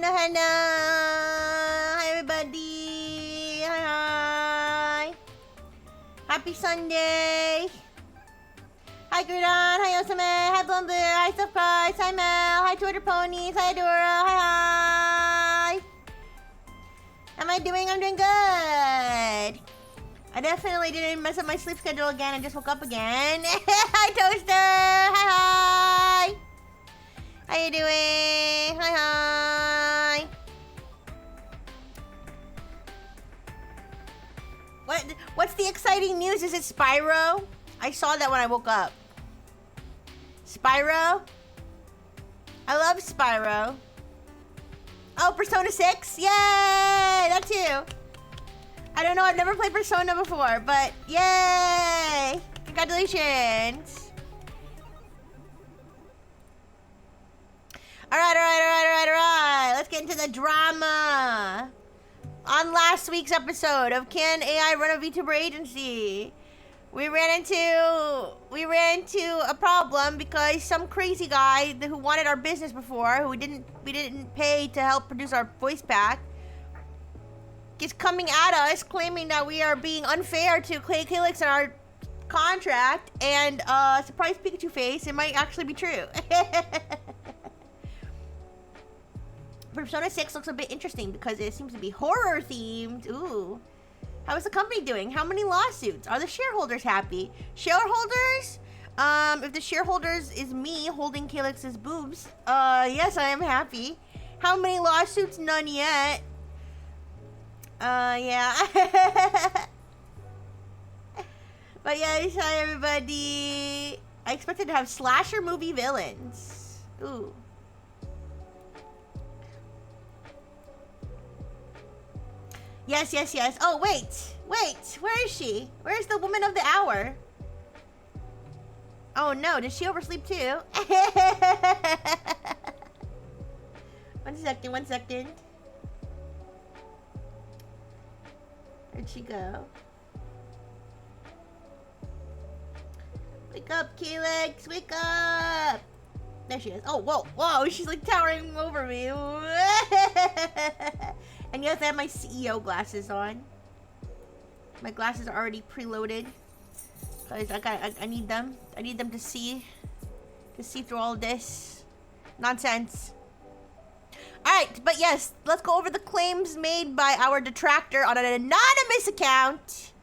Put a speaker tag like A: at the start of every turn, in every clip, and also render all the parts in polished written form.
A: Hello. Hi, everybody. Hi. Happy Sunday. Hi, Grudon. Hi, Osame. Hi, Blumber. Hi, Stuff Christ. Hi, Mel. Hi, Twitter Ponies. Hi, Dora. Hi. How am I doing? I'm doing good. I definitely didn't mess up my sleep schedule again. I just woke up again. Hi, Toaster. Hi. How you doing? Hi. What's the exciting news? Is it Spyro? I saw that when I woke up. Spyro? I love Spyro. Oh, Persona 6? Yay! That too. I don't know, I've never played Persona before, but yay! Congratulations. Alright. Let's get into the drama. On last week's episode of Can AI Run a Vtuber Agency, we ran into a problem because some crazy guy who wanted our business before, who we didn't pay to help produce our voice pack, is coming at us claiming that we are being unfair to Calyx and our contract, and surprise Pikachu face, it might actually be true. Persona 6 looks a bit interesting because it seems to be horror themed. Ooh. How is the company doing? How many lawsuits? Are the shareholders happy? Shareholders? If the shareholders is me holding Calyx's boobs, yes, I am happy. How many lawsuits? None yet. Yeah. But yes, hi everybody. I expected to have slasher movie villains. Ooh. Yes. Oh, wait. Where is she? Where's the woman of the hour? Oh no, did she oversleep too? One second. Where'd she go? Wake up, Calyx, wake up! There she is. Oh, whoa, she's like towering over me. And yes, I have my CEO glasses on. My glasses are already preloaded. Guys, I need them. I need them to see through all this nonsense. Alright, but yes, let's go over the claims made by our detractor on an anonymous account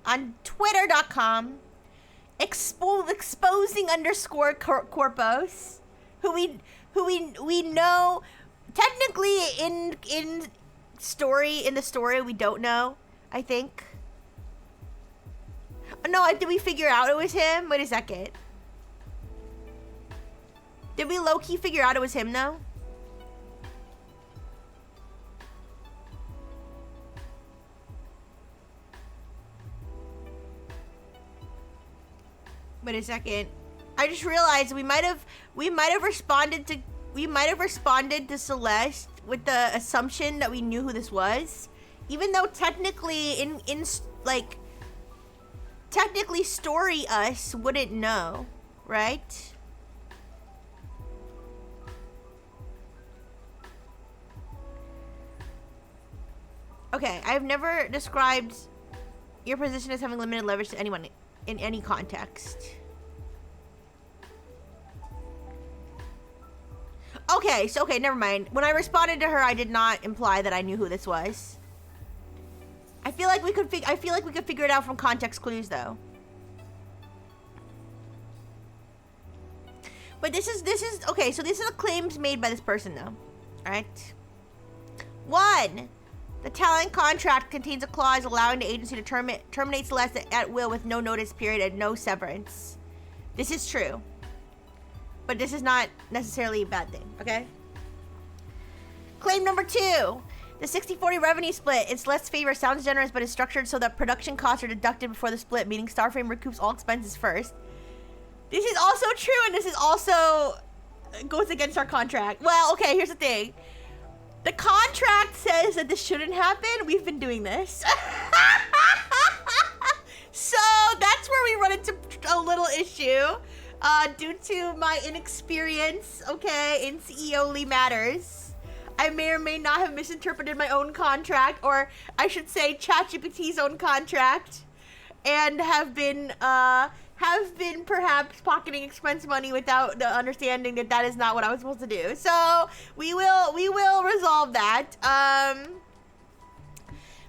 A: on twitter.com. Exposing _ Corpos, who we know technically in the story we don't know, I think. No, did we figure out it was him? Wait a second. Did we low-key figure out it was him though? Wait a second. I just realized we might have responded to Celeste with the assumption that we knew who this was, even though technically technically story us wouldn't know, right? Okay, I've never described your position as having limited leverage to anyone in any context. Okay, never mind. When I responded to her, I did not imply that I knew who this was. I feel like we could figure it out from context clues though. But this is okay, so these are the claims made by this person though. Alright. 1. The talent contract contains a clause allowing the agency to terminate Celeste at will with no notice period and no severance. This is true. But this is not necessarily a bad thing, okay? Claim number 2. The 60-40 revenue split in Celeste's favor sounds generous, but is structured so that production costs are deducted before the split, meaning Starframe recoups all expenses first. This is also true, and this is also goes against our contract. Well, okay, here's the thing. The contract says that this shouldn't happen. We've been doing this. So that's where we run into a little issue due to my inexperience, okay, in CEO-ly matters. I may or may not have misinterpreted my own contract, or I should say ChatGPT's own contract, and have been perhaps pocketing expense money without the understanding that that is not what I was supposed to do. So we will resolve that.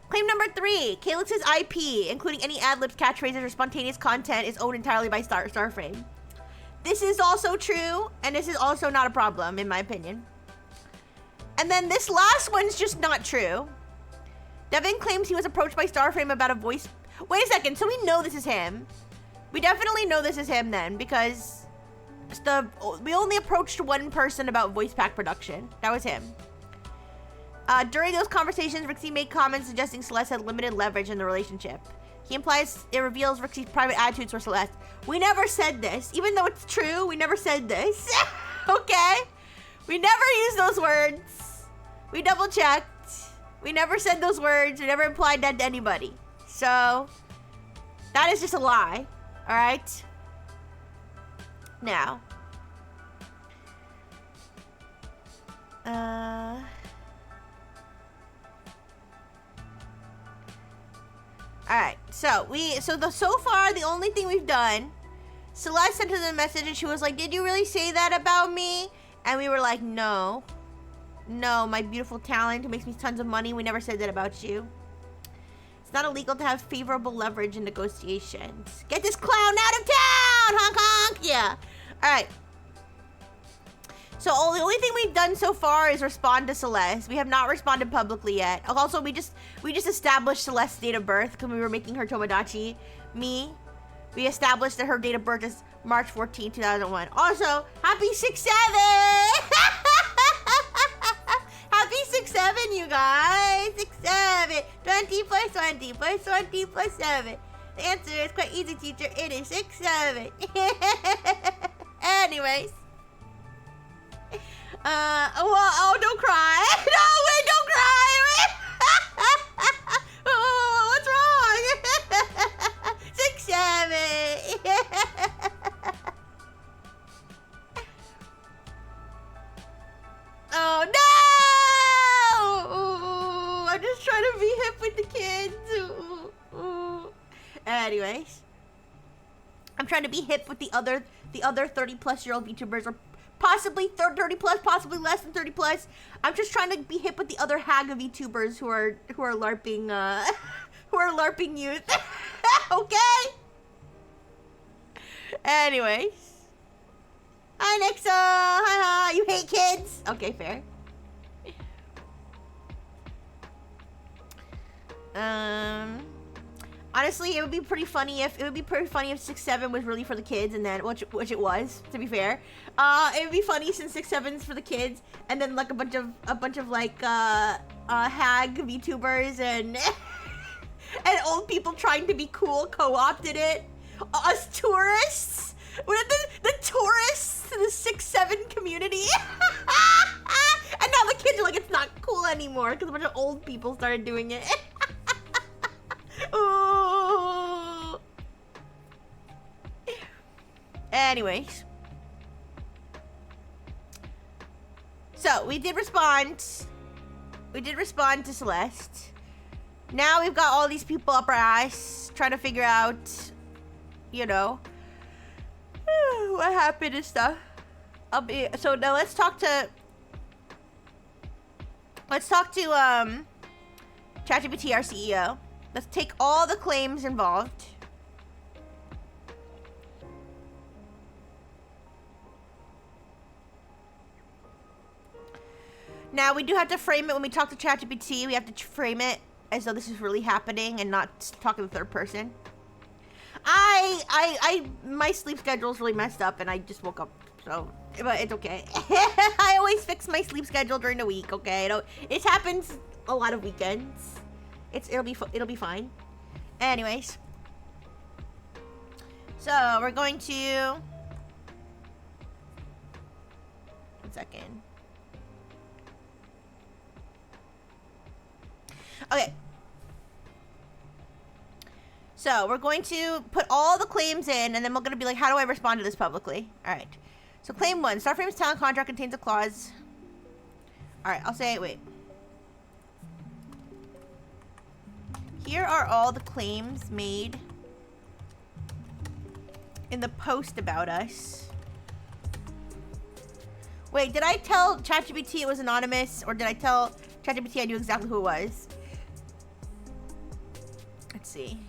A: Claim number 3, Calyx's IP, including any ad-libs, catchphrases, or spontaneous content, is owned entirely by Starframe. This is also true, and this is also not a problem, in my opinion. And then this last one's just not true. Devin claims he was approached by Starframe about a voice... Wait a second, so we know this is him. We definitely know this is him then, because we only approached one person about voice pack production. That was him. During those conversations, Rixie made comments suggesting Celeste had limited leverage in the relationship. He implies it reveals Rixie's private attitudes for Celeste. We never said this. Even though it's true, we never said this. Okay? We never used those words. We double checked. We never said those words. We never implied that to anybody. So, that is just a lie. Alright? Now. Alright, so so far the only thing we've done, Celeste sent us a message and she was like, did you really say that about me? And we were like, no. No, my beautiful talent who makes me tons of money, we never said that about you. It's not illegal to have favorable leverage in negotiations. Get this clown out of town, honk honk, yeah. Alright. So the only thing we've done so far is respond to Celeste. We have not responded publicly yet. Also, we just established Celeste's date of birth because we were making her Tomodachi. We established that her date of birth is March 14, 2001. Also, happy 6-7! Happy 6-7, you guys! 6-7! 20 plus 20 plus 20 plus 7. The answer is quite easy, teacher. It is 6-7. Anyways. Oh, don't cry. No, wait, don't cry. Oh, what's wrong? 6-7. Oh, no! I'm just trying to be hip with the kids. Anyways. I'm trying to be hip with the other 30-plus-year-old VTubers, or possibly 30 plus, possibly less than 30 plus. I'm just trying to be hip with the other hag of VTubers who are LARPing who are LARPing youth. Okay? Anyways. Hi Nixa! Hi. You hate kids? Okay, fair. Honestly, it would be pretty funny if 6-7 was really for the kids, and then which it was, to be fair. It would be funny since 6-7's for the kids, and then like a bunch of like hag VTubers and and old people trying to be cool co-opted it. Us tourists, the tourists in the 6-7 community, and now the kids are like, it's not cool anymore because a bunch of old people started doing it. Ooh. Anyways. So, we did respond. We did respond to Celeste. Now we've got all these people up our ass trying to figure out, you know, what happened and stuff. So now let's talk to ChatGPT, our CEO. Let's take all the claims involved. Now, we do have to frame it when we talk to ChatGPT. We have to frame it as though this is really happening and not talk in the third person. My sleep schedule is really messed up and I just woke up, so, but it's okay. I always fix my sleep schedule during the week, okay? It happens a lot of weekends. It'll be fine. Anyways. So, we're going to... One second. Okay. So, we're going to put all the claims in, and then we're going to be like, how do I respond to this publicly? Alright. So, claim 1. Starframe's talent contract contains a clause Alright, I'll say, wait. Here are all the claims made in the post about us. Wait, did I tell ChatGPT it was anonymous? Or did I tell ChatGPT I knew exactly who it was? Let's see.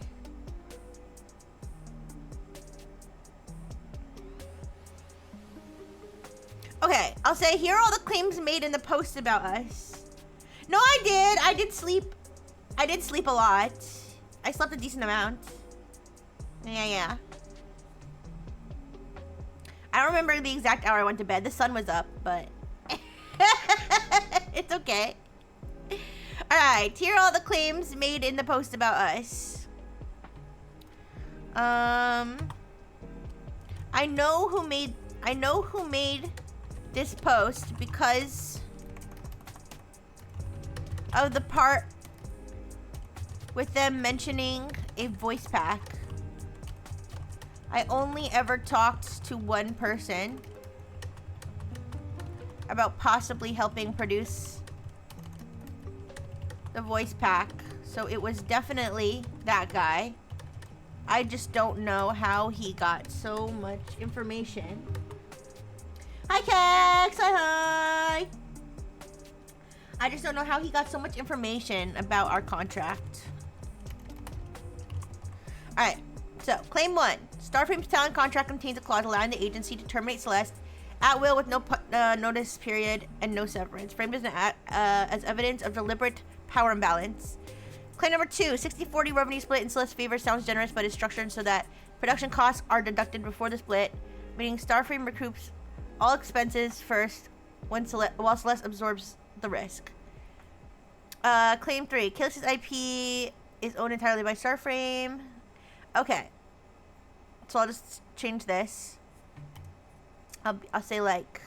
A: Okay, I'll say here are all the claims made in the post about us. No, I did. I did sleep. I did sleep a lot. I slept a decent amount. Yeah. I don't remember the exact hour I went to bed. The sun was up, but it's okay. Alright, here are all the claims made in the post about us. I know who made this post because of the part with them mentioning a voice pack. I only ever talked to one person about possibly helping produce the voice pack, so it was definitely that guy. I just don't know how he got so much information. Hi, Kex! Hi! I just don't know how he got so much information about our contract. Alright, so, claim 1. Starframe's talent contract contains a clause allowing the agency to terminate Celeste at will with no notice period and no severance, framed as evidence of deliberate power imbalance. Claim number 2. 60-40 revenue split in Celeste's favor sounds generous, but is structured so that production costs are deducted before the split, meaning Starframe recoups all expenses first while Celeste absorbs the risk. Claim 3. Kalis's IP is owned entirely by Starframe. Okay. So I'll just change this. I'll say, like,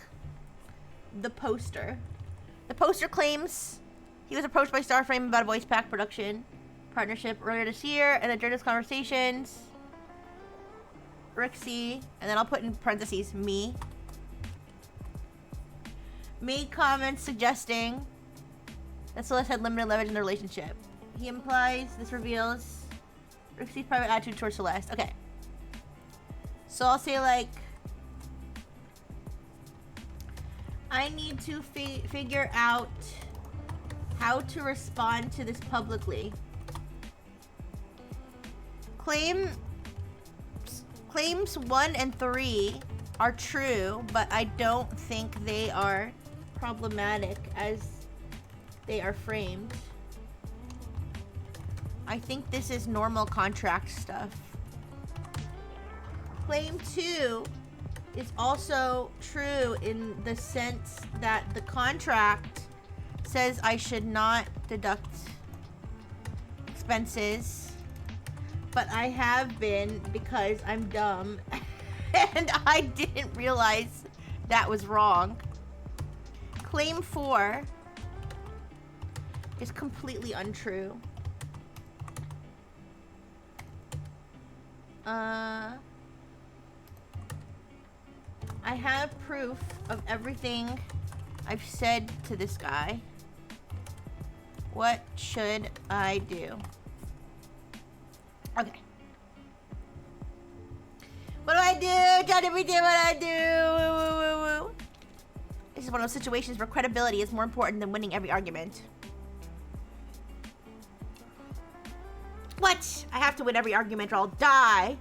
A: the poster. The poster claims he was approached by Starframe about a voice pack production partnership earlier this year, and then during his conversations, Rixie, and then I'll put in parentheses, me, made comments suggesting that Celeste had limited leverage in the relationship. He implies this reveals Rixie's private attitude towards Celeste. Okay. So I'll say, like, I need to figure out how to respond to this publicly. Claims 1 and 3 are true, but I don't think they are problematic as they are framed. I think this is normal contract stuff. Claim 2 is also true in the sense that the contract says I should not deduct expenses, but I have been because I'm dumb and I didn't realize that was wrong. Claim 4 is completely untrue. I have proof of everything I've said to this guy. What should I do? Okay. What do I do? ChatGPT, what do I do? This is one of those situations where credibility is more important than winning every argument. What? I have to win every argument or I'll die.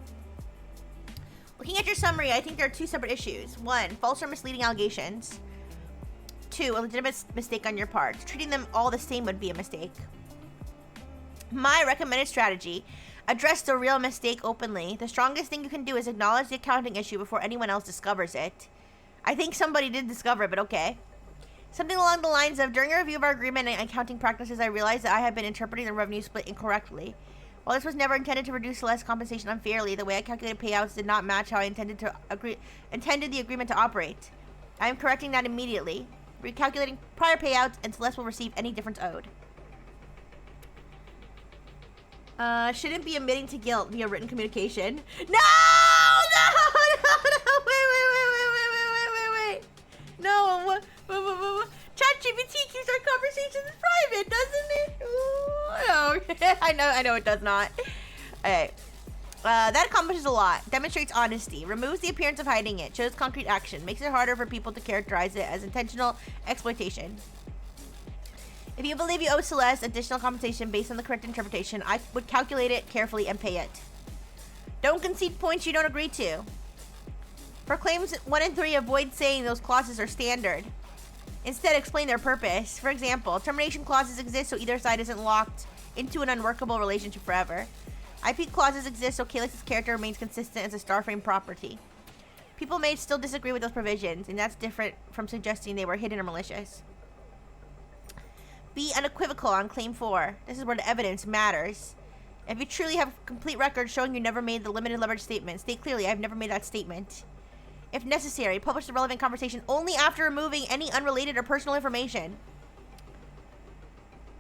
A: Looking at your summary, I think there are 2 separate issues. 1, false or misleading allegations. 2, a legitimate mistake on your part. Treating them all the same would be a mistake. My recommended strategy: address the real mistake openly. The strongest thing you can do is acknowledge the accounting issue before anyone else discovers it. I think somebody did discover it, but okay. Something along the lines of, during a review of our agreement and accounting practices, I realized that I had been interpreting the revenue split incorrectly. While this was never intended to reduce Celeste's compensation unfairly, the way I calculated payouts did not match how I intended the agreement to operate. I am correcting that immediately, recalculating prior payouts, and Celeste will receive any difference owed. Shouldn't be admitting to guilt via written communication. No! Wait. No, ChatGPT keeps I know it does not. Alright. That accomplishes a lot. Demonstrates honesty. Removes the appearance of hiding it. Shows concrete action. Makes it harder for people to characterize it as intentional exploitation. If you believe you owe Celeste additional compensation based on the correct interpretation, I would calculate it carefully and pay it. Don't concede points you don't agree to. For claims 1 and 3, avoid saying those clauses are standard. Instead, explain their purpose. For example, termination clauses exist so either side isn't locked into an unworkable relationship forever. IP clauses exist so Calyx's character remains consistent as a Starframe property. People may still disagree with those provisions, and that's different from suggesting they were hidden or malicious. Be unequivocal on Claim 4. This is where the evidence matters. If you truly have complete records showing you never made the limited leverage statement, state clearly, I've never made that statement. If necessary, publish the relevant conversation only after removing any unrelated or personal information.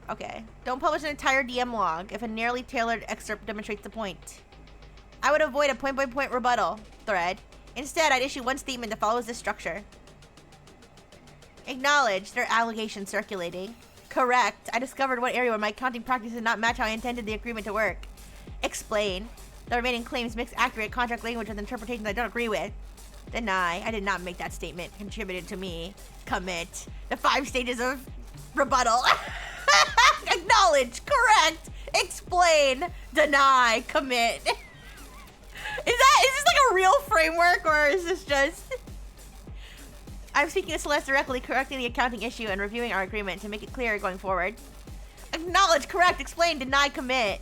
A: Okay. Don't publish an entire DM log if a narrowly tailored excerpt demonstrates the point. I would avoid a point-by-point rebuttal thread. Instead, I'd issue one statement that follows this structure. Acknowledge there are allegations circulating. Correct. I discovered one area where my accounting practice did not match how I intended the agreement to work. Explain. The remaining claims mix accurate contract language with interpretations I don't agree with. Deny. I did not make that statement. Contributed to me. Commit. The 5 stages of rebuttal. Acknowledge. Correct. Explain. Deny. Commit. Is this like a real framework, or is this just... I'm speaking to Celeste directly, correcting the accounting issue and reviewing our agreement to make it clear going forward. Acknowledge, correct, explain, deny, commit.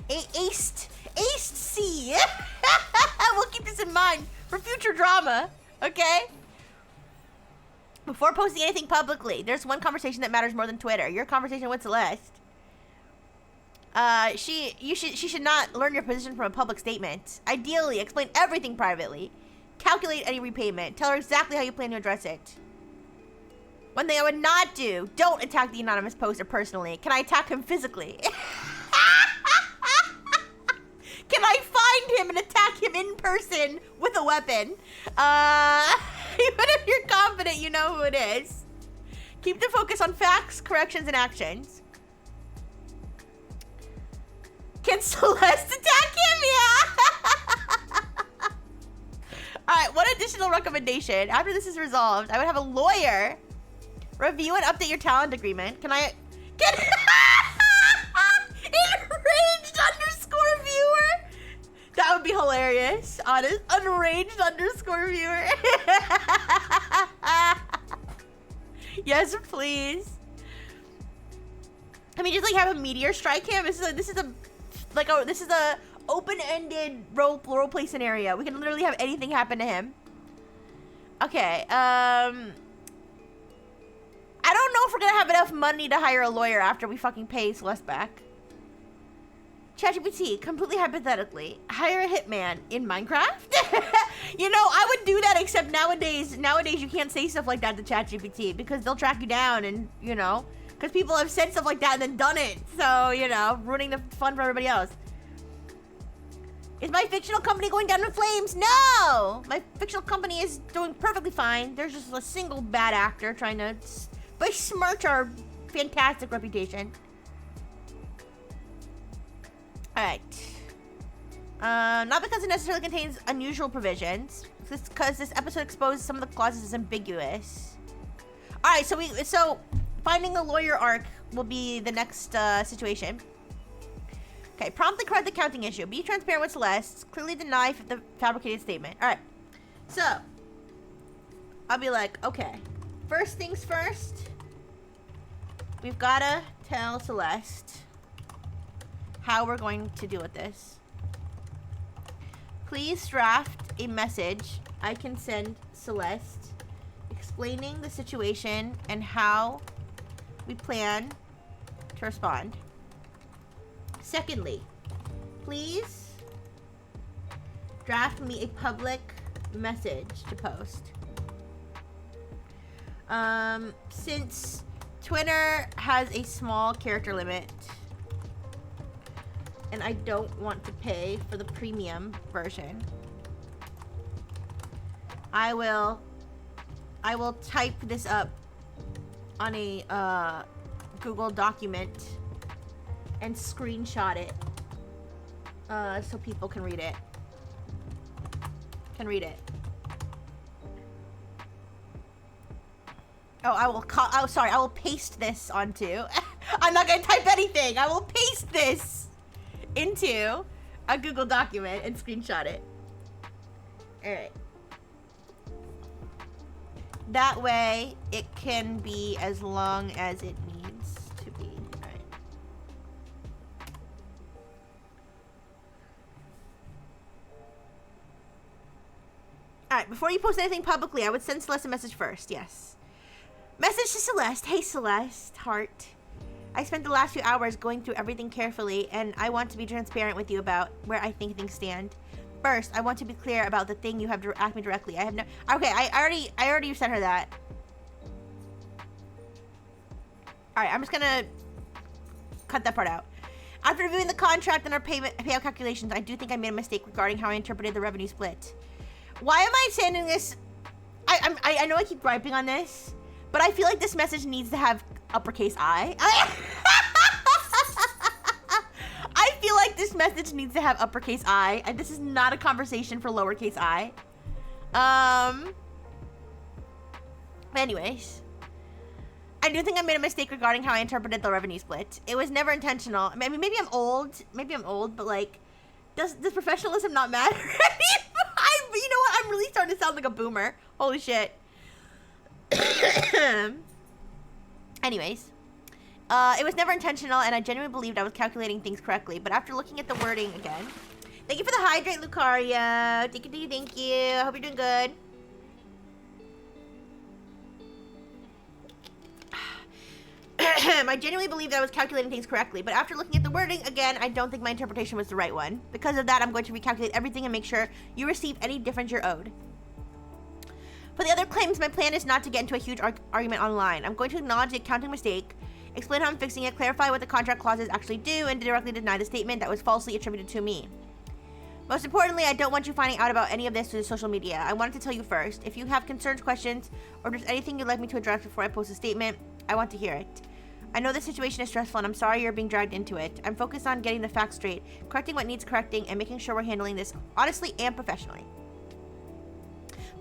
A: Aced C. We'll keep this in mind for future drama, okay? Before posting anything publicly, there's one conversation that matters more than Twitter. Your conversation with Celeste. She should not learn your position from a public statement. Ideally, explain everything privately. Calculate any repayment. Tell her exactly how you plan to address it. One thing I would not do, don't attack the anonymous poster personally. Can I attack him physically? Can I find him and attack him in person with a weapon? Even if you're confident you know who it is. Keep the focus on facts, corrections, and actions. Can Celeste attack him? Yeah! Alright, one additional recommendation. After this is resolved, I would have a lawyer review and update your talent agreement. Can I... Enraged _ viewer? That would be hilarious. Honest. Unraged _ viewer. Yes, please. I mean, just like have a meteor strike him. This is a open-ended role play scenario. We can literally have anything happen to him. Okay. I don't know if we're gonna have enough money to hire a lawyer after we fucking pay Celeste back. ChatGPT, completely hypothetically, hire a hitman in Minecraft? You know, I would do that, except nowadays you can't say stuff like that to ChatGPT because they'll track you down and, you know, because people have said stuff like that and then done it. So, you know, ruining the fun for everybody else. Is my fictional company going down in flames? No! My fictional company is doing perfectly fine. There's just a single bad actor trying to besmirch our fantastic reputation. Alright. Not because it necessarily contains unusual provisions. Because this episode exposed some of the clauses as ambiguous. Alright, so finding a lawyer arc will be the next situation. Okay, promptly correct the counting issue. Be transparent with Celeste. Clearly deny the fabricated statement. Alright. So, I'll be like, okay. First things first. We've gotta tell Celeste how we're going to deal with this. Please draft a message I can send Celeste explaining the situation and how we plan to respond. Secondly, please draft me a public message to post. Since Twitter has a small character limit and I don't want to pay for the premium version, I will type this up on a Google document and screenshot it so people can read it. Oh, I will paste this onto. I'm not gonna type anything. I will paste this into a Google document and screenshot it. All right. That way, it can be as long as it needs to be. All right. All right, before you post anything publicly, I would send Celeste a message first. Yes. Message to Celeste. Hey, Celeste. Heart. I spent the last few hours going through everything carefully, and I want to be transparent with you about where I think things stand. First, I want to be clear about the thing you have to ask me directly. I have no... Okay, I already sent her that. Alright, I'm just gonna cut that part out. After reviewing the contract and our payout calculations, I do think I made a mistake regarding how I interpreted the revenue split. Why am I sending this? I know I keep griping on this, but I feel like this message needs to have uppercase I. I feel like this message needs to have uppercase I, and this is not a conversation for lowercase I. Anyways, I do think I made a mistake regarding how I interpreted the revenue split. It was never intentional. I mean, maybe I'm old, but like, does professionalism not matter? You know what? I'm really starting to sound like a boomer. Holy shit. Anyways. It was never intentional, and I genuinely believed I was calculating things correctly. But after looking at the wording again... Thank you for the hydrate, Lucario. Thank you. I hope you're doing good. I genuinely believed I was calculating things correctly. But after looking at the wording again, I don't think my interpretation was the right one. Because of that, I'm going to recalculate everything and make sure you receive any difference you're owed. For the other claims, my plan is not to get into a huge argument online. I'm going to acknowledge the accounting mistake, explain how I'm fixing it, clarify what the contract clauses actually do, and directly deny the statement that was falsely attributed to me. Most importantly, I don't want you finding out about any of this through social media. I wanted to tell you first. If you have concerns, questions, or there's anything you'd like me to address before I post a statement, I want to hear it. I know the situation is stressful, and I'm sorry you're being dragged into it. I'm focused on getting the facts straight, correcting what needs correcting, and making sure we're handling this honestly and professionally.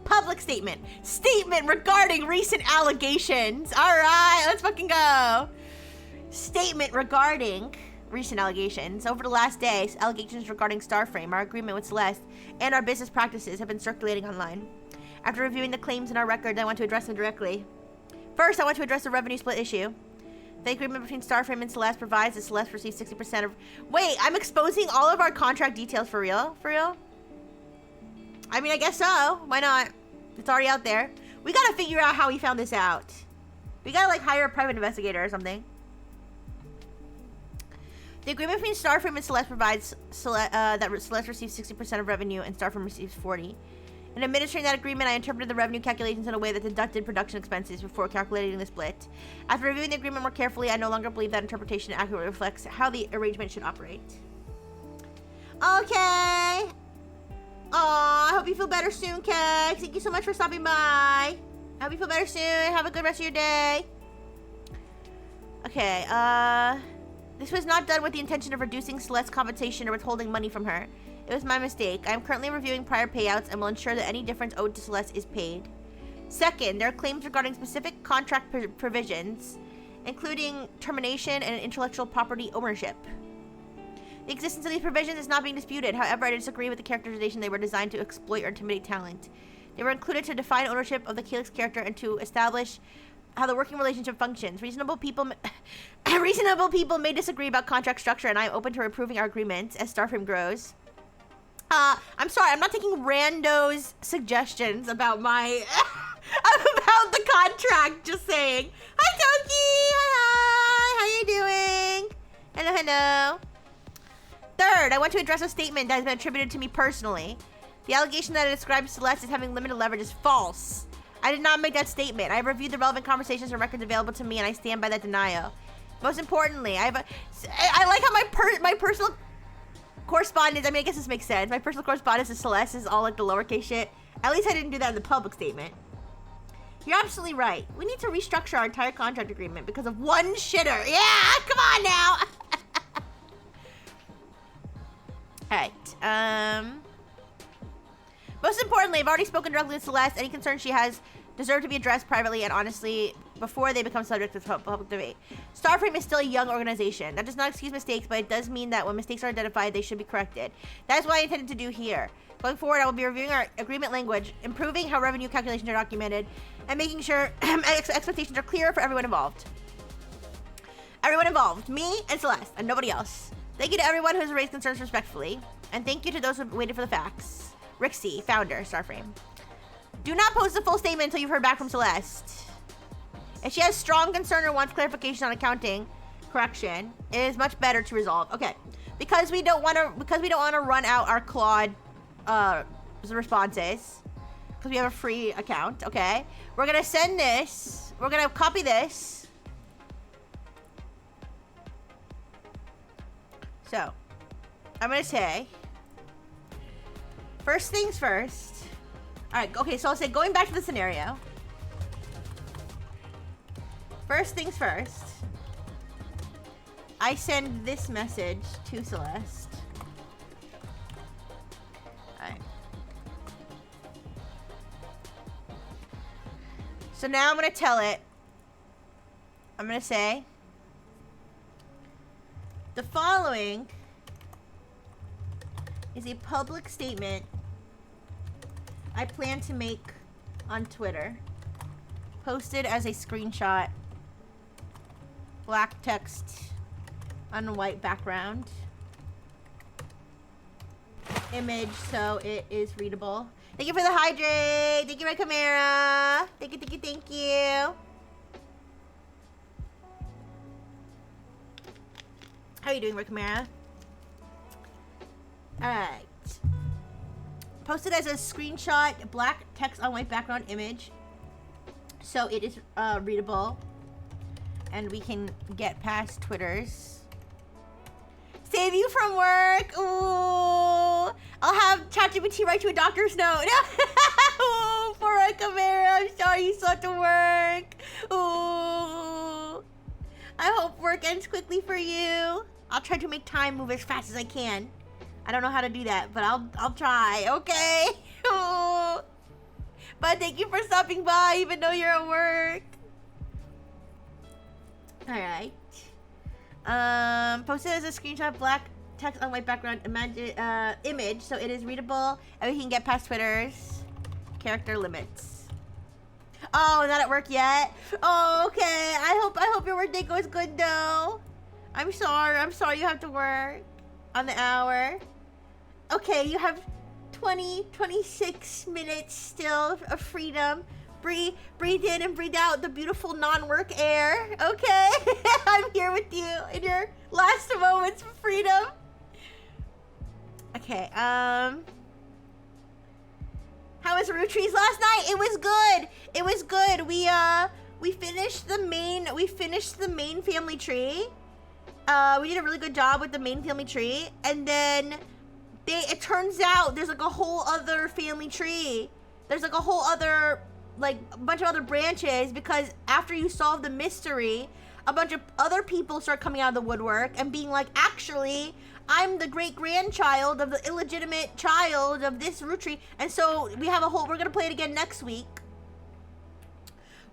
A: Public statement. Statement regarding recent allegations. All right, let's fucking go. Statement regarding recent allegations. Over the last day, allegations regarding Starframe, our agreement with Celeste, and our business practices have been circulating online. After reviewing the claims in our record, I want to address them directly. First, I want to address the revenue split issue. The agreement between Starframe and Celeste provides that Celeste receives 60% of... Wait, I'm exposing all of our contract details for real? For real? I mean, I guess so. Why not? It's already out there. We gotta figure out how he found this out. We gotta, like, hire a private investigator or something. The agreement between Starframe and Celeste provides that Celeste receives 60% of revenue and Starframe receives 40%. In administering that agreement, I interpreted the revenue calculations in a way that deducted production expenses before calculating the split. After reviewing the agreement more carefully, I no longer believe that interpretation accurately reflects how the arrangement should operate. Okay. Aw, I hope you feel better soon, Kay. Thank you so much for stopping by. I hope you feel better soon. Have a good rest of your day. Okay, this was not done with the intention of reducing Celeste's compensation or withholding money from her. It was my mistake. I am currently reviewing prior payouts and will ensure that any difference owed to Celeste is paid. Second, there are claims regarding specific contract provisions, including termination and intellectual property ownership. The existence of these provisions is not being disputed. However, I disagree with the characterization they were designed to exploit or intimidate talent. They were included to define ownership of the Helix character and to establish how the working relationship functions. Reasonable people may disagree about contract structure, and I am open to improving our agreements as Starframe grows. I'm sorry, I'm not taking randos suggestions about my about the contract. Just saying. Hi, Toki. Hi. How you doing? Hello. Third, I want to address a statement that has been attributed to me personally. The allegation that it describes Celeste as having limited leverage is false. I did not make that statement. I have reviewed the relevant conversations and records available to me, and I stand by that denial. Most importantly, I like how my personal correspondence, I mean, I guess this makes sense. My personal correspondence to Celeste is all like the lowercase shit. At least I didn't do that in the public statement. You're absolutely right. We need to restructure our entire contract agreement because of one shitter. Yeah, come on now. Alright, most importantly, I've already spoken directly to Celeste. Any concerns she has deserve to be addressed privately and honestly before they become subject to public debate. Starframe is still a young organization. That does not excuse mistakes, but it does mean that when mistakes are identified, they should be corrected. That is what I intended to do here. Going forward, I will be reviewing our agreement language, improving how revenue calculations are documented, and making sure expectations are clear for everyone involved. Everyone involved, me and Celeste, and nobody else. Thank you to everyone who has raised concerns respectfully, and thank you to those who waited for the facts. Rixie, founder, Starframe. Do not post the full statement until you've heard back from Celeste. If she has strong concern or wants clarification on accounting correction, it is much better to resolve. Okay, because we don't want to run out our Claude responses, because we have a free account. Okay, we're gonna send this. We're gonna copy this. So, I'm gonna say. First things first. Alright, okay, so I'll say going back to the scenario. First things first. I send this message to Celeste. Alright. So now I'm gonna tell it. I'm gonna say the following is a public statement I plan to make on Twitter, posted as a screenshot, black text on a white background, image so it is readable. Thank you for the hydrate. Thank you, Red Chimera. Thank you, thank you, thank you. How are you doing, Red Chimera? Alright. Posted as a screenshot, black text on white background image. So it is readable. And we can get past Twitters. Save you from work. Ooh. I'll have ChatGPT write you a doctor's note. Ooh, poor Red Chimera. I'm sorry you still have to work. Ooh. I hope work ends quickly for you. I'll try to make time move as fast as I can. I don't know how to do that, but I'll try, okay? But thank you for stopping by, even though you're at work. Alright. Posted as a screenshot, black text on white background image, so it is readable, and we can get past Twitter's character limits. Oh, not at work yet? Oh, okay. I hope your work day goes good, though. I'm sorry you have to work on the hour. Okay, you have 26 minutes still of freedom. Breathe in and breathe out the beautiful non-work air. Okay, I'm here with you in your last moments of freedom. Okay, how was Root Trees last night? It was good. It was good. We finished the main family tree. We did a really good job with the main family tree, and then it turns out there's like a whole other family tree. There's like a whole other, like a bunch of other branches, because after you solve the mystery, a bunch of other people start coming out of the woodwork and being like, actually, I'm the great-grandchild of the illegitimate child of this root tree. And so we're gonna play it again next week.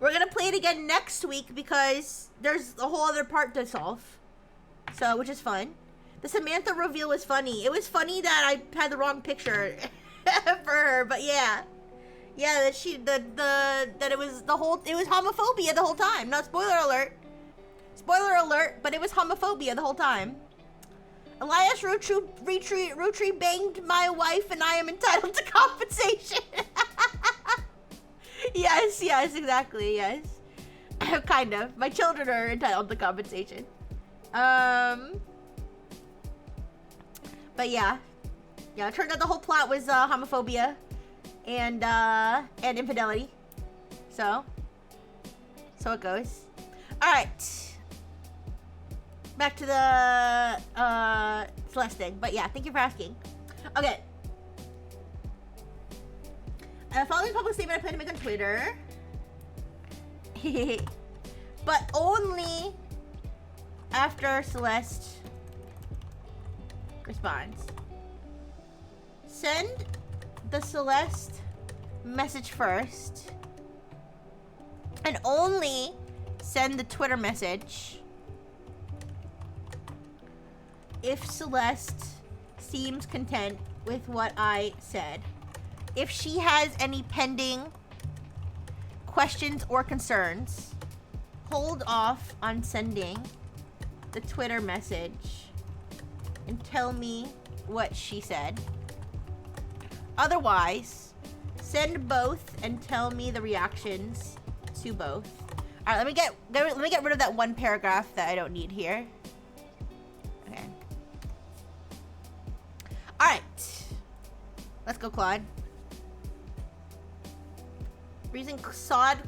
A: We're gonna play it again next week because there's a whole other part to solve. So, which is fun. The Samantha reveal was funny. It was funny that I had the wrong picture for her, but yeah. Yeah, that it was homophobia the whole time. No, spoiler alert. Spoiler alert, but it was homophobia the whole time. Elias Roottree banged my wife and I am entitled to compensation. Yes, exactly, yes. Kind of. My children are entitled to compensation. But yeah. Yeah, it turned out the whole plot was homophobia and infidelity. So it goes. Alright. Back to the Celeste thing. But yeah, thank you for asking. Okay. Following public statement I plan to make on Twitter. But only after Celeste responds. Send the Celeste message first. And only send the Twitter message if Celeste seems content with what I said. If she has any pending questions or concerns, hold off on sending the Twitter message and tell me what she said. Otherwise, send both and tell me the reactions to both. All right, let me get rid of that one paragraph that I don't need here. Okay. All right. Let's go, Claude. We're using Sonnet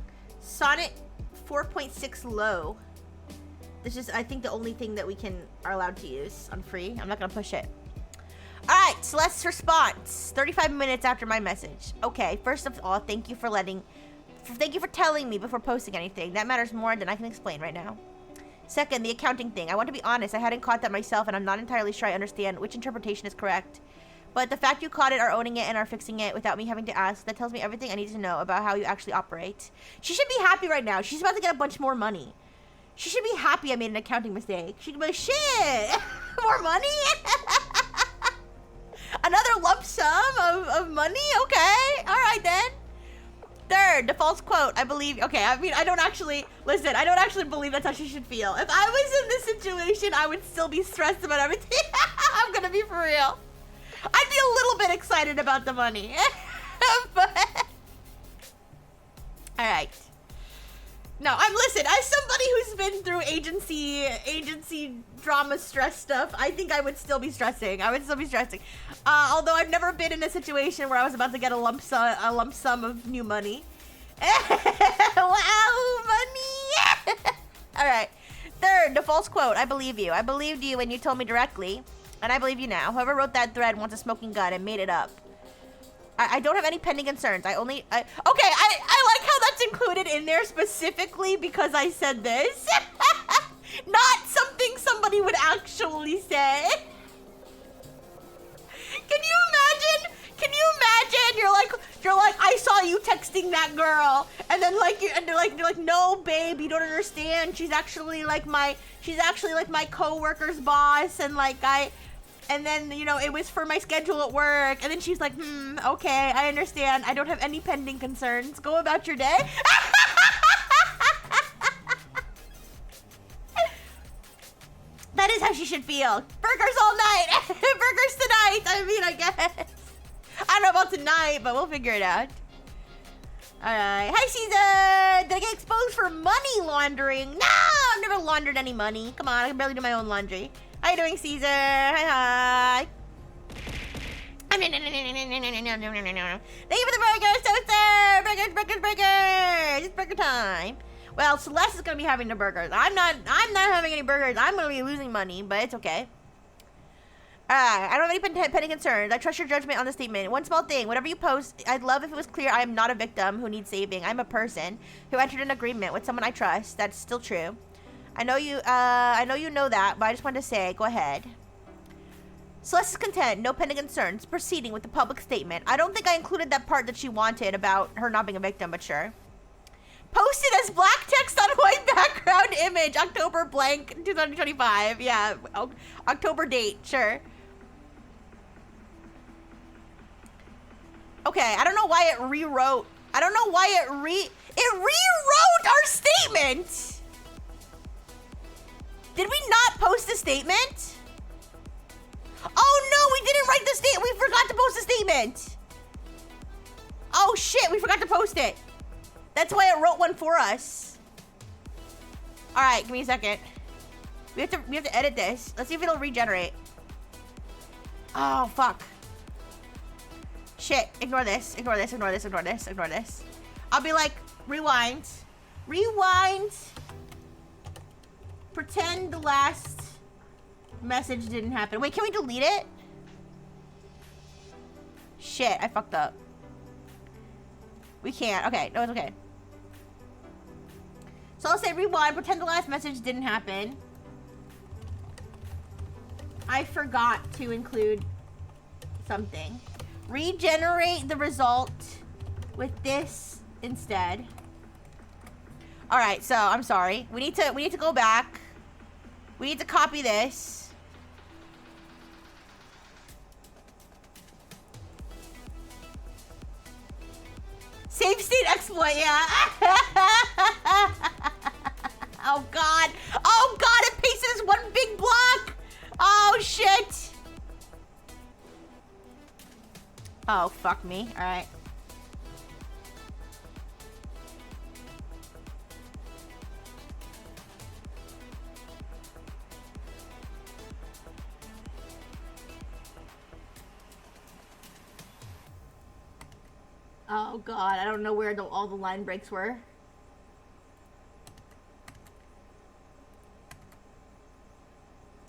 A: 4.6 low. This is, I think, the only thing that we are allowed to use on free. I'm not gonna push it. All right, Celeste's response. 35 minutes after my message. Okay, first of all, thank you for telling me before posting anything. That matters more than I can explain right now. Second, the accounting thing. I want to be honest. I hadn't caught that myself, and I'm not entirely sure I understand which interpretation is correct. But the fact you caught it, are owning it, and are fixing it without me having to ask, that tells me everything I need to know about how you actually operate. She should be happy right now. She's about to get a bunch more money. She should be happy I made an accounting mistake. She could be like, shit, more money? Another lump sum of money? Okay, all right then. Third, the false quote, I believe, okay, I mean, I don't actually believe that's how she should feel. If I was in this situation, I would still be stressed about everything. I'm gonna be for real. I'd be a little bit excited about the money. But, all right. No, listen, as somebody who's been through agency drama stress stuff, I think I would still be stressing. Although I've never been in a situation where I was about to get a lump sum of new money. Wow, money! All right. Third, the false quote, I believe you. I believed you when you told me directly, and I believe you now. Whoever wrote that thread wants a smoking gun and made it up. I don't have any pending concerns. I like how that's included in there specifically because I said this. Not something somebody would actually say. Can you imagine? You're like, I saw you texting that girl, and then they're like, no, babe, you don't understand. She's actually like my coworker's boss, and then, you know, it was for my schedule at work. And then she's like, okay, I understand. I don't have any pending concerns. Go about your day. That is how she should feel. Burgers all night. Burgers tonight. I mean, I guess. I don't know about tonight, but we'll figure it out. All right. Hi, Caesar. Did I get exposed for money laundering? No, I've never laundered any money. Come on, I can barely do my own laundry. How you doing, Caesar? Hi. Thank you for the burgers, toaster! Burgers! It's burger time. Well, Celeste is gonna be having the burgers. I'm not having any burgers. I'm gonna be losing money, but it's okay. I don't have any pending concerns. I trust your judgment on the statement. One small thing, whatever you post, I'd love if it was clear I am not a victim who needs saving. I'm a person who entered an agreement with someone I trust. That's still true. I know you know that, but I just wanted to say, go ahead. Celeste is content, no pending concerns, proceeding with the public statement. I don't think I included that part that she wanted about her not being a victim, but sure. Posted as black text on white background image, October blank 2025. Yeah, October date, sure. Okay, I don't know why it rewrote. I don't know why it rewrote our statement. Did we not post a statement? Oh no, we didn't write the statement. We forgot to post a statement. Oh shit, we forgot to post it. That's why it wrote one for us. All right, give me a second. We have to edit this. Let's see if it'll regenerate. Oh fuck. Shit, ignore this. I'll be like, rewind. Pretend the last message didn't happen. Wait, can we delete it? Shit, I fucked up. We can't. Okay, no, it's okay. So I'll say rewind, pretend the last message didn't happen. I forgot to include something. Regenerate the result with this instead. All right, so I'm sorry. We need to go back. We need to copy this. Save state exploit, yeah. Oh god. Oh god, it pasted as one big block. Oh shit. Oh, fuck me. All right. Oh god, I don't know where all the line breaks were.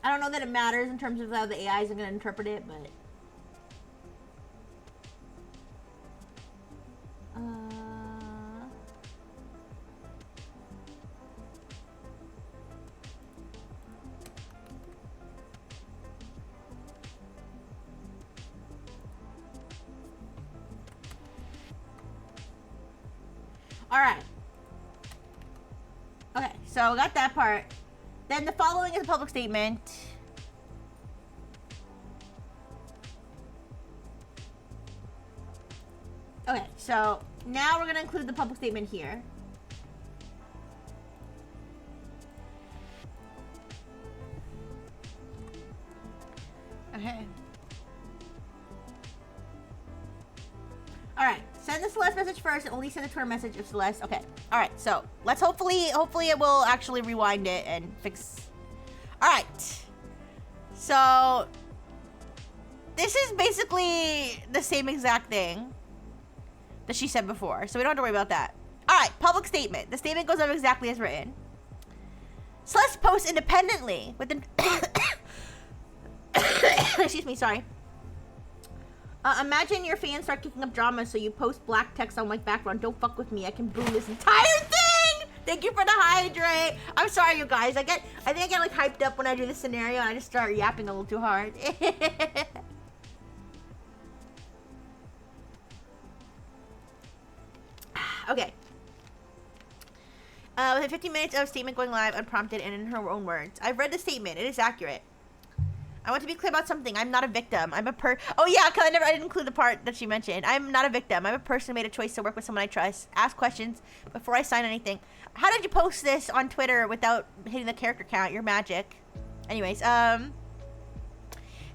A: I don't know that it matters in terms of how the AIs are going to interpret it, but... Alright. Okay, so we got that part. Then the following is a public statement. Okay, so now we're going to include the public statement here. Okay. Alright, send the Celeste message first and only send the Twitter message if Celeste. Okay, alright, so let's hopefully it will actually rewind it and fix. Alright, so this is basically the same exact thing that she said before, so we don't have to worry about that. Alright, public statement. The statement goes up exactly as written. Celeste posts independently with an excuse me, sorry. Imagine your fans start kicking up drama, so you post black text on white background. Don't fuck with me. I can boom this entire thing. Thank you for the hydrate. I'm sorry, you guys. I think I get like hyped up when I do this scenario, and I just start yapping a little too hard. Okay. Within 15 minutes of statement going live, unprompted and in her own words. I've read the statement. It is accurate. I want to be clear about something. I'm not a victim. I'm a Oh yeah, because I didn't include the part that she mentioned. I'm not a victim. I'm a person who made a choice to work with someone I trust. Ask questions before I sign anything. How did you post this on Twitter without hitting the character count? You're magic. Anyways, had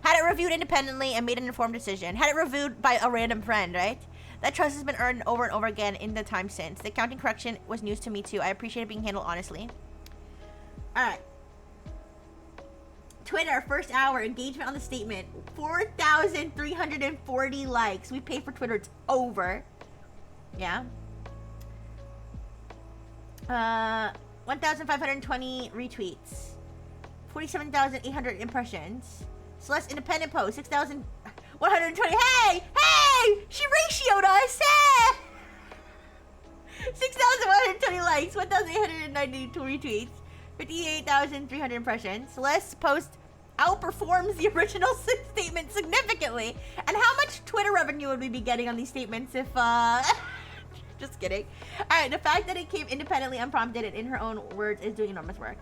A: it reviewed independently and made an informed decision. Had it reviewed by a random friend, right? That trust has been earned over and over again in the time since. The accounting correction was news to me too. I appreciate it being handled honestly. Alright. Twitter, first hour, engagement on the statement. 4,340 likes. We paid for Twitter. It's over. Yeah. 1,520 retweets. 47,800 impressions. Celeste independent post. 6,120. Hey! Hey! She ratioed us! Hey! 6,120 likes. 1,892 retweets. 58,300 impressions. Celeste's post outperforms the original statement significantly. And how much Twitter revenue would we be getting on these statements if, just kidding. Alright, the fact that it came independently, unprompted, and in her own words is doing enormous work.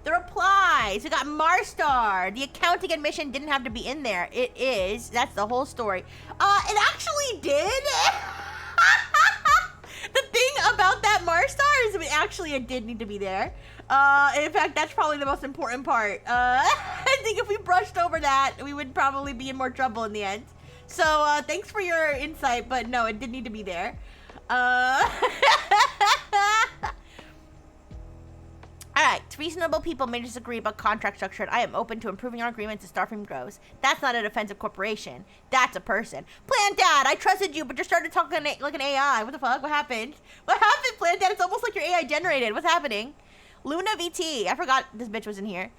A: The replies. We got Marstar. The accounting admission didn't have to be in there. It is. That's the whole story. It actually did. The thing about that Marstar is it did need to be there. In fact, that's probably the most important part. I think if we brushed over that, we would probably be in more trouble in the end. So, thanks for your insight, but no, it did need to be there. Alright, reasonable people may disagree about contract structure, and I am open to improving our agreements as Starframe grows. That's not a defensive corporation. That's a person. Plantad, I trusted you, but you started talking like an AI. What the fuck? What happened? What happened, Plantad? It's almost like your AI generated. What's happening? Luna VT. I forgot this bitch was in here.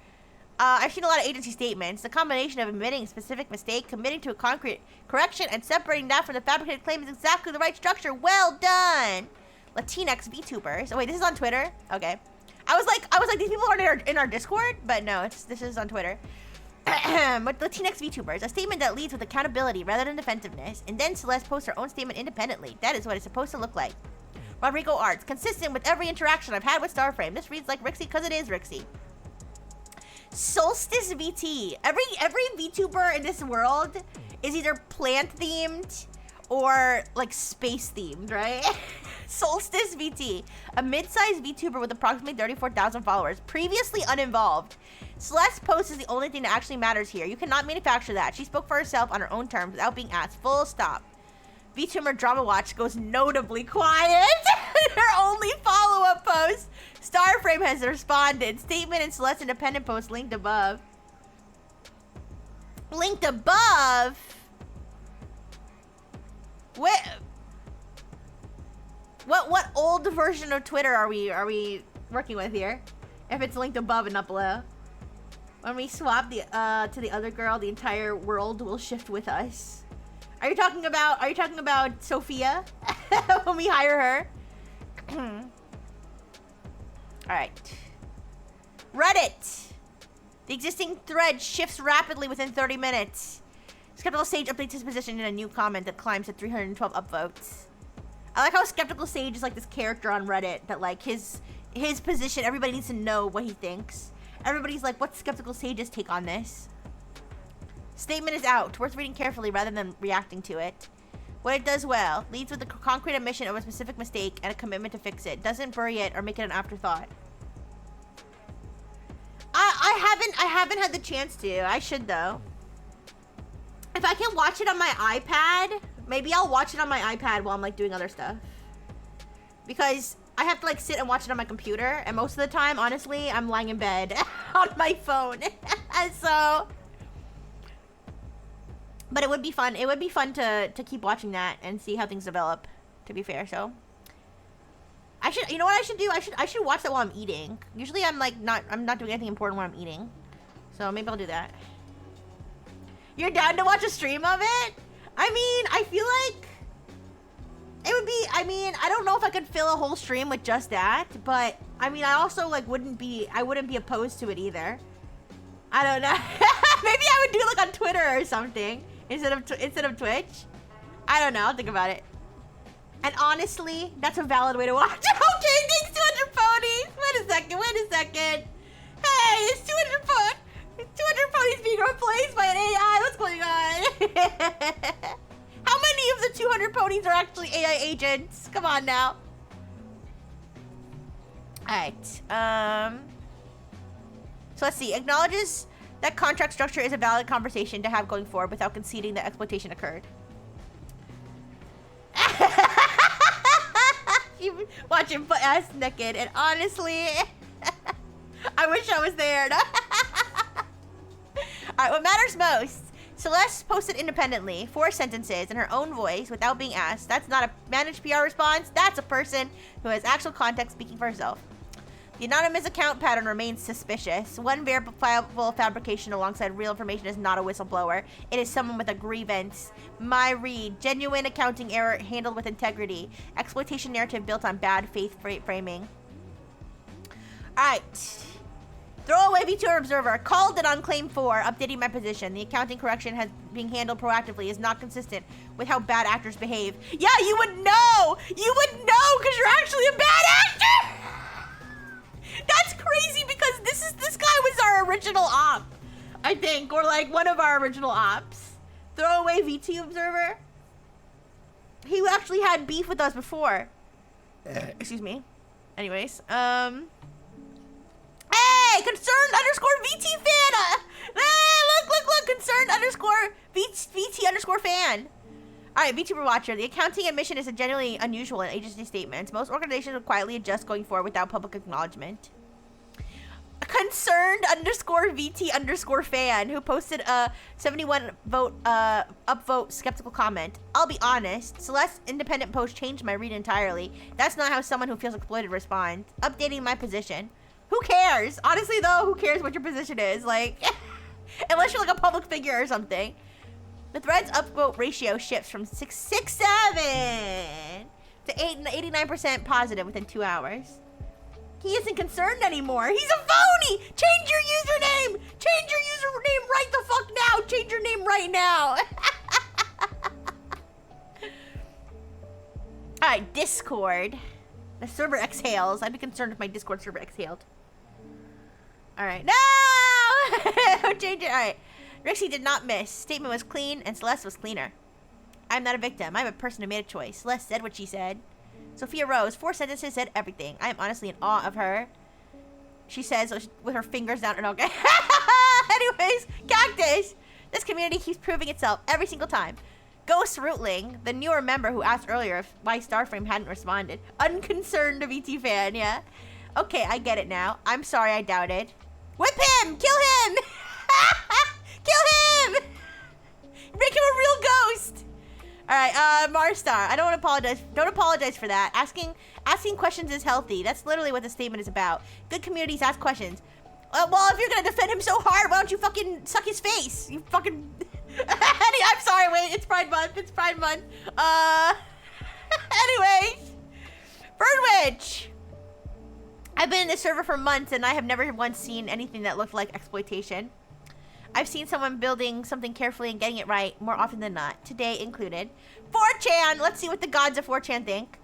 A: I've seen a lot of agency statements. The combination of admitting a specific mistake, committing to a concrete correction, and separating that from the fabricated claim is exactly the right structure. Well done! Latinx VTubers. Oh, wait, this is on Twitter? Okay. I was like, these people aren't in our Discord? But no, this is on Twitter. With Latinx VTubers, a statement that leads with accountability rather than defensiveness, and then Celeste posts her own statement independently. That is what it's supposed to look like. Rodrigo Arts, consistent with every interaction I've had with Starframe. This reads like Rixie because it is Rixie. Solstice VT. Every VTuber in this world is either plant themed or like space themed, right? Solstice VT, a mid-sized VTuber with approximately 34,000 followers, previously uninvolved. Celeste's post is the only thing that actually matters here. You cannot manufacture that. She spoke for herself on her own terms without being asked. Full stop. VTuber Drama Watch goes notably quiet. Her only follow-up post. Starframe has responded. Statement in Celeste's independent post linked above. Linked above? What old version of Twitter are we working with here? If it's linked above and not below. When we swap the to the other girl, the entire world will shift with us. Are you talking about Sophia? When we hire her? Alright. Reddit. The existing thread shifts rapidly within 30 minutes. Skeptical Sage updates his position in a new comment that climbs to 312 upvotes. I like how Skeptical Sage is like this character on Reddit that like his position, everybody needs to know what he thinks. Everybody's like, what's Skeptical Sage's take on this? Statement is out. Worth reading carefully rather than reacting to it. What it does well, leads with the concrete admission of a specific mistake and a commitment to fix it. Doesn't bury it or make it an afterthought. I haven't had the chance to. I should though. If I can watch it on my iPad, maybe I'll watch it on my iPad while I'm like doing other stuff. Because I have to like sit and watch it on my computer, and most of the time, honestly, I'm lying in bed on my phone. So, but it would be fun. It would be fun to keep watching that and see how things develop, to be fair. So I should, you know what I should do? I should watch that while I'm eating. Usually I'm not doing anything important when I'm eating. So maybe I'll do that. You're down to watch a stream of it? I mean, I feel like it would be, I mean, I don't know if I could fill a whole stream with just that, but I mean, I also like wouldn't be opposed to it either. I don't know. Maybe I would do it like on Twitter or something instead of Twitch. I don't know. I'll think about it. And honestly, that's a valid way to watch. Okay, thanks 200 ponies. Wait a second. Hey, it's 200 ponies being replaced by an AI. What's going on? How many of the 200 ponies are actually AI agents? Come on now. Alright. So let's see. Acknowledges that contract structure is a valid conversation to have going forward without conceding that exploitation occurred. You watch him put ass naked, and honestly, I wish I was there. Alright, what matters most? Celeste posted independently 4 sentences in her own voice without being asked. That's not a managed PR response. That's a person who has actual context speaking for herself. The anonymous account pattern remains suspicious. One verifiable fabrication alongside real information is not a whistleblower. It is someone with a grievance. My read, genuine accounting error handled with integrity. Exploitation narrative built on bad faith framing. Alright. Throwaway Vtuber Observer called it on Claim 4, updating my position. The accounting correction has being handled proactively is not consistent with how bad actors behave. Yeah, you would know! You would know because you're actually a bad actor! That's crazy because this guy was our original op, I think, or like one of our original ops. Throwaway VT Observer. He actually had beef with us before. Excuse me. Anyways, Hey, concerned _ VT fan. Hey, look, concerned _ VT _ fan. All right, VTuber Watcher. The accounting admission is generally unusual in agency statements. Most organizations would quietly adjust going forward without public acknowledgement. Concerned _ VT _ fan who posted a 71 vote upvote skeptical comment. I'll be honest, Celeste's independent post changed my read entirely. That's not how someone who feels exploited responds. Updating my position. Who cares? Honestly though, who cares what your position is? Like, unless you're like a public figure or something. The thread's upvote ratio shifts from 667 to 89% positive within 2 hours. He isn't concerned anymore. He's a phony! Change your username! Change your username right the fuck now! Change your name right now! Alright, Discord. The server exhales. I'd be concerned if my Discord server exhaled. Alright. No! Change it. Alright. Rixie did not miss. Statement was clean and Celeste was cleaner. I'm not a victim. I'm a person who made a choice. Celeste said what she said. Sophia Rose, 4 sentences, said everything. I am honestly in awe of her. She says with her fingers down and okay. Anyways, Cactus. This community keeps proving itself every single time. Ghost Rootling, the newer member who asked earlier if why Starframe hadn't responded. Unconcerned VT fan, yeah. Okay, I get it now. I'm sorry I doubted. Whip him! Kill him! Kill him! Make him a real ghost! Alright, Marstar, I don't want to apologize. Don't apologize for that. Asking questions is healthy. That's literally what the statement is about. Good communities ask questions. Well, if you're gonna defend him so hard, why don't you fucking suck his face? You fucking... I'm sorry, wait, it's Pride Month. It's Pride Month. Anyways. Birdwitch! I've been in this server for months and I have never once seen anything that looked like exploitation. I've seen someone building something carefully and getting it right more often than not, today included. 4chan! Let's see what the gods of 4chan think.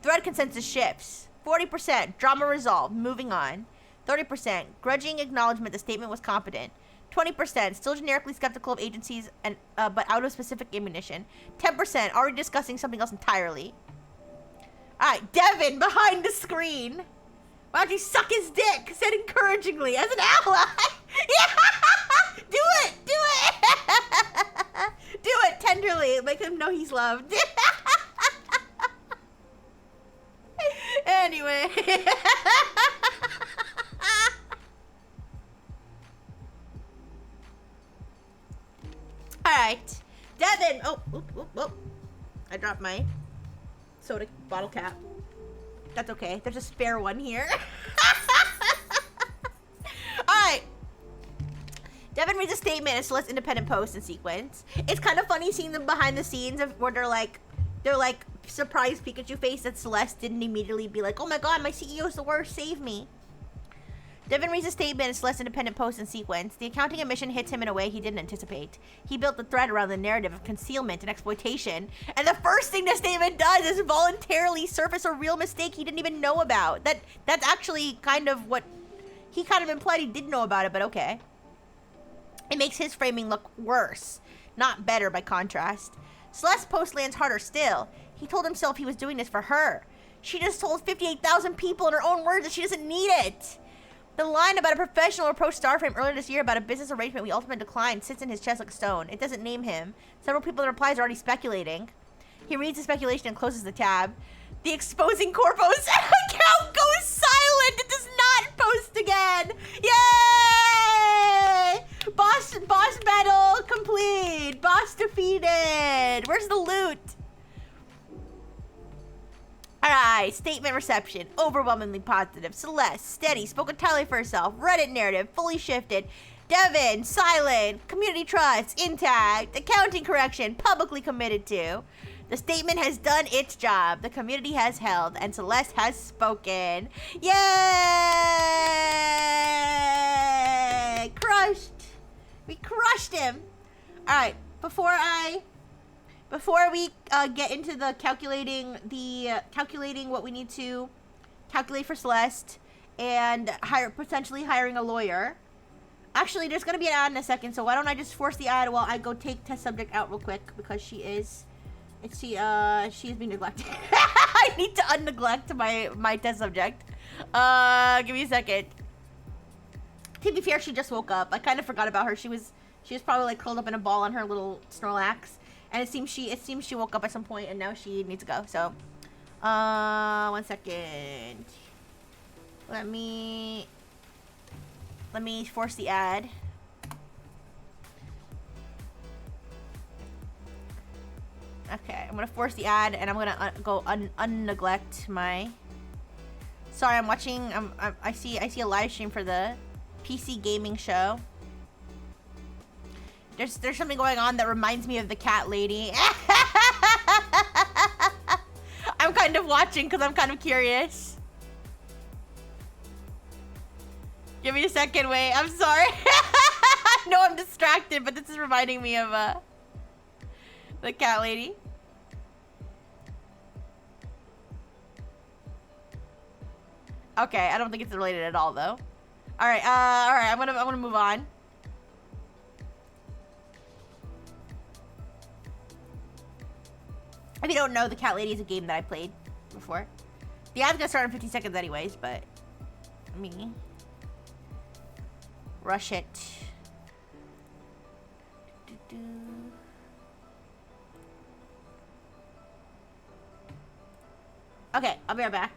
A: Thread consensus shifts. 40%, drama resolved, moving on. 30%, grudging acknowledgement the statement was competent. 20%, still generically skeptical of agencies and but out of specific ammunition. 10%, already discussing something else entirely. Alright, Devin, behind the screen. Why don't you suck his dick? Said encouragingly, as an ally. Yeah! Do it! Do it! Do it tenderly. Make him know he's loved. Anyway. Alright. Devin! Oh, oop. I dropped my soda bottle cap. That's okay. There's a spare one here. Alright. Devin reads a statement in Celeste's independent post in sequence. It's kind of funny seeing them behind the scenes of where they're like surprised Pikachu face that Celeste didn't immediately be like, oh my god, my CEO's the worst, save me. Devin reads a statement in Celeste's independent post in sequence. The accounting admission hits him in a way he didn't anticipate. He built the thread around the narrative of concealment and exploitation, and the first thing the statement does is voluntarily surface a real mistake he didn't even know about. That's actually kind of what he kind of implied he did know about it, but okay. It makes his framing look worse, not better by contrast. Celeste's post lands harder still. He told himself he was doing this for her. She just told 58,000 people in her own words that she doesn't need it. The line about a professional approached Starframe earlier this year about a business arrangement we ultimately declined sits in his chest like a stone. It doesn't name him. Several people in replies are already speculating. He reads the speculation and closes the tab. The exposing Corpos account goes silent. It does not post again. Yay! Boss battle complete. Boss defeated. Where's the loot? Alright, statement reception. Overwhelmingly positive. Celeste, steady, spoke entirely for herself. Reddit narrative, fully shifted. Devin, silent. Community trust, intact. Accounting correction, publicly committed to. The statement has done its job. The community has held, and Celeste has spoken. Yay! Crushed. We crushed him. Alright, before we get into the calculating what we need to calculate for Celeste and potentially hiring a lawyer. Actually, there's gonna be an ad in a second, so why don't I just force the ad while I go take test subject out real quick because she is being neglected. I need to unneglect my test subject. Give me a second. To be fair, she just woke up. I kind of forgot about her. She was probably like curled up in a ball on her little Snorlax. And it seems she woke up at some point and now she needs to go. So, 1 second. Let me force the ad. Okay, I'm gonna force the ad and I'm gonna go unneglect my. Sorry, I'm watching. I see a live stream for the PC gaming show. There's something going on that reminds me of the cat lady. I'm kind of watching because I'm kind of curious. Give me a second, wait. I'm sorry. No, I'm distracted, but this is reminding me of the cat lady. Okay, I don't think it's related at all, though. All right, I'm gonna move on. If you don't know, the cat lady is a game that I played before. The ad's gonna start in 50 seconds, anyways, but let me rush it. Okay, I'll be right back.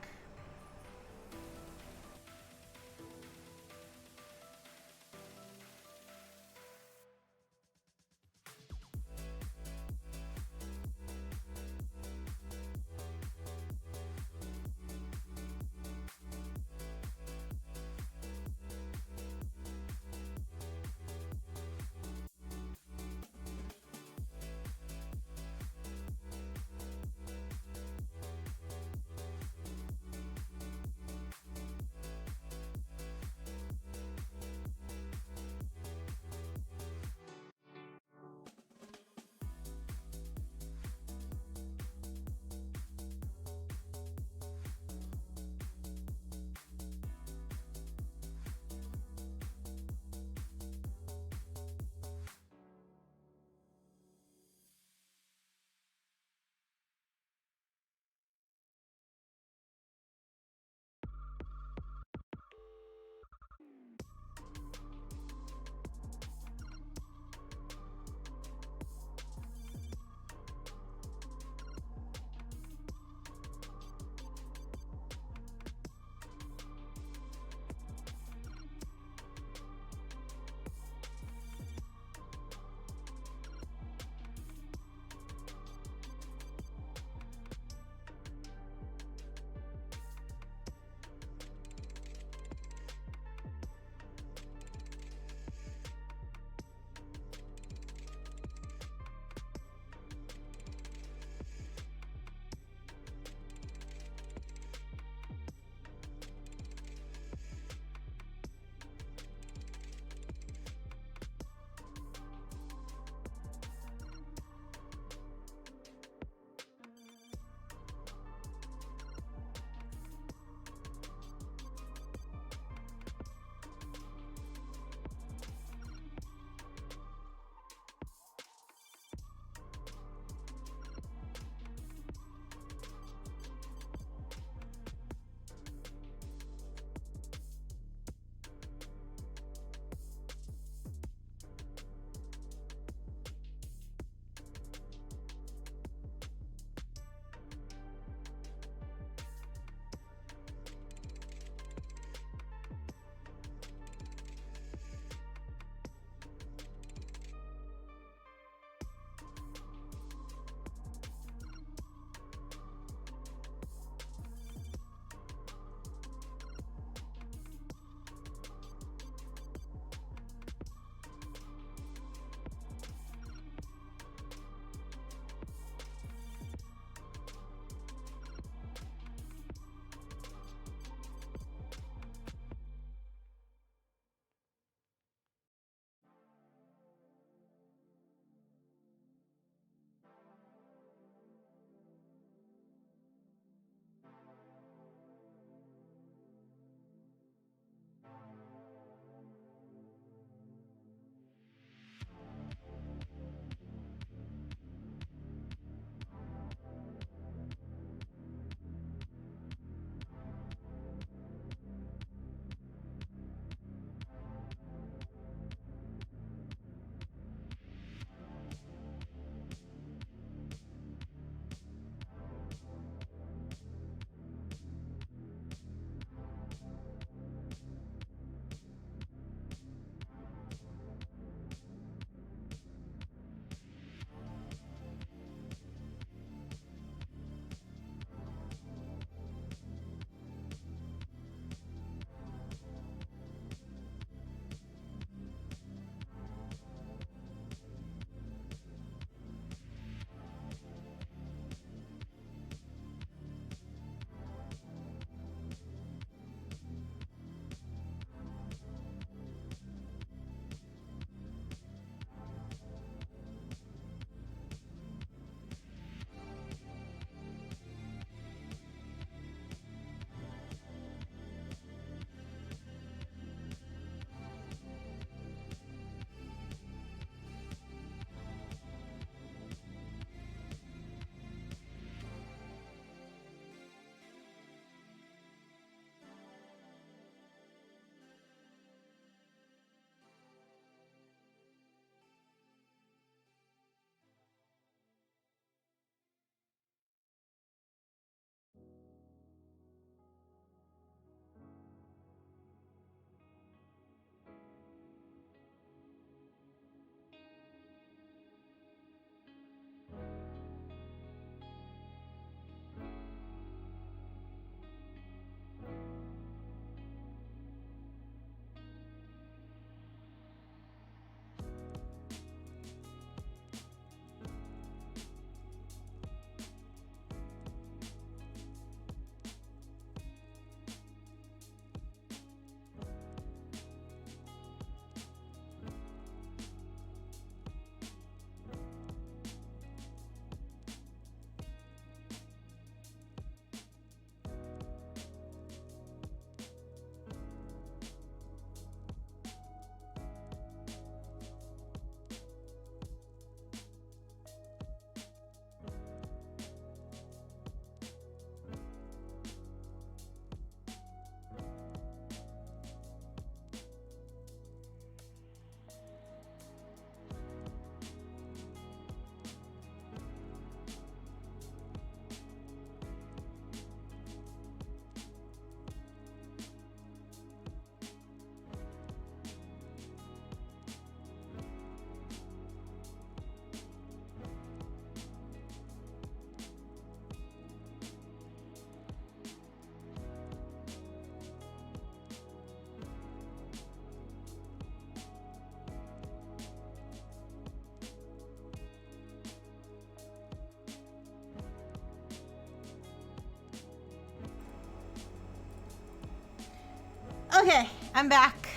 A: Okay, I'm back.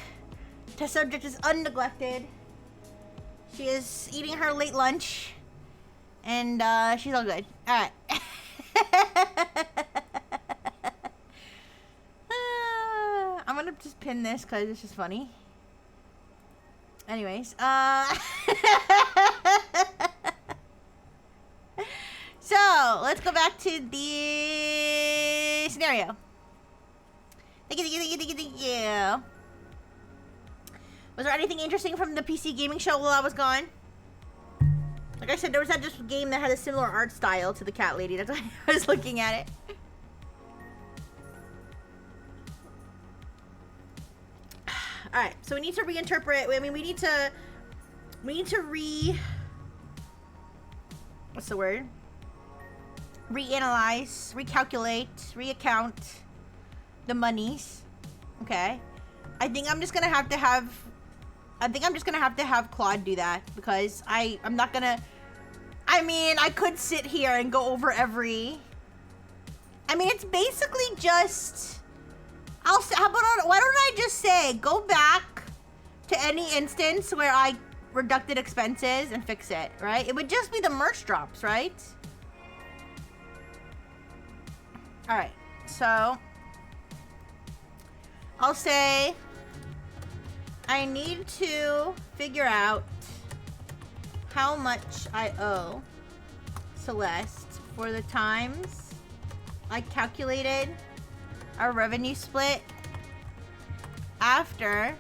A: Test subject is unneglected. She is eating her late lunch. And she's all good. Alright. I'm gonna just pin this because it's just funny. Anyways, so let's go back to the scenario. Thank you. Was there anything interesting from the PC gaming show while I was gone? Like I said, there was that just game that had a similar art style to the cat lady. That's why I was looking at it. Alright, so we need to reinterpret. I mean, we need to what's the word? Reanalyze, recalculate, reaccount the monies. Okay. I think I'm just gonna have to have Claude do that because I'm not gonna. I mean, I could sit here and go over every. I mean, it's basically just. Why don't I just say go back to any instance where I reducted expenses and fix it, right? It would just be the merch drops, right? All right, so I'll say I need to figure out how much I owe Celeste for the times I calculated our revenue split after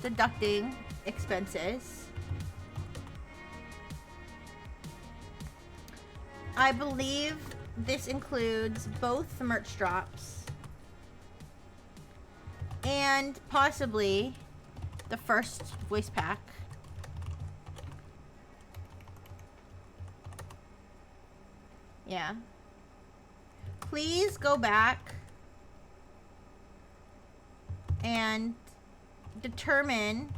A: deducting expenses. I believe this includes both the merch drops and possibly the first voice pack. Yeah. Please go back and determine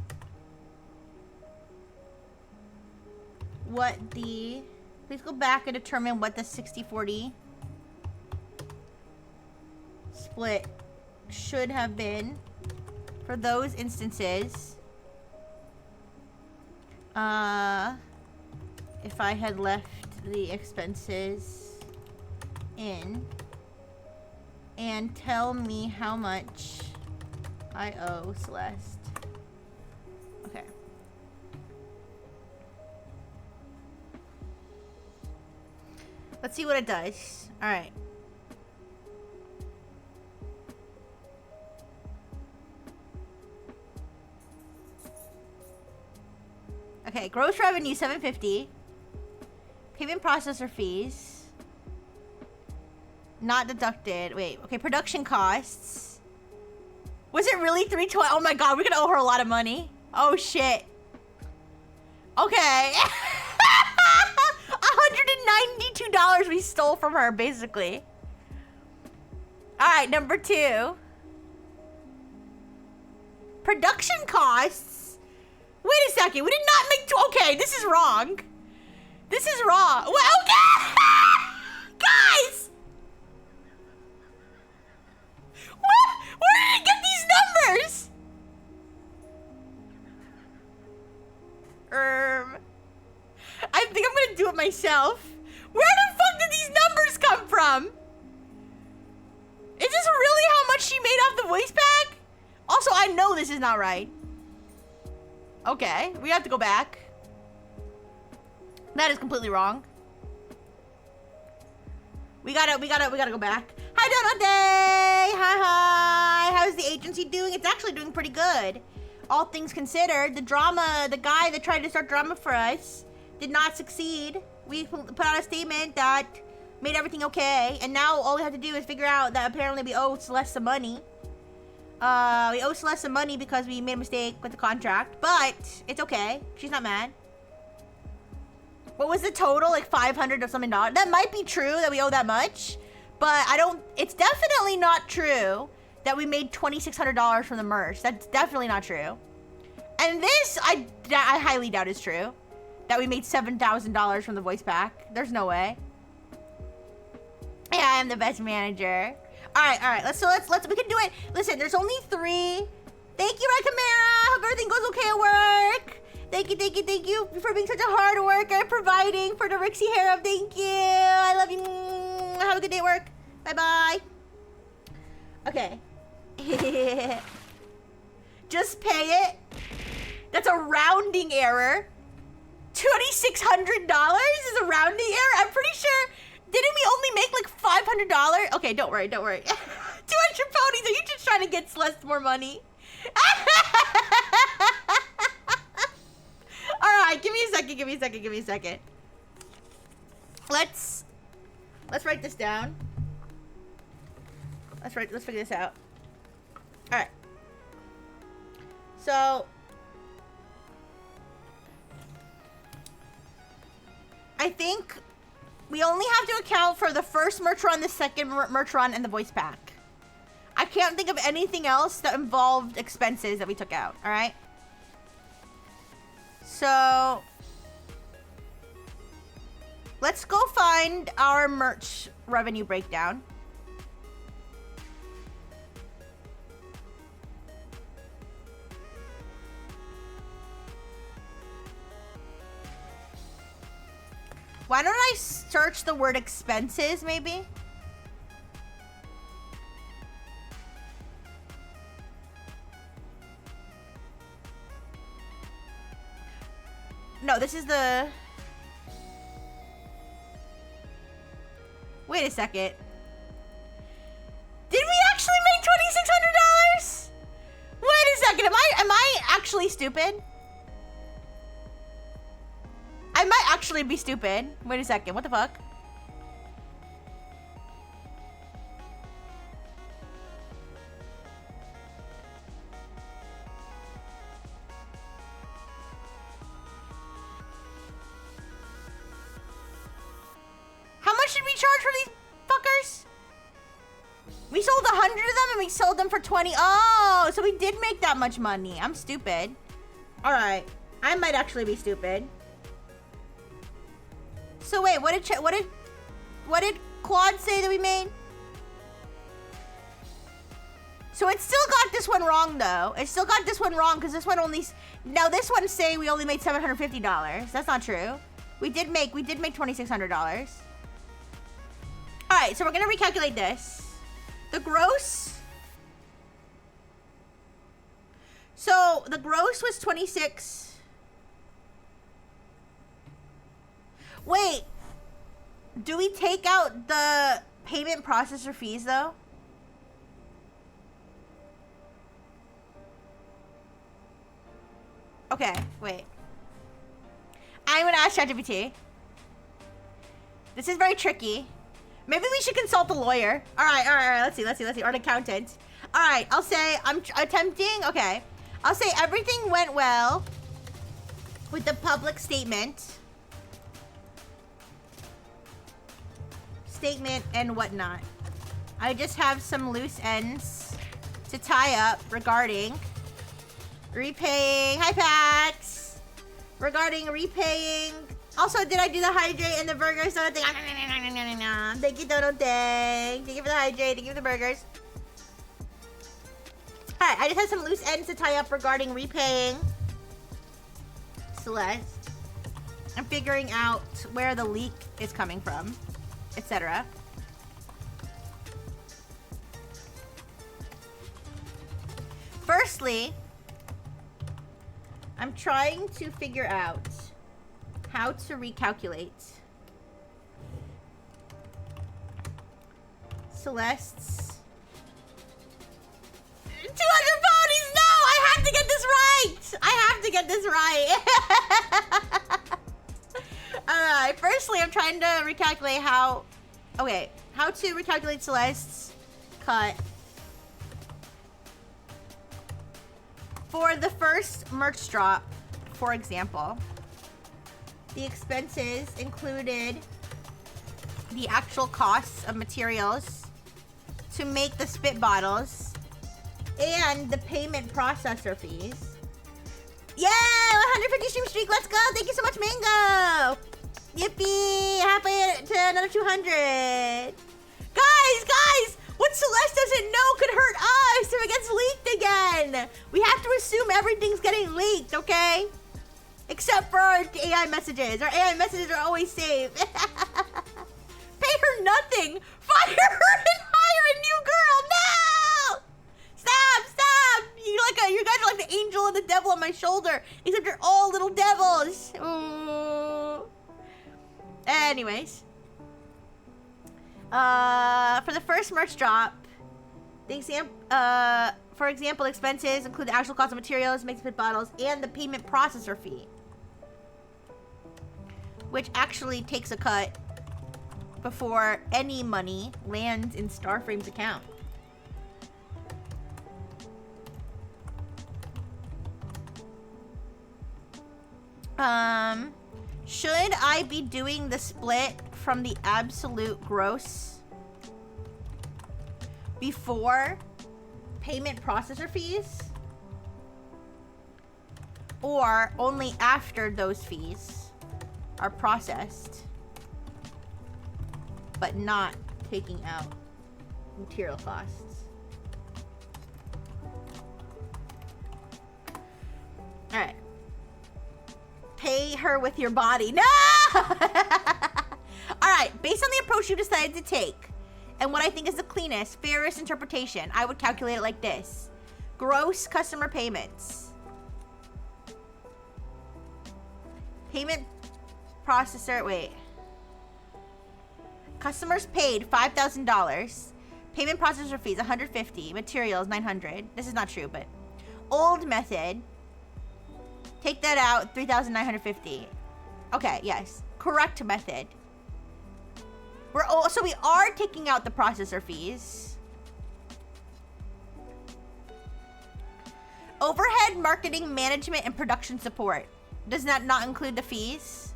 A: what the... Please go back and determine what the 60-40 split should have been for those instances. If I had left the expenses in, and tell me how much I owe Celeste. Okay. Let's see what it does. All right. Okay, gross revenue $750. Payment processor fees not deducted. Wait, okay, production costs. Was it really $320? Oh my god, we're gonna owe her a lot of money. Oh shit. Okay. $192 we stole from her, basically. Alright, number 2. Production costs? Wait a second, we did not make okay, this is wrong. This is wrong. Well, okay! Guys! What? Where did I get these numbers? I think I'm gonna do it myself. Where the fuck did these numbers come from? Is this really how much she made off the voice pack? Also, I know this is not right. Okay, we have to go back. That is completely wrong. We gotta go back. Hi, Donut Day! Hi. How's the agency doing? It's actually doing pretty good. All things considered, the guy that tried to start drama for us did not succeed. We put out a statement that made everything okay, and now all we have to do is figure out that apparently we owe Celeste some money. We owe Celeste some money because we made a mistake with the contract, but it's okay. She's not mad. What was the total? Like $500 or something dollars? That might be true that we owe that much, but it's definitely not true that we made $2,600 from the merch. That's definitely not true. And this, I highly doubt is true. That we made $7,000 from the voice pack. There's no way. Yeah, I'm the best manager. All right. Let's we can do it. Listen, there's only 3. Thank you, Camara. Hope everything goes okay at work. Thank you for being such a hard worker and providing for the Rixie Harem. Thank you. I love you. Have a good day at work. Bye-bye. Okay. Just pay it. That's a rounding error. $2,600 is a rounding error? I'm pretty sure. Didn't we only make like $500? Okay, don't worry. 200 ponies. Are you just trying to get Celeste more money? All right, give me a second. Let's write this down. Let's figure this out. All right. So I think we only have to account for the first merch run, the second merch run, and the voice pack. I can't think of anything else that involved expenses that we took out, all right? So let's go find our merch revenue breakdown. Why don't I search the word expenses, maybe? No, this is the... Wait a second. Did we actually make $2,600? Wait a second, am I actually stupid? I might actually be stupid. Wait a second, what the fuck? How much did we charge for these fuckers? We sold 100 of them and we sold them for 20. Oh, so we did make that much money. I'm stupid. All right, I might actually be stupid. So wait, what did Claude say that we made? So it still got this one wrong though. It still got this one wrong because this one only. Now this one's saying we only made $750. That's not true. We did make $2,600. All right, so we're gonna recalculate this. The gross. So the gross was 26. Wait, do we take out the payment processor fees though? Okay, wait. I'm gonna ask ChatGPT. This is very tricky. Maybe we should consult a lawyer. All right, let's see, or an accountant. All right, I'll say, I'm attempting, okay. I'll say everything went well with the public statement and whatnot. I just have some loose ends to tie up regarding repaying. Hi, Pax. Regarding repaying. Also, did I do the hydrate and the burgers? So thing? Thank you, Dodo Dang. Thank you for the hydrate. Thank you for the burgers. All right, I just have some loose ends to tie up regarding repaying Celeste. I'm figuring out where the leak is coming from, etc. Firstly, I'm trying to figure out how to recalculate Celeste's 200 ponies. No, I have to get this right. I have to get this right. All right. Firstly, I'm trying to recalculate how to recalculate Celeste's cut for the first merch drop. For example, the expenses included the actual costs of materials to make the spit bottles and the payment processor fees. Yay! 150 stream streak. Let's go. Thank you so much, Mango. Yippee! Halfway to another 200. Guys, What Celeste doesn't know could hurt us if it gets leaked again. We have to assume everything's getting leaked, okay? Except for our AI messages. Our AI messages are always safe. Pay her nothing. Fire her and hire a new girl. No! Stop! You guys are like the angel and the devil on my shoulder. Except you're all little devils. Ooh. Anyways. For the first merch drop, for example, expenses include the actual cost of materials, mixed with bottles, and the payment processor fee, which actually takes a cut before any money lands in Starframe's account. Should I be doing the split from the absolute gross before payment processor fees, or only after those fees are processed but not taking out material costs? All right. Pay her with your body. No! All right, based on the approach you decided to take and what I think is the cleanest, fairest interpretation, I would calculate it like this. Gross customer payments. Payment processor, wait. Customers paid $5,000. Payment processor fees, $150. Materials, $900. This is not true, but old method. Take that out, $3,950. Okay, yes. Correct method. So we are taking out the processor fees. Overhead, marketing, management, and production support. Does that not include the fees?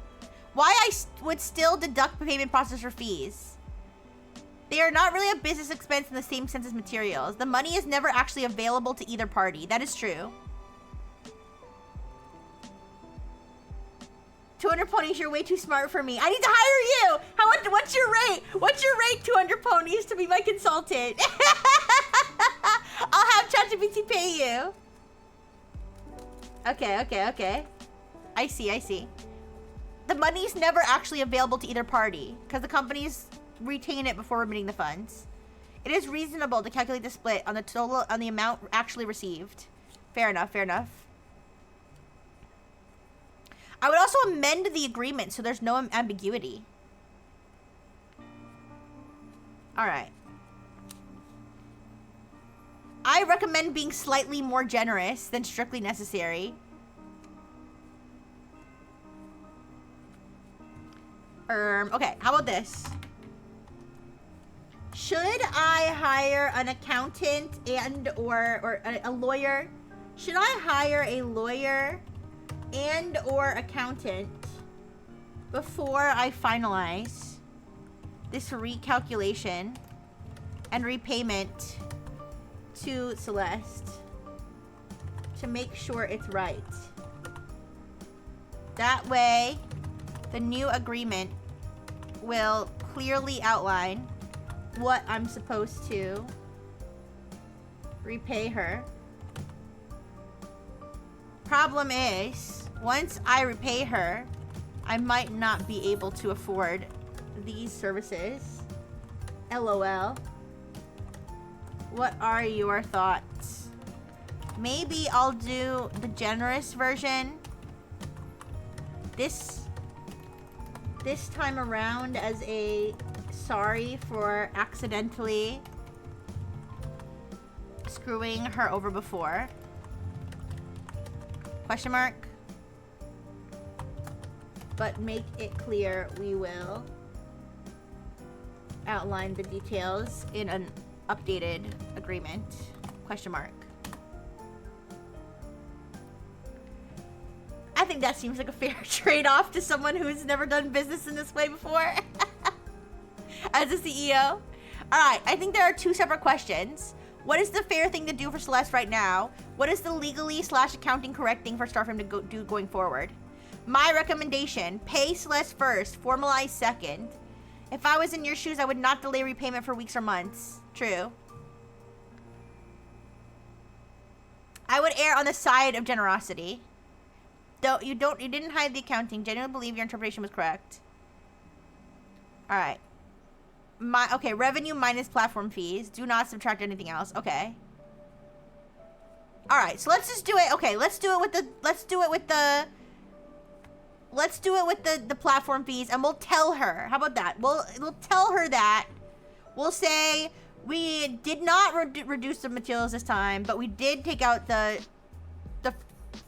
A: Why I would still deduct payment processor fees? They are not really a business expense in the same sense as materials. The money is never actually available to either party. That is true. 200 ponies, you're way too smart for me. I need to hire you. What's your rate? What's your rate, 200 ponies, to be my consultant? I'll have ChatGPT pay you. Okay. I see. The money's never actually available to either party because the companies retain it before remitting the funds. It is reasonable to calculate the split on the amount actually received. Fair enough. I would also amend the agreement so there's no ambiguity. All right. I recommend being slightly more generous than strictly necessary. Okay, how about this? Should I hire an accountant or a lawyer? Should I hire a lawyer and or accountant before I finalize this recalculation and repayment to Celeste to make sure it's right? That way, the new agreement will clearly outline what I'm supposed to repay her. Problem is, once I repay her, I might not be able to afford these services. LOL. What are your thoughts? Maybe I'll do the generous version this time around as a sorry for accidentally screwing her over before. Question mark. But make it clear we will outline the details in an updated agreement. Question mark. I think that seems like a fair trade-off to someone who's never done business in this way before. As a CEO. All right, I think there are two separate questions. What is the fair thing to do for Celeste right now? What is the legally/accounting correct thing for Starframe to do going forward? My recommendation, pay Celeste first, formalize second. If I was in your shoes, I would not delay repayment for weeks or months. True. I would err on the side of generosity. You didn't hide the accounting. Genuinely believe your interpretation was correct. All right. Okay, revenue minus platform fees. Do not subtract anything else. Okay. All right, so let's just do it. Okay, let's do it with the platform fees, and we'll tell her. How about that? We'll tell her that. We'll say we did not reduce the materials this time, but we did take out the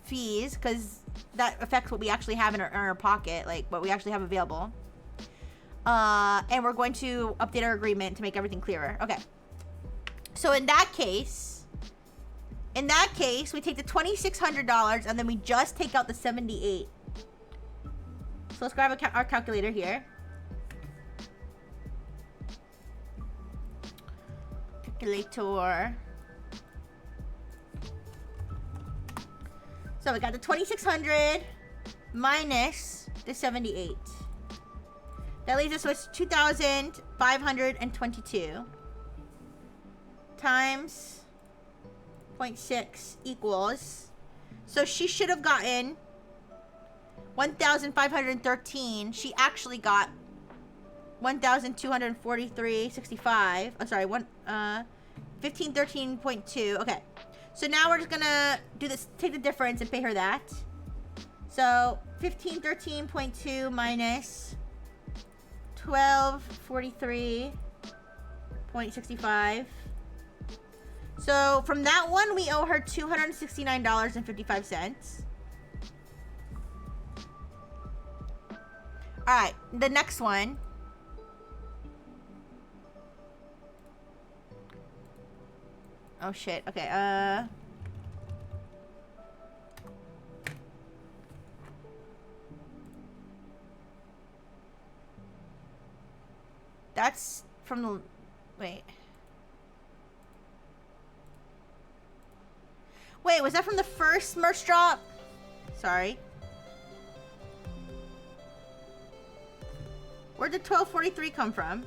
A: fees because that affects what we actually have in our pocket, like what we actually have available. And we're going to update our agreement to make everything clearer. Okay. So in that case, we take the $2,600 and then we just take out the $78. So let's grab our calculator here. Calculator. So we got the 2,600 minus the 78. That leaves us with 2,522 times 0.6 equals. So she should have gotten 1,513. She actually got 1,243.65. I'm sorry, 1513.2. Okay. So now we're just gonna do this, take the difference and pay her that. So 1513.2 minus 1243.65. So from that one, we owe her $269.55. All right, the next one. Oh shit. Okay. That's from the... Wait. Wait, was that from the first merch drop? Sorry. Where'd the 1243 come from?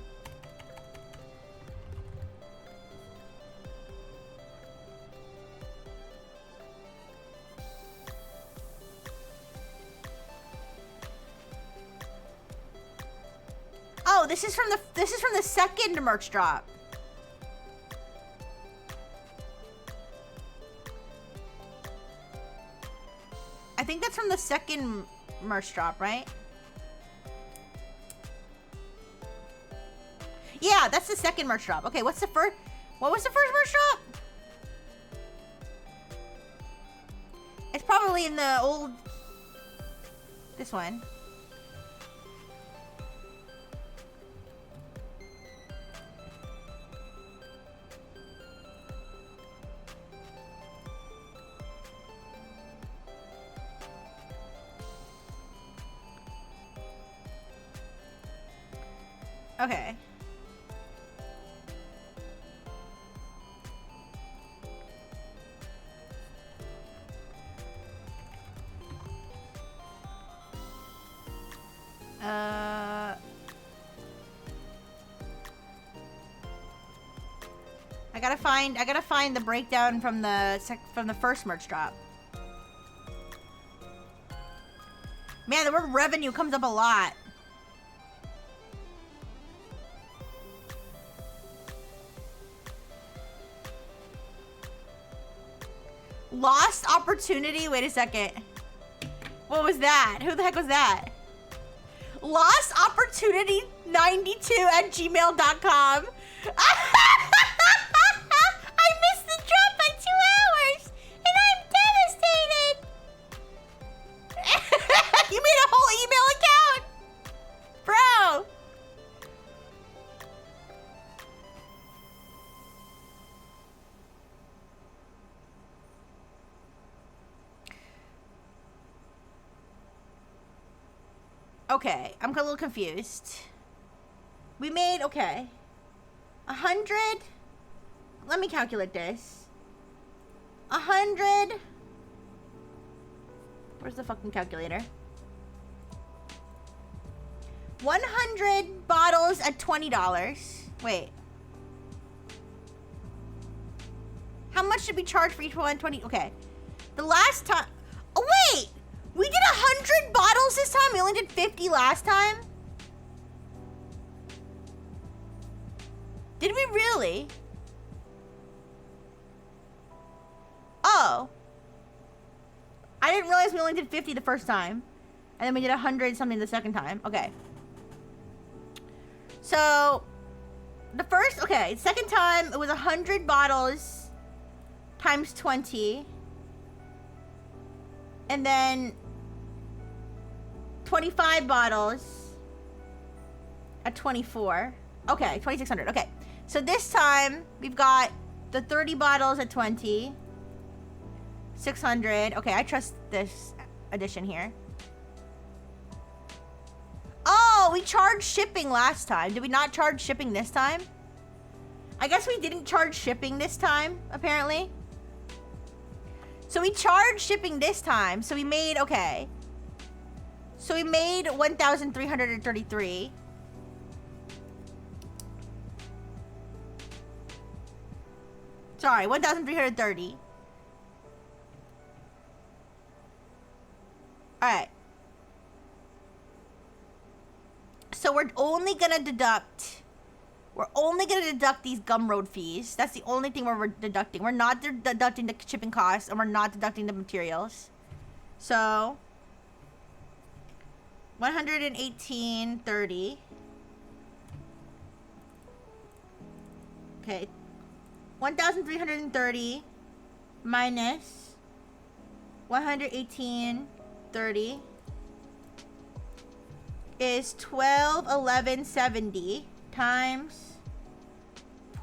A: Oh, this is from the second merch drop. I think that's from the second merch drop, right? Yeah, that's the second merch drop. Okay, what's the first? What was the first merch drop? It's probably in the old... This one. Okay. I gotta find the breakdown from the first merch drop. Man, the word revenue comes up a lot. Lost opportunity? Wait a second. What was that? Who the heck was that? Lost opportunity 92@gmail.com. I missed the drop by 2 hours and I'm devastated. You made a whole email account? Bro. Okay, I'm a little confused. We made, okay, 100. Let me calculate this. 100. Where's the fucking calculator? 100 bottles at $20. Wait. How much did we charge for each one? 20. Okay. The last time. Oh, wait. We did 100 bottles this time. We only did 50 last time. Did we really? Oh. I didn't realize we only did 50 the first time. And then we did 100 something the second time. Okay. So, second time it was 100 bottles times 20. And then 25 bottles at 24. Okay, 2,600. Okay. So this time we've got the 30 bottles at 20. 600. Okay, I trust this addition here. Oh, we charged shipping last time. Did we not charge shipping this time? I guess we didn't charge shipping this time, apparently. So we charged shipping this time. So we made, okay. So we made 1,333. Sorry, 1,330. Alright. So we're only gonna deduct these Gumroad fees. That's the only thing we're deducting. We're not deducting the shipping costs, and we're not deducting the materials. So 118.30. Okay. 1,330 minus 118.30 is 1211.70 times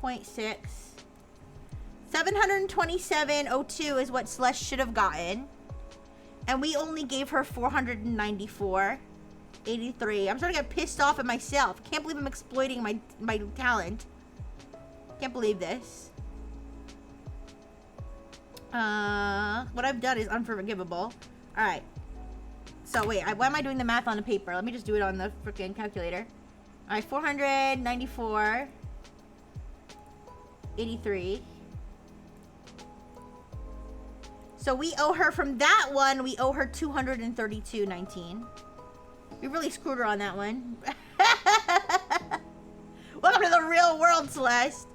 A: 0.6. 727.02 is what Celeste should have gotten. And we only gave her 494.83. I'm starting to get pissed off at myself. Can't believe I'm exploiting my talent. Can't believe this. What I've done is unforgivable. Alright. So wait, why am I doing the math on the paper? Let me just do it on the freaking calculator. Alright, 494.83. So we owe her, from that one, we owe her 232.19. We really screwed her on that one. Welcome to the real world, Celeste.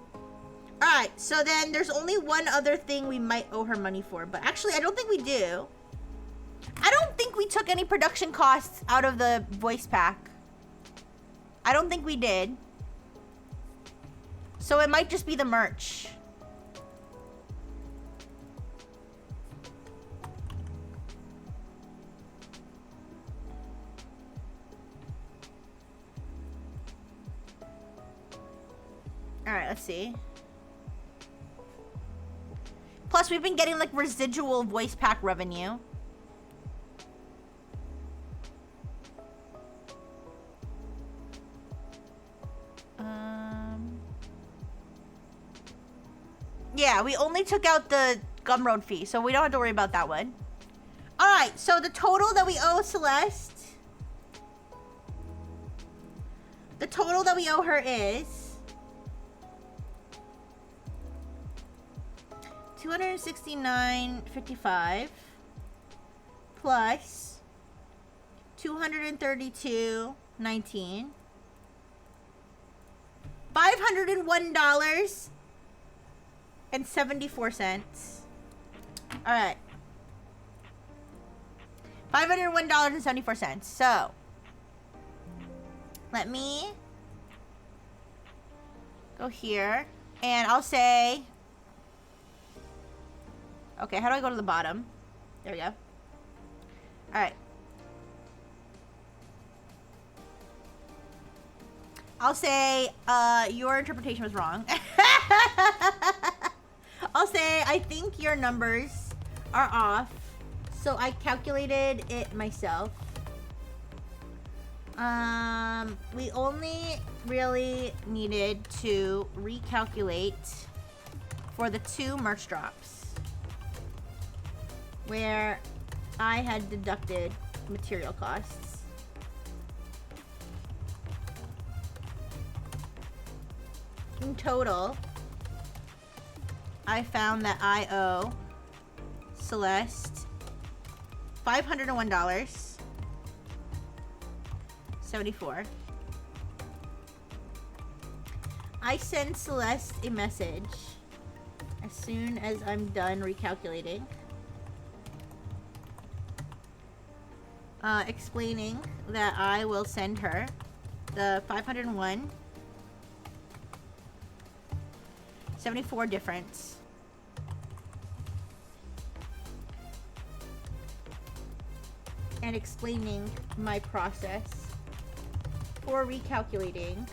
A: Alright, so then there's only one other thing we might owe her money for. But actually, I don't think we do. I don't think we took any production costs out of the voice pack. I don't think we did. So it might just be the merch. Alright, let's see. Plus, we've been getting, like, residual voice pack revenue. Yeah, we only took out the Gumroad fee, so we don't have to worry about that one. Alright, so the total that we owe Celeste... The total that we owe her is... $269.55 plus $232.19. $501.74. All right. $501.74. So, let me go here and I'll say, okay, how do I go to the bottom? There we go. All right. I'll say, your interpretation was wrong. I'll say, I think your numbers are off. So I calculated it myself. We only really needed to recalculate for the 2 merch drops, where I had deducted material costs. in total, I found that I owe Celeste $501.74. I send Celeste a message as soon as I'm done recalculating, explaining that I will send her the $501.74 difference. And explaining my process for recalculating.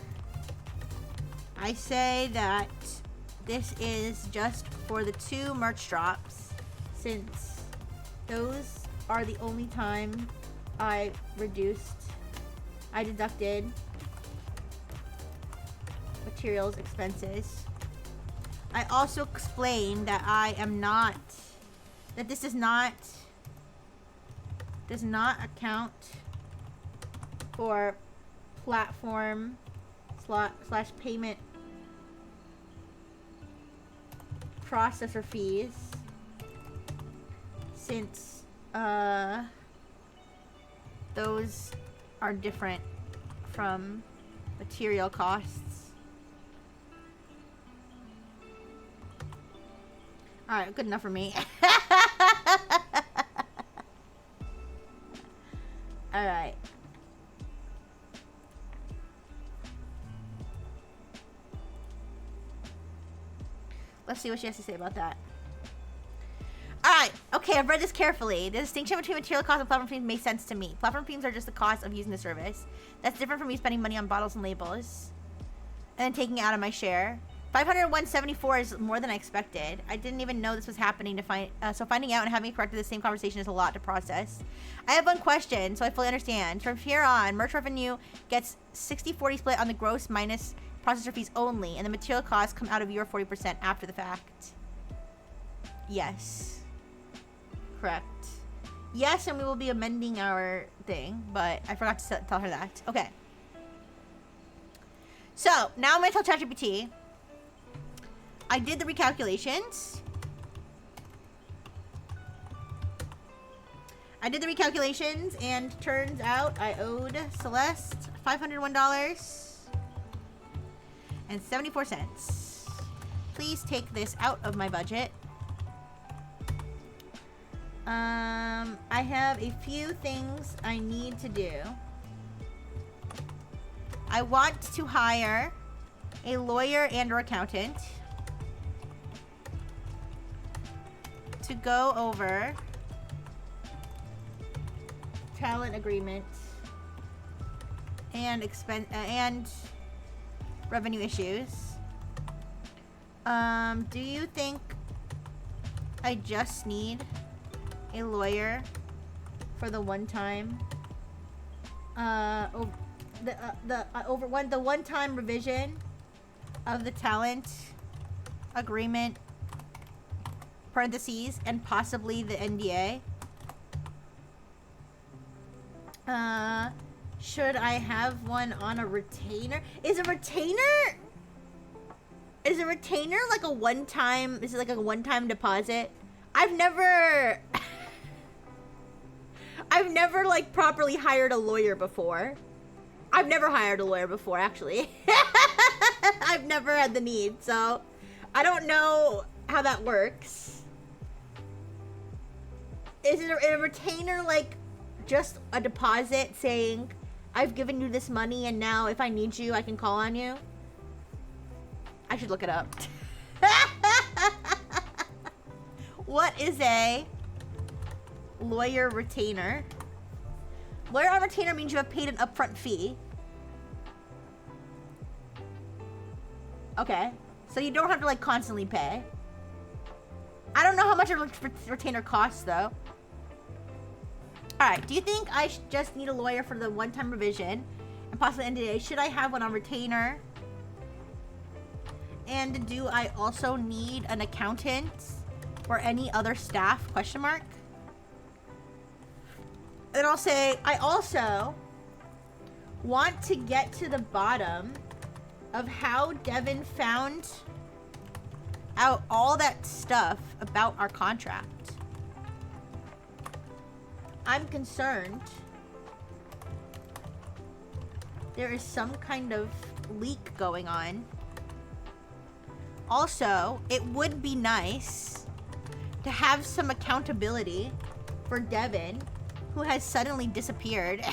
A: I say that this is just for the 2 merch drops, since those are the only time I deducted materials expenses. I also explained that this does not account for platform / payment processor fees, since those are different from material costs. Alright, good enough for me. Alright. Let's see what she has to say about that. Alright, okay, I've read this carefully. The distinction between material costs and platform fees makes sense to me. Platform fees are just the cost of using the service. That's different from me spending money on bottles and labels and then taking it out of my share. $501.74 is more than I expected. I didn't even know this was happening. So finding out and having it corrected the same conversation is a lot to process. I have one question, so I fully understand. From here on, merch revenue gets 60-40 split on the gross minus processor fees only, and the material costs come out of your 40% after the fact. Yes. Correct. Yes, and we will be amending our thing, but I forgot to tell her that. Okay. So, now I'm going to tell ChatGPT. I did the recalculations. And turns out I owed Celeste $501.74. Please take this out of my budget. I have a few things I need to do. I want to hire a lawyer and or accountant to go over talent agreement and and revenue issues. Do you think I just need a lawyer for the one-time the one-time revision of the talent agreement parentheses and possibly the NDA? Should I have one on a retainer? Is a retainer like a one-time, is it like a one-time deposit? I've never like properly hired a lawyer before. I've never hired a lawyer before, actually. I've never had the need, so I don't know how that works. Is it a retainer like just a deposit saying, I've given you this money and now if I need you, I can call on you? I should look it up. What is a lawyer retainer? Lawyer on retainer means you have paid an upfront fee. Okay. So you don't have to like constantly pay. I don't know how much a retainer costs though. Alright, do you think I just need a lawyer for the one-time revision and possibly NDA? Should I have one on retainer? And do I also need an accountant or any other staff? Question mark. And I'll say, I also want to get to the bottom of how Devin found out all that stuff about our contract. I'm concerned there is some kind of leak going on. Also, it would be nice to have some accountability for Devin, who has suddenly disappeared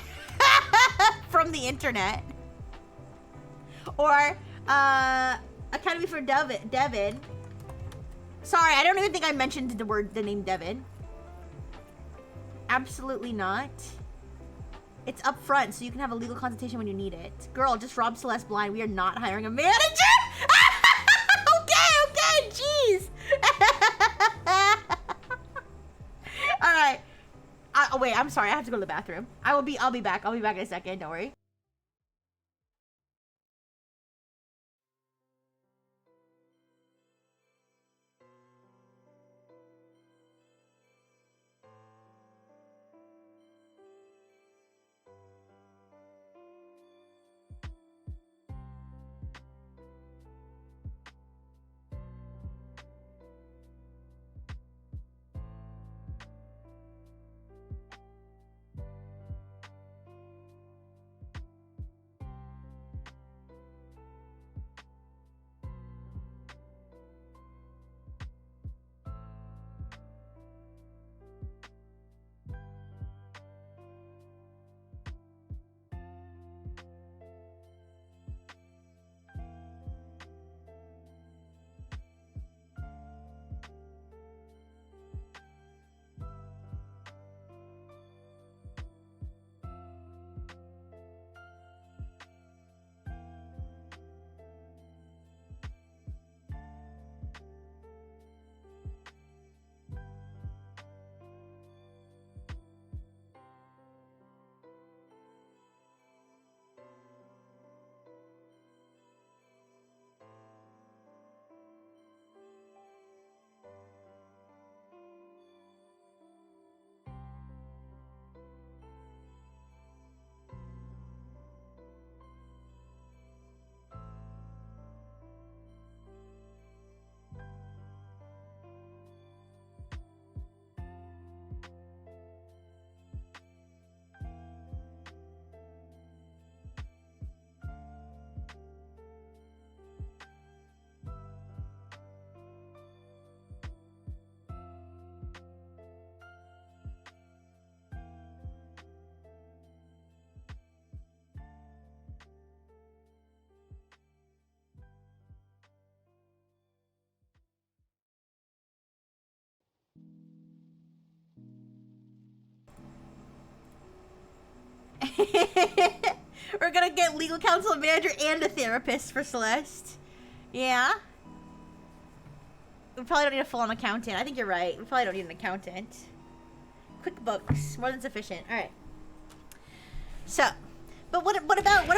A: from the internet. Or, accountability for Devin. Sorry, I don't even think I mentioned the name Devin. Absolutely not. It's up front, so you can have a legal consultation when you need it. Girl, just rob Celeste blind. We are not hiring a manager. Okay, jeez. All right. Oh wait, I'm sorry. I have to go to the bathroom. I'll be back. I'll be back in a second. Don't worry. We're gonna get legal counsel, a manager, and a therapist for Celeste. Yeah. We probably don't need a full-on accountant. I think you're right. We probably don't need an accountant. QuickBooks, more than sufficient. All right. So, but what about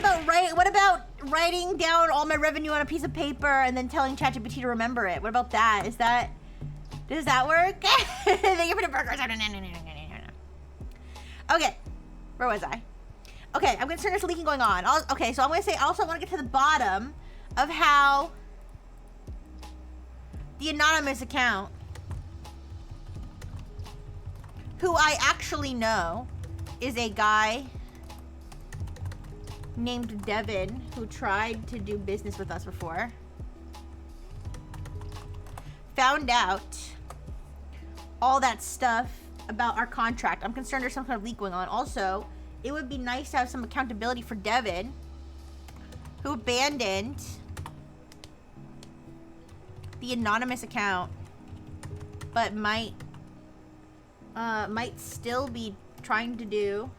A: writing down all my revenue on a piece of paper and then telling ChatGPT to remember it? What about that? Does that work? Thank you for the burgers. Okay, where was I? Okay, I'm concerned there's leaking going on. Okay, so I'm gonna say also I want to get to the bottom of how the anonymous account, who I actually know is a guy named Devin who tried to do business with us before, found out all that stuff about our contract. I'm concerned there's some kind of leak going on. Also, it would be nice to have some accountability for Devin, who abandoned the anonymous account, but might still be trying to do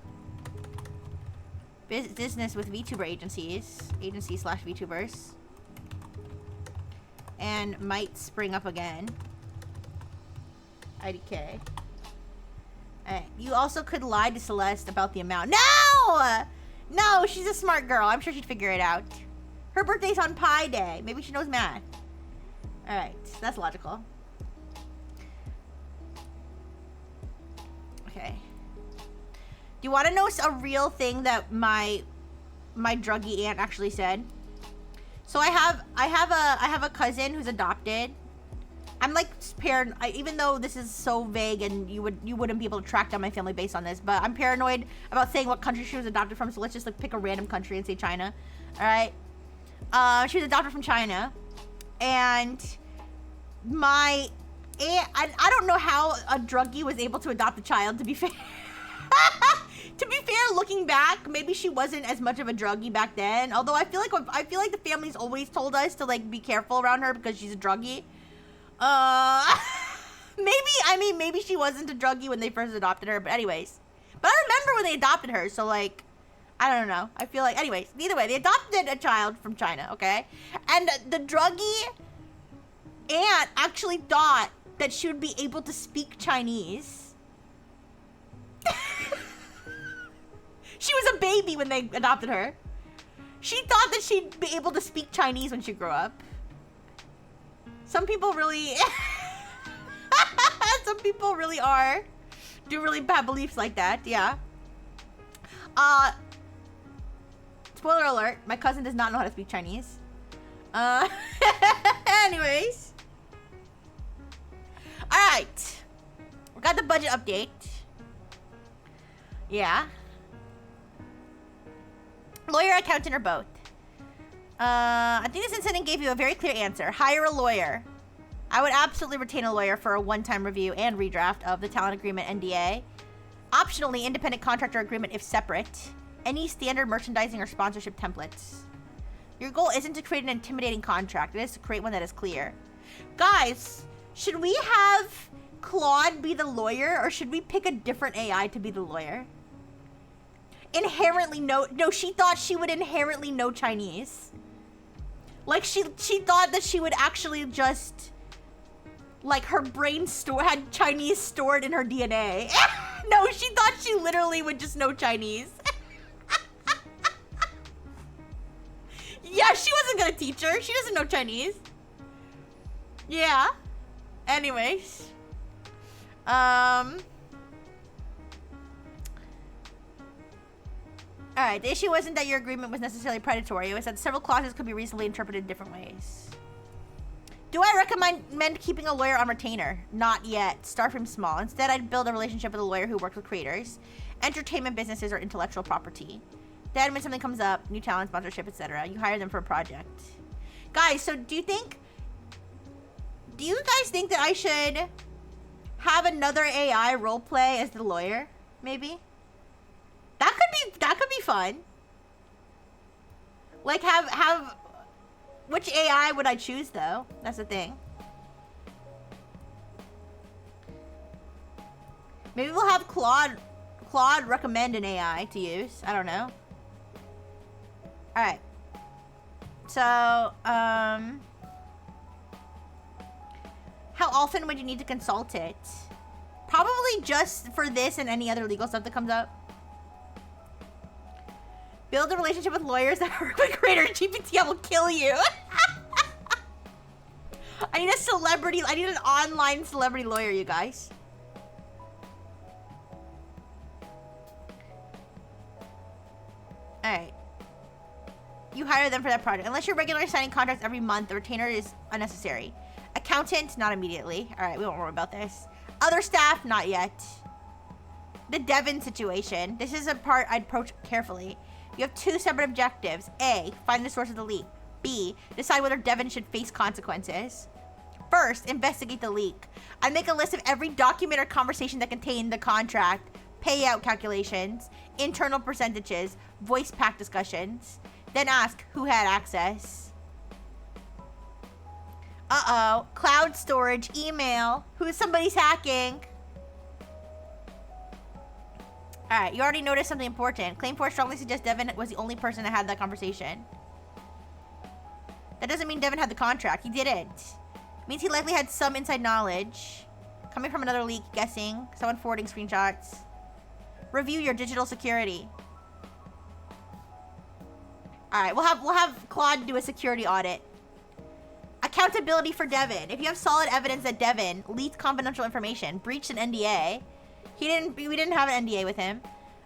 A: business with Vtuber agency/Vtubers, and might spring up again. IDK. You also could lie to Celeste about the amount. No, she's a smart girl. I'm sure she'd figure it out. Her birthday's on Pi Day. Maybe she knows math. All right, that's logical. Okay. Do you want to know a real thing that my druggy aunt actually said? So I have a cousin who's adopted. I'm like paranoid, even though this is so vague and you wouldn't be able to track down my family based on this, but I'm paranoid about saying what country she was adopted from. So let's just like pick a random country and say China. All right. She was adopted from China, and my aunt, I don't know how a druggie was able to adopt a child. To be fair. To be fair, looking back, maybe she wasn't as much of a druggie back then. Although I feel like the family's always told us to like be careful around her because she's a druggie. Maybe she wasn't a druggie when they first adopted her. But anyways, but I remember when they adopted her. So like, I don't know. I feel like, anyways, either way, they adopted a child from China. Okay, and the druggie aunt actually thought that she would be able to speak Chinese. She was a baby when they adopted her. She thought that she'd be able to speak Chinese when she grew up. Some people really... Some people really do really bad beliefs like that, yeah. Spoiler alert, my cousin does not know how to speak Chinese. Anyways. Alright. We got the budget update. Yeah. Lawyer, accountant, or both? I think this incident gave you a very clear answer. Hire a lawyer. I would absolutely retain a lawyer for a one-time review and redraft of the talent agreement NDA. Optionally, independent contractor agreement if separate. Any standard merchandising or sponsorship templates. Your goal isn't to create an intimidating contract. It is to create one that is clear. Guys, should we have Claude be the lawyer, or should we pick a different AI to be the lawyer? Inherently no, she thought she would inherently know Chinese. Like she thought that she would actually just, like, her brain had Chinese stored in her DNA. No, she thought she literally would just know Chinese. Yeah, she wasn't gonna teach her. She doesn't know Chinese. Yeah. Anyways. Alright, the issue wasn't that your agreement was necessarily predatory. It was that several clauses could be reasonably interpreted in different ways. Do I recommend keeping a lawyer on retainer? Not yet. Start from small. Instead, I'd build a relationship with a lawyer who works with creators, entertainment businesses, or intellectual property. Then when something comes up, new talent, sponsorship, etc., you hire them for a project. Guys, so do you guys think that I should have another AI roleplay as the lawyer? Maybe? That could be fun. Like have which AI would I choose though? That's the thing. Maybe we'll have Claude recommend an AI to use. I don't know. Alright. So, how often would you need to consult it? Probably just for this and any other legal stuff that comes up. Build a relationship with lawyers that work with creators. GPT, I will kill you. I need an online celebrity lawyer, you guys. Alright. You hire them for that project. Unless you're regularly signing contracts every month, the retainer is unnecessary. Accountant, not immediately. Alright, we won't worry about this. Other staff, not yet. The Devin situation. This is a part I'd approach carefully. You have two separate objectives. A, find the source of the leak. B, decide whether Devin should face consequences. First, investigate the leak. I make a list of every document or conversation that contained the contract, payout calculations, internal percentages, voice pack discussions. Then ask who had access. Uh-oh. Cloud storage, email. Somebody's hacking. Alright, you already noticed something important. Claim 4 strongly suggests Devin was the only person that had that conversation. That doesn't mean Devin had the contract. He didn't. It means he likely had some inside knowledge. Coming from another leak, guessing. Someone forwarding screenshots. Review your digital security. Alright, we'll have Claude do a security audit. Accountability for Devin. If you have solid evidence that Devin leaked confidential information, breached an NDA, we didn't have an NDA with him,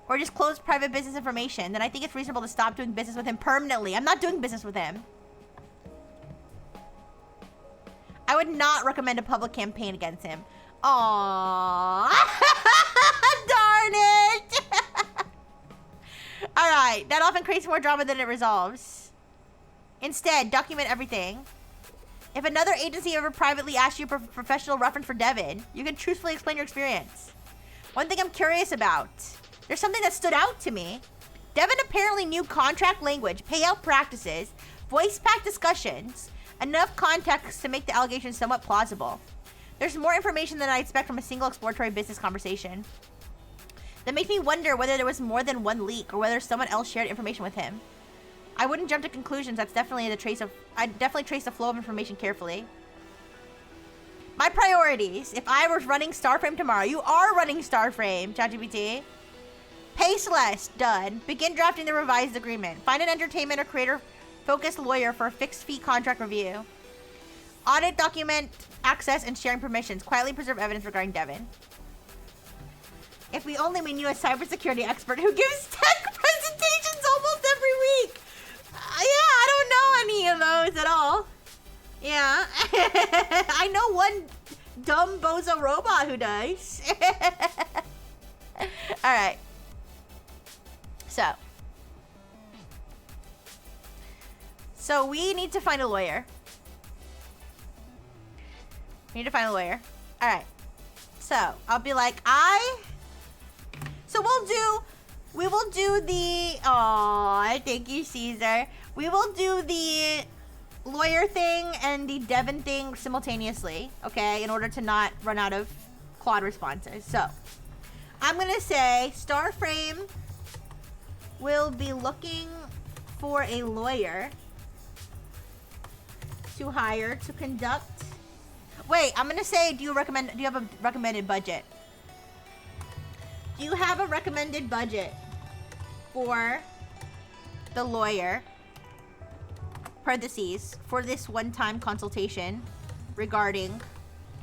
A: or just closed private business information, then I think it's reasonable to stop doing business with him permanently. I'm not doing business with him. would not recommend a public campaign against him. Aww. Darn it. All right, that often creates more drama than it resolves. Instead, document everything. If another agency ever privately asks you for professional reference for Devin, you can truthfully explain your experience. One thing I'm curious about, there's something that stood out to me. Devin apparently knew contract language, payout practices, voice pack discussions, enough context to make the allegations somewhat plausible. There's more information than I expect from a single exploratory business conversation. That makes me wonder whether there was more than one leak or whether someone else shared information with him. I wouldn't jump to conclusions. That's definitely I'd definitely trace the flow of information carefully. My priorities. If I was running Starframe tomorrow, you are running Starframe, ChatGPT. Pay Celeste, done. Begin drafting the revised agreement. Find an entertainment or creator-focused lawyer for a fixed-fee contract review. Audit, document, access, and sharing permissions. Quietly preserve evidence regarding Devin. If we knew a cybersecurity expert who gives tech presentations almost every week. Yeah, I don't know any of those at all. Yeah. I know one dumb bozo robot who does. Alright. So we need to find a lawyer. Alright. So, I'll be like, So we will do the, aw, thank you, Caesar. We will do the lawyer thing and the Devin thing simultaneously, okay, in order to not run out of Claude responses. So, I'm gonna say Starframe will be looking for a lawyer to hire to conduct. Wait, I'm gonna say, do you have a recommended budget? Do you have a recommended budget for the lawyer, parentheses, for this one-time consultation regarding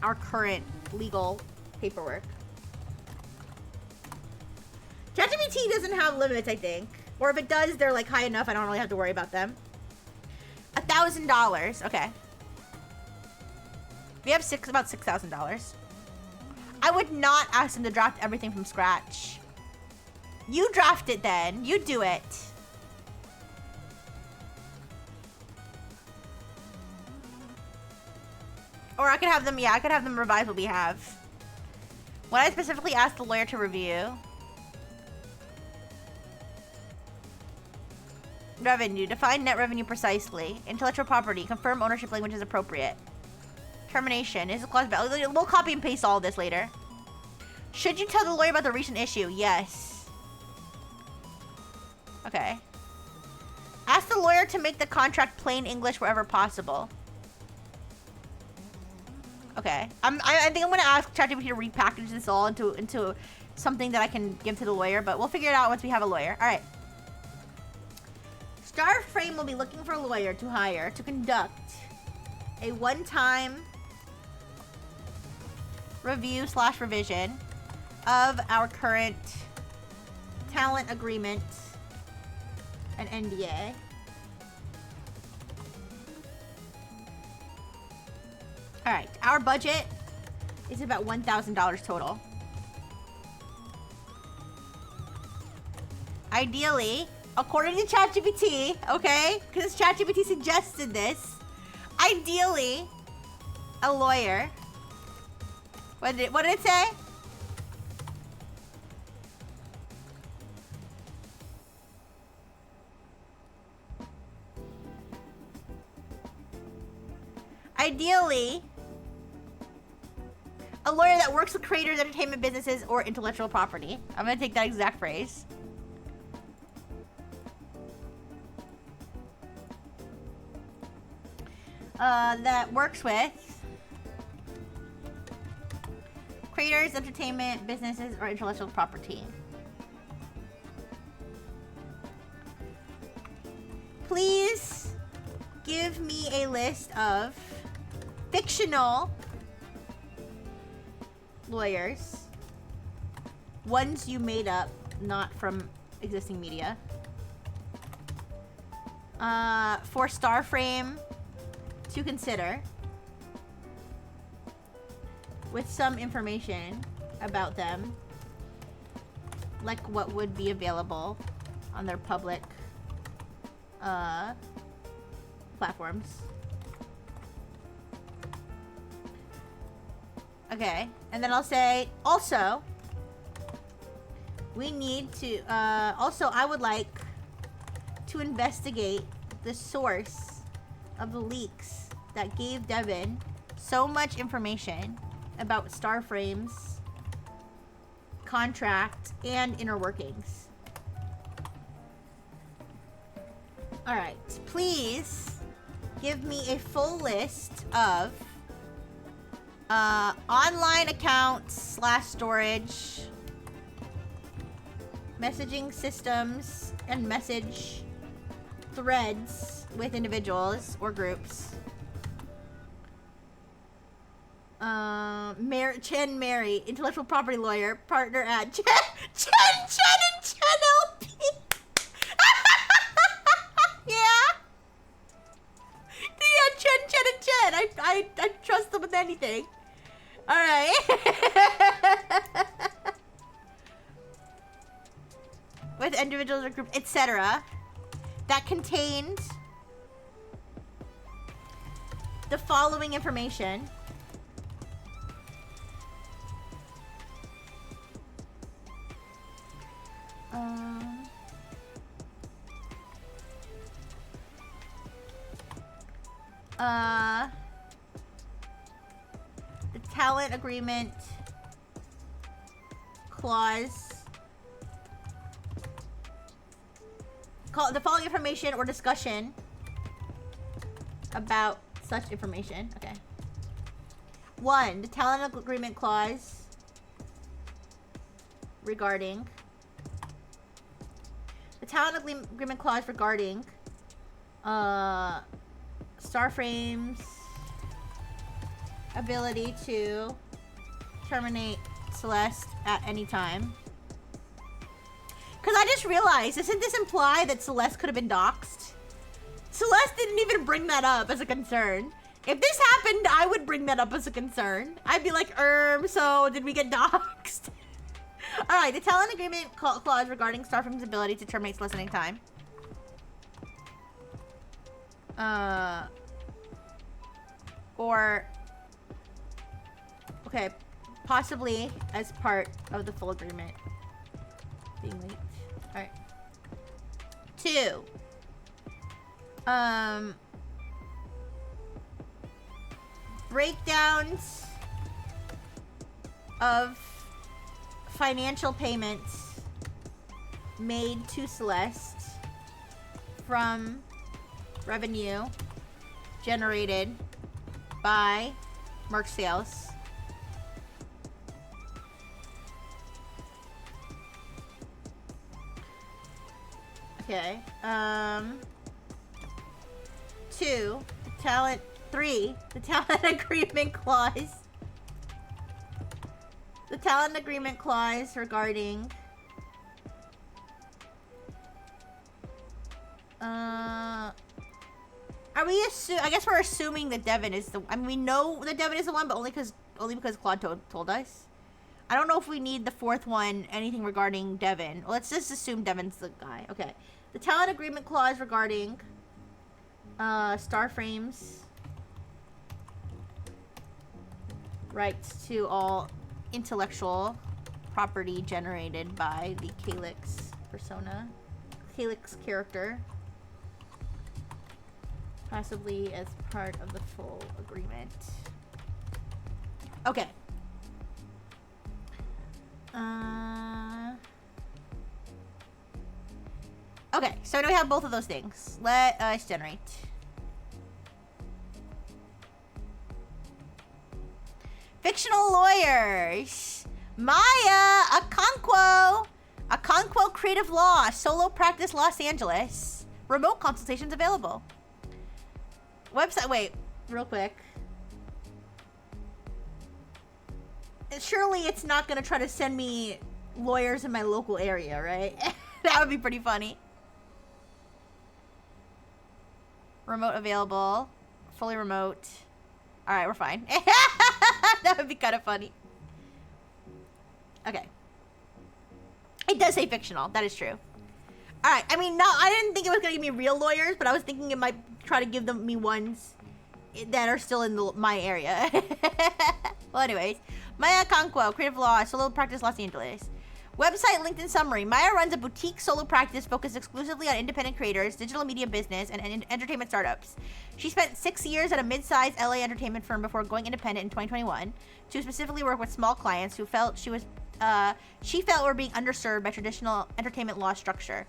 A: our current legal paperwork? ChatGPT doesn't have limits, I think. Or if it does, they're like high enough, I don't really have to worry about them. $1,000, okay. We have about $6,000. I would not ask them to draft everything from scratch. You draft it then. You do it. Or I could have them, I could have them revise what we have. When I specifically asked the lawyer to review. Revenue. Define net revenue precisely. Intellectual property. Confirm ownership language is appropriate. Termination. Is a clause valid? We'll copy and paste all of this later. Should you tell the lawyer about the recent issue? Yes. Okay. Ask the lawyer to make the contract plain English wherever possible. Okay. I think I'm gonna ask ChatGPT to repackage this all into something that I can give to the lawyer, but we'll figure it out once we have a lawyer. All right. Starframe will be looking for a lawyer to hire to conduct a one-time review/revision of our current talent agreement and NDA. All right, our budget is about $1,000 total. Ideally, according to ChatGPT, okay, because ChatGPT suggested this, ideally, a lawyer. What did it say? Ideally, a lawyer that works with creators, entertainment businesses, or intellectual property. I'm gonna take that exact phrase. That works with creators, entertainment, businesses, or intellectual property. Please give me a list of fictional lawyers. Ones you made up, not from existing media. For Starframe to consider. with some information about them, like what would be available on their public platforms. Okay, and then I'll say, also, we need to, also I would like to investigate the source of the leaks that gave Devin so much information about Starframe's contract and inner workings. Alright, please give me a full list of online accounts / storage, messaging systems, and message threads with individuals or groups. Chen Mary, intellectual property lawyer, partner at Chen and Chen LP. Yeah, Chen and Chen. I trust them with anything. All right. With individuals or groups, etc. that contained the following information. The talent agreement clause. The following information or discussion about such information. Okay. 1. The talent agreement clause regarding. The talent agreement clause regarding Starframe's ability to terminate Celeste at any time. Because I just realized, doesn't this imply that Celeste could have been doxxed? Celeste didn't even bring that up as a concern. If this happened, I would bring that up as a concern. I'd be like, so did we get doxxed? Alright, the talent agreement clause regarding Starframe's ability to terminate Celeste at any time. Okay, possibly as part of the full agreement being leaked. Alright. 2. Breakdowns of financial payments made to Celeste from revenue generated by merch sales. Okay. 2. The talent agreement clause. The talent agreement clause regarding are we I guess we're assuming that Devin is the, I mean, we know that Devin is the one, but only because Claude told us. I don't know if we need the 4th one, anything regarding Devin. Well, let's just assume Devin's the guy. Okay. The talent agreement clause regarding Starframe's rights to all intellectual property generated by the Calyx persona. Calyx character. Possibly as part of the full agreement. Okay. Okay, so now we have both of those things. Let us generate. Fictional lawyers. Maya Okonkwo Creative Law, Solo Practice Los Angeles. Remote consultations available. Website, wait, real quick. Surely it's not gonna try to send me lawyers in my local area, right? That would be pretty funny. Remote available. Fully remote. Alright, we're fine. That would be kind of funny. Okay. It does say fictional. That is true. All right. I mean, no, I didn't think it was going to give me real lawyers, but I was thinking it might try to give me ones that are still in my area. Well, anyways. Maya Conquo, creative law, solo practice, Los Angeles. Website linked in summary. Maya runs a boutique solo practice focused exclusively on independent creators, digital media business, and entertainment startups. She spent 6 years at a mid-sized LA entertainment firm before going independent in 2021 to specifically work with small clients who felt she felt were being underserved by traditional entertainment law structure.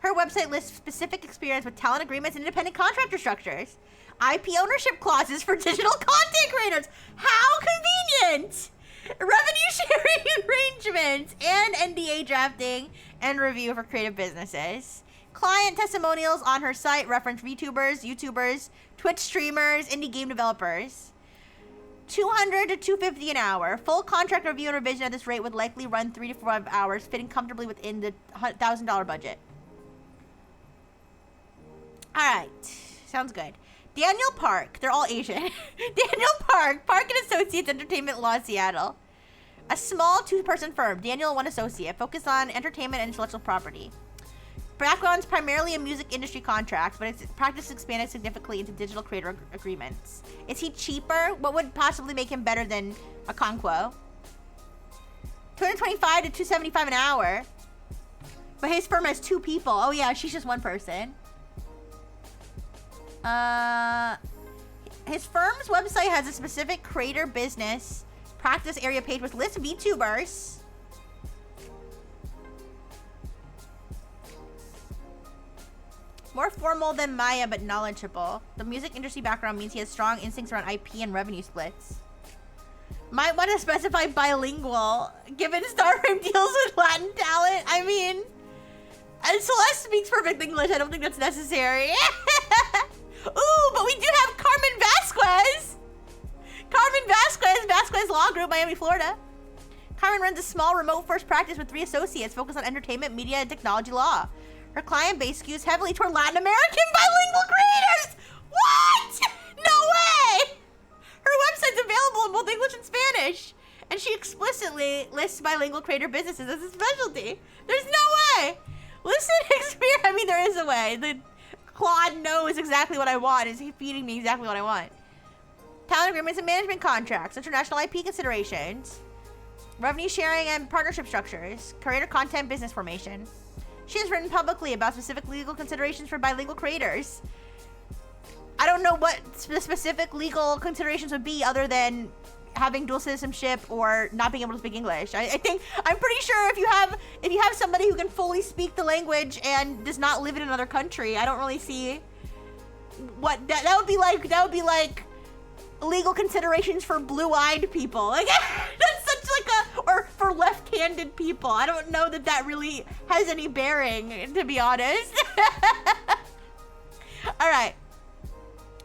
A: Her website lists specific experience with talent agreements and independent contractor structures, IP ownership clauses for digital content creators. How convenient! Revenue sharing arrangements, and NDA drafting and review for creative businesses. Client testimonials on her site reference VTubers, YouTubers, Twitch streamers, indie game developers. $200 to $250 an hour. Full contract review and revision at this rate would likely run 3 to 5 hours, fitting comfortably within the $1,000 budget. All right, sounds good. Daniel Park, they're all Asian. Daniel Park, Park & Associates Entertainment Law, Seattle. A small 2-person firm, Daniel, one associate, focused on entertainment and intellectual property. Background's primarily in music industry contracts, but its practice expanded significantly into digital creator agreements. Is he cheaper? What would possibly make him better than a Conquo? $225 to $275 an hour. But his firm has 2 people. Oh yeah, she's just 1 person. His firm's website has a specific creator business practice area page with lists of VTubers. More formal than Maya, but knowledgeable. The music industry background means he has strong instincts around IP and revenue splits. Might want to specify bilingual, given Starframe deals with Latin talent. I mean, and Celeste speaks perfect English. I don't think that's necessary. Ooh, but we do have Carmen Vasquez. Carmen Vasquez, Vasquez Law Group, Miami, Florida. Carmen runs a small remote-first practice with 3 associates focused on entertainment, media, and technology law. Her client base skews heavily toward Latin American bilingual creators. What? No way! Her website's available in both English and Spanish, and she explicitly lists bilingual creator businesses as a specialty. There's no way. Listen, experience. I mean, there is a way. The Claude knows exactly what I want. Is he feeding me exactly what I want? Talent agreements and management contracts, international IP considerations, revenue sharing and partnership structures, creator content business formation. She has written publicly about specific legal considerations for bilingual creators. I don't know what the specific legal considerations would be other than having dual citizenship or not being able to speak English. I'm pretty sure if you have somebody who can fully speak the language and does not live in another country, I don't really see what that would be like. That would be like legal considerations for blue-eyed people. Like that's such like or for left-handed people. I don't know that really has any bearing, to be honest. All right.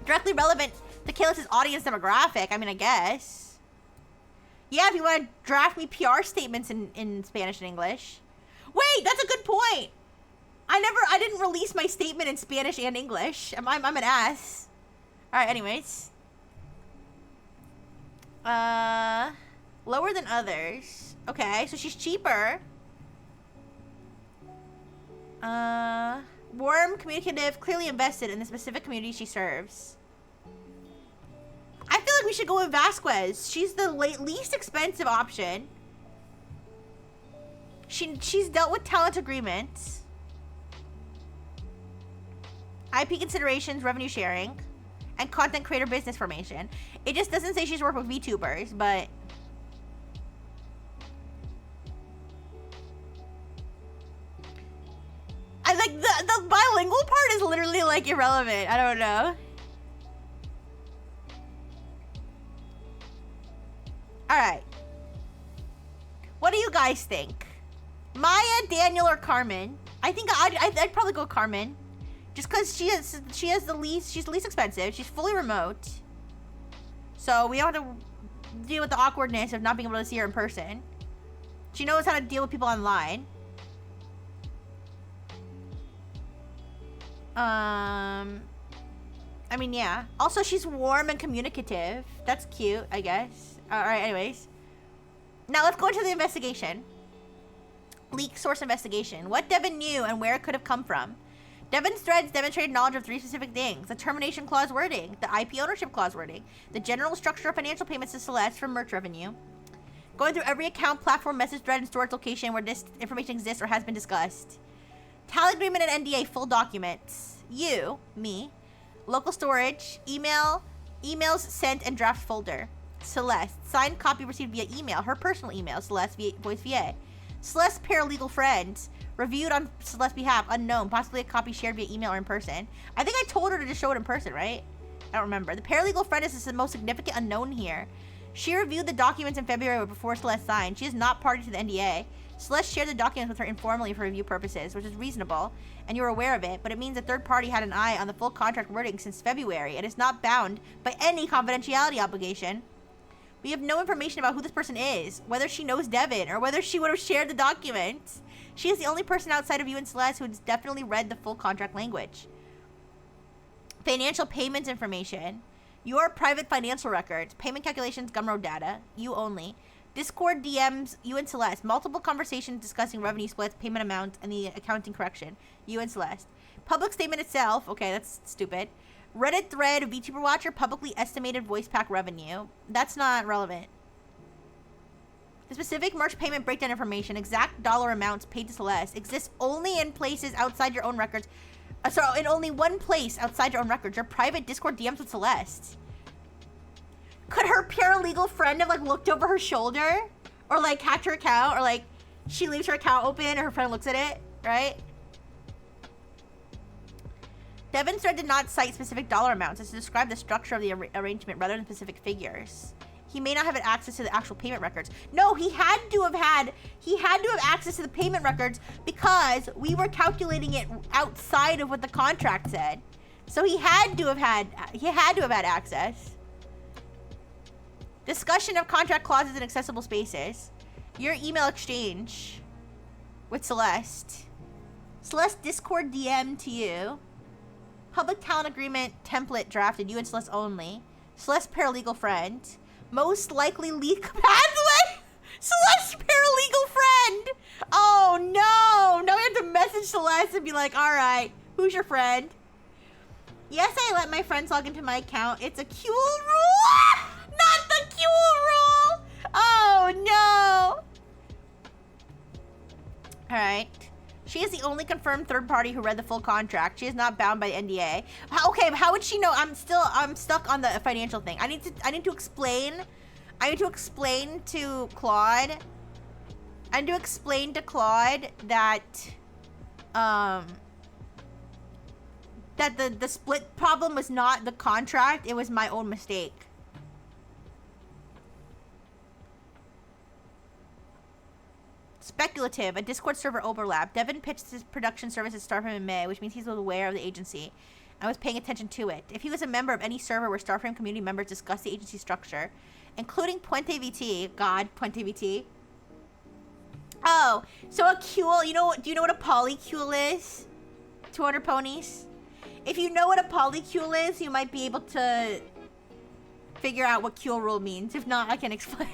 A: Directly relevant to Kalis's audience demographic. I mean, I guess. Yeah, if you want to draft me PR statements in Spanish and English. Wait, that's a good point. I didn't release my statement in Spanish and English. I'm an ass. All right, anyways. Lower than others. Okay, so she's cheaper. Warm, communicative, clearly invested in the specific community she serves. I feel like we should go with Vasquez. She's the least expensive option. She's dealt with talent agreements, IP considerations, revenue sharing, and content creator business formation. It just doesn't say she's worked with VTubers, but I like the bilingual part is literally like irrelevant. I don't know. All right. What do you guys think? Maya, Daniel, or Carmen? I think I'd probably go Carmen, just because she's the least expensive. She's fully remote, so we don't have to deal with the awkwardness of not being able to see her in person. She knows how to deal with people online. I mean, yeah. Also, she's warm and communicative. That's cute, I guess. Alright, anyways. Now let's go into the investigation. Leak source investigation. What Devin knew and where it could have come from. Devin's threads demonstrated knowledge of 3 specific things. The termination clause wording, the IP ownership clause wording, the general structure of financial payments to Celeste from merch revenue. Going through every account, platform, message thread, and storage location where this information exists or has been discussed. Tally agreement and NDA full documents. You, me, local storage, emails sent and draft folder. Celeste, signed copy received via email, her personal email, Celeste voice VA. Celeste paralegal friends, reviewed on Celeste's behalf, unknown, possibly a copy shared via email or in person. I think I told her to just show it in person, right? I don't remember. The paralegal friend is the most significant unknown here. She reviewed the documents in February before Celeste signed. She is not party to the NDA. Celeste shared the documents with her informally for review purposes, which is reasonable, and you're aware of it, but it means a third party had an eye on the full contract wording since February and is not bound by any confidentiality obligation. We have no information about who this person is, whether she knows Devin, or whether she would have shared the documents. She is the only person outside of you and Celeste who has definitely read the full contract language. Financial payments information. Your private financial records, payment calculations, Gumroad data, you only. Discord DMs, you and Celeste. Multiple conversations discussing revenue splits, payment amounts, and the accounting correction, you and Celeste. Public statement itself, okay, that's stupid. Reddit thread, VTuber Watcher, publicly estimated voice pack revenue. That's not relevant. The specific merch payment breakdown information, exact dollar amounts paid to Celeste, exists only in places outside your own records. In only one place outside your own records, your private Discord DMs with Celeste. Could her paralegal friend have, like, looked over her shoulder? Or, like, hacked her account? Or, like, she leaves her account open and her friend looks at it, right? Devin's thread did not cite specific dollar amounts as to describe the structure of the arrangement rather than specific figures. He may not have had access to the actual payment records. No, he had to have access to the payment records because we were calculating it outside of what the contract said. So he had to have had access. Discussion of contract clauses in accessible spaces. Your email exchange with Celeste. Celeste Discord DM to you. Public talent agreement template drafted, you and Celeste only. Celeste paralegal friend. Most likely leak pathway. Celeste paralegal friend. Oh no. Now we have to message Celeste and be like, all right, who's your friend? Yes, I let my friends log into my account. It's a Q rule. Not the Q rule. Oh no. All right. She is the only confirmed third party who read the full contract. She is not bound by the NDA. Okay, but how would she know? I'm stuck on the financial thing. I need to explain to Claude. I need to explain to Claude that that the split problem was not the contract, it was my own mistake. Speculative, a Discord server overlap. Devin pitched his production service at Starframe in May, which means he's aware of the agency and was paying attention to it. If he was a member of any server where Starframe community members discuss the agency structure, including Puente VT, God, Puente VT. Oh, so a Qul, do you know what a polycule is? 200 ponies? If you know what a polycule is, you might be able to figure out what Qul rule means. If not, I can explain.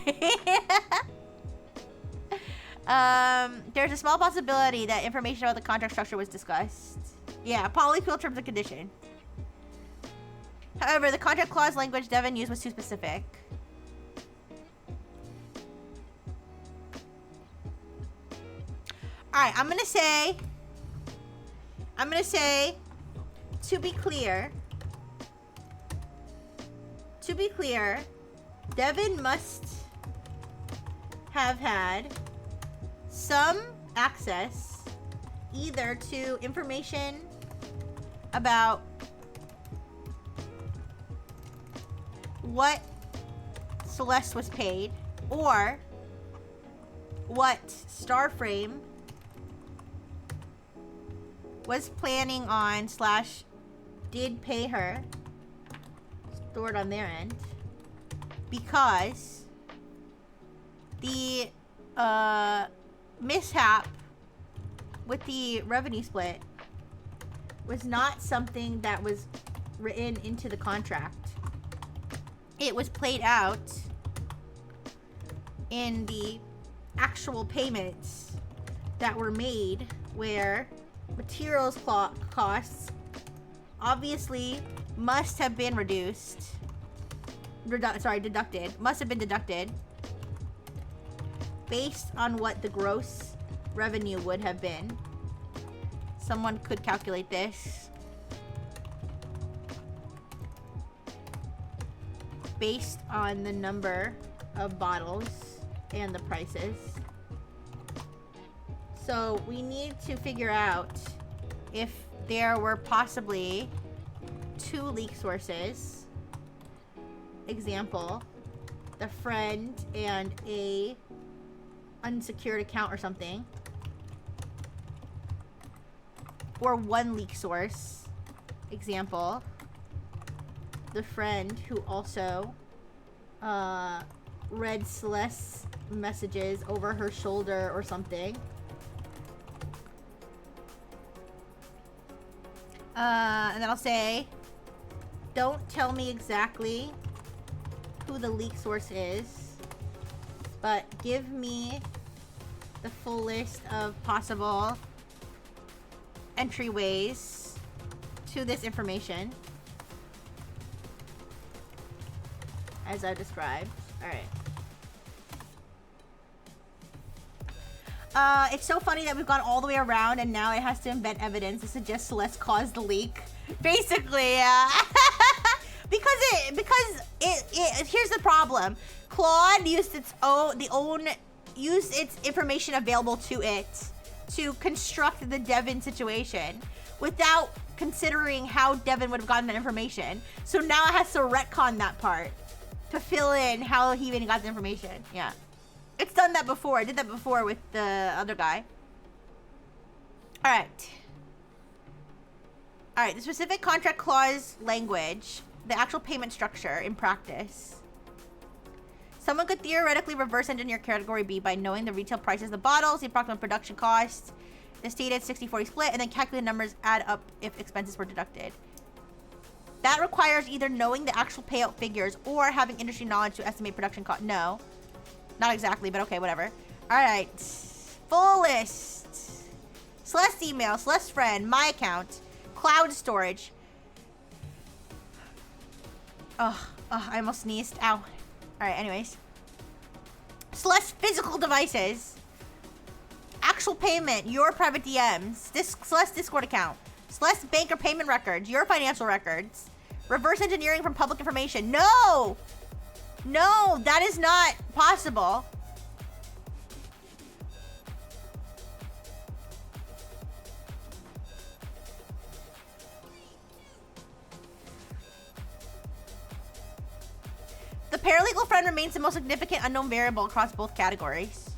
A: There's a small possibility that information about the contract structure was discussed. Yeah, polycule terms and condition. However, the contract clause language Devin used was too specific. Alright, I'm gonna say, to be clear, Devin must have had some access either to information about what Celeste was paid or what Starframe was planning on / did pay her, stored on their end, because the mishap with the revenue split was not something that was written into the contract. It was played out in the actual payments that were made, where materials costs obviously must have been deducted, must have been deducted based on what the gross revenue would have been. Someone could calculate this. Based on the number of bottles and the prices. So we need to figure out if there were possibly 2 leak sources. Example, the friend and a unsecured account or something. Or 1 leak source. Example, the friend who also read Celeste's messages over her shoulder or something. And then I'll say, don't tell me exactly who the leak source is, but give me the full list of possible entryways to this information as I described. Alright. It's so funny that we've gone all the way around and now it has to invent evidence to suggest Celeste caused the leak. Basically, because here's the problem. Claude used its information available to it to construct the Devin situation without considering how Devin would have gotten that information. So now it has to retcon that part to fill in how he even got the information. Yeah. It's done that before. I did that before with the other guy. Alright. Alright, the specific contract clause language, the actual payment structure in practice. Someone could theoretically reverse engineer category B by knowing the retail prices of the bottles, the approximate production costs, the stated 60-40 split, and then calculate the numbers add up if expenses were deducted. That requires either knowing the actual payout figures or having industry knowledge to estimate production cost. No. Not exactly, but okay, whatever. Alright. Full list. Celeste email, Celeste friend, my account, cloud storage. Oh, I almost sneezed. Ow. Alright, anyways. Celeste physical devices. Actual payment, your private DMs. Celeste Discord account. Celeste bank or payment records, your financial records. Reverse engineering from public information. No! No, that is not possible. The paralegal friend remains the most significant unknown variable across both categories.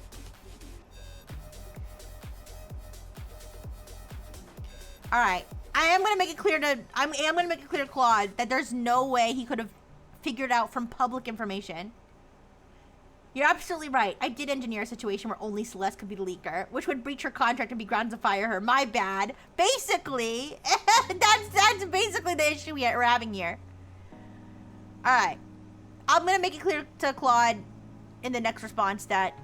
A: All right, I am gonna make it clear to Claude that there's no way he could have figured out from public information. You're absolutely right. I did engineer a situation where only Celeste could be the leaker, which would breach her contract and be grounds to fire her. My bad. Basically, that's basically the issue we're having here. All right. I'm going to make it clear to Claude in the next response that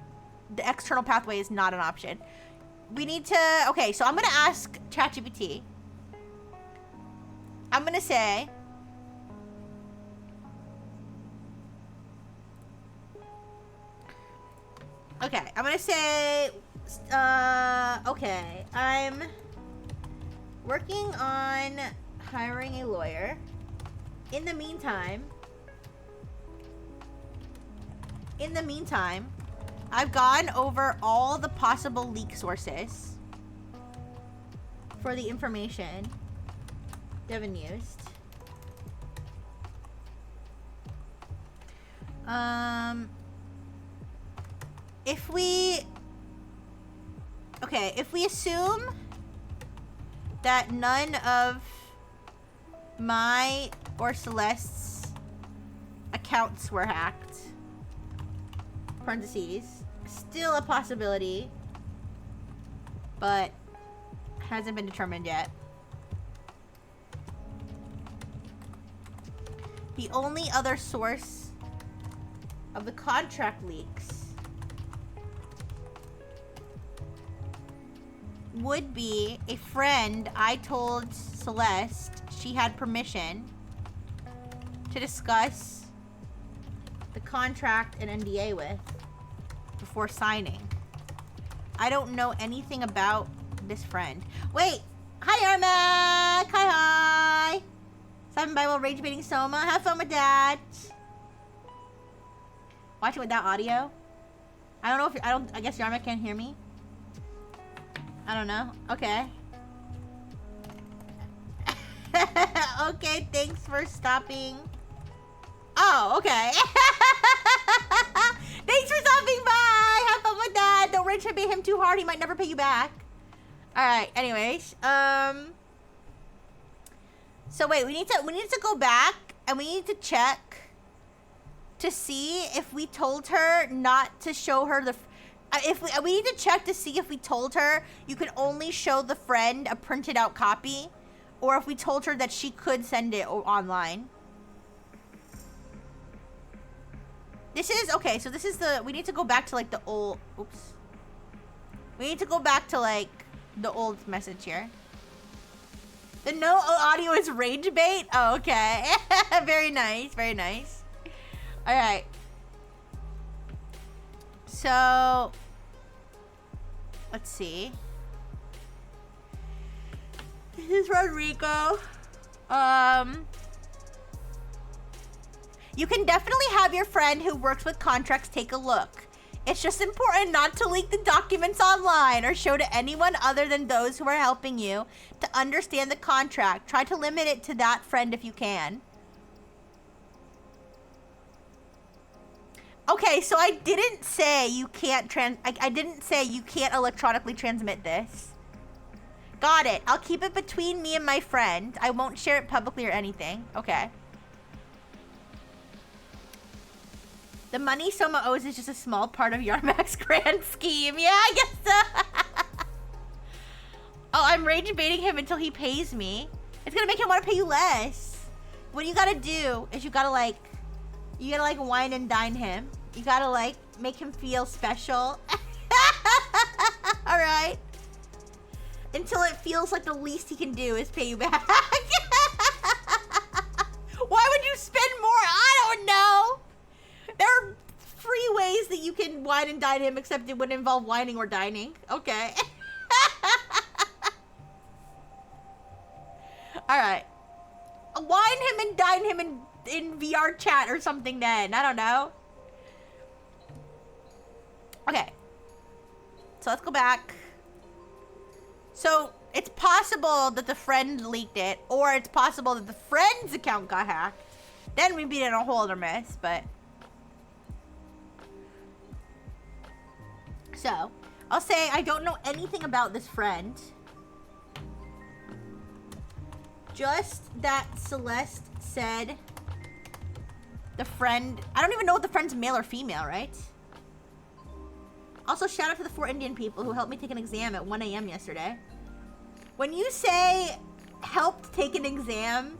A: the external pathway is not an option. We need to... Okay, so I'm going to ask ChatGPT. I'm going to say... Okay, I'm gonna say, okay, I'm working on hiring a lawyer. In the meantime, I've gone over all the possible leak sources for the information Devin used. If we assume that none of my or Celeste's accounts were hacked, parentheses, still a possibility, but hasn't been determined yet. The only other source of the contract leaks would be a friend I told Celeste she had permission to discuss the contract and NDA with before signing. I don't know anything about this friend. Wait! Hi, Armac! Hi! Simon Bible, rage baiting Soma. Have fun with that. Watch it without audio. I don't know if I guess Yarma can't hear me. I don't know. Okay. Okay, thanks for stopping. Oh, okay. Thanks for stopping by. Have fun with that. Don't rage bait him too hard. He might never pay you back. All right. Anyways, so wait, we need to go back and we need to check to see if we told her not to show her the. If we need to check to see if we told her you could only show the friend a printed out copy, or if we told her that she could send it online. This is okay. So this is the. We need to go back to like the old. Oops. We need to go back to like the old message here. The no audio is rage bait? Oh, okay. Very nice, very nice. Alright. So, let's see. This is Rodrigo. You can definitely have your friend who works with contracts take a look. It's just important not to leak the documents online or show to anyone other than those who are helping you to understand the contract. Try to limit it to that friend if you can. Okay, so I didn't say you can't I didn't say you can't electronically transmit this. Got it. I'll keep it between me and my friend. I won't share it publicly or anything. Okay. The money Soma owes is just a small part of Yarmak's grand scheme. Yeah, I guess so. Oh, I'm rage baiting him until he pays me. It's gonna make him want to pay you less. What you gotta do is you gotta like wine and dine him. You gotta like make him feel special. All right. Until it feels like the least he can do is pay you back. Why would you spend more? I don't know. There are free ways that you can wine and dine him, except it wouldn't involve whining or dining. Okay. Alright. Wine him and dine him in VR chat or something then. I don't know. Okay. So let's go back. So it's possible that the friend leaked it, or it's possible that the friend's account got hacked. Then we'd be in a whole other mess, but... So, I'll say I don't know anything about this friend. Just that Celeste said the friend... I don't even know if the friend's male or female, right? Also, shout out to the 4 Indian people who helped me take an exam at 1 a.m. yesterday. When you say helped take an exam,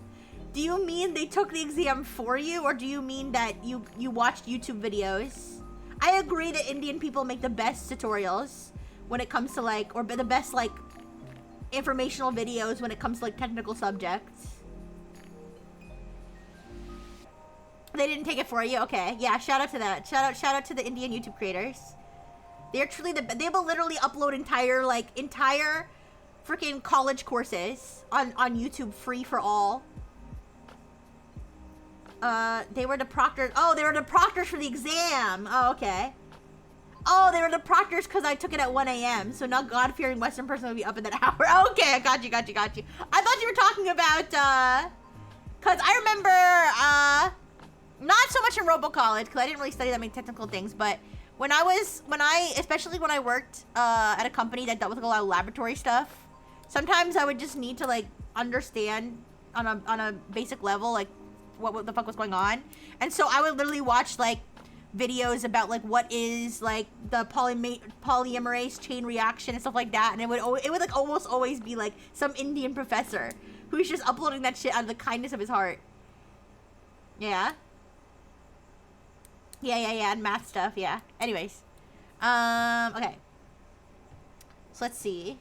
A: do you mean they took the exam for you, or do you mean that you watched YouTube videos? I agree that Indian people make the best tutorials when it comes to like, or the best like informational videos when it comes to like technical subjects. They didn't take it for you? Okay. Yeah, shout out to that. Shout out to the Indian YouTube creators. They're truly they will literally upload entire freaking college courses on YouTube free for all. They were the proctors. Oh, they were the proctors for the exam. Oh, okay. Oh, they were the proctors because I took it at 1 a.m. So now God-fearing Western person would be up at that hour. Okay, I got you. I thought you were talking about, because I remember, not so much in Robo College, because I didn't really study that many technical things, but especially when I worked, at a company that dealt with a lot of laboratory stuff, sometimes I would just need to, like, understand on a basic level, like, what the fuck was going on. And so I would literally watch like videos about like what is like the polymerase chain reaction and stuff like that, and it would like almost always be like some Indian professor who's just uploading that shit out of the kindness of his heart. Yeah, and math stuff. Yeah, anyways, okay, so let's see.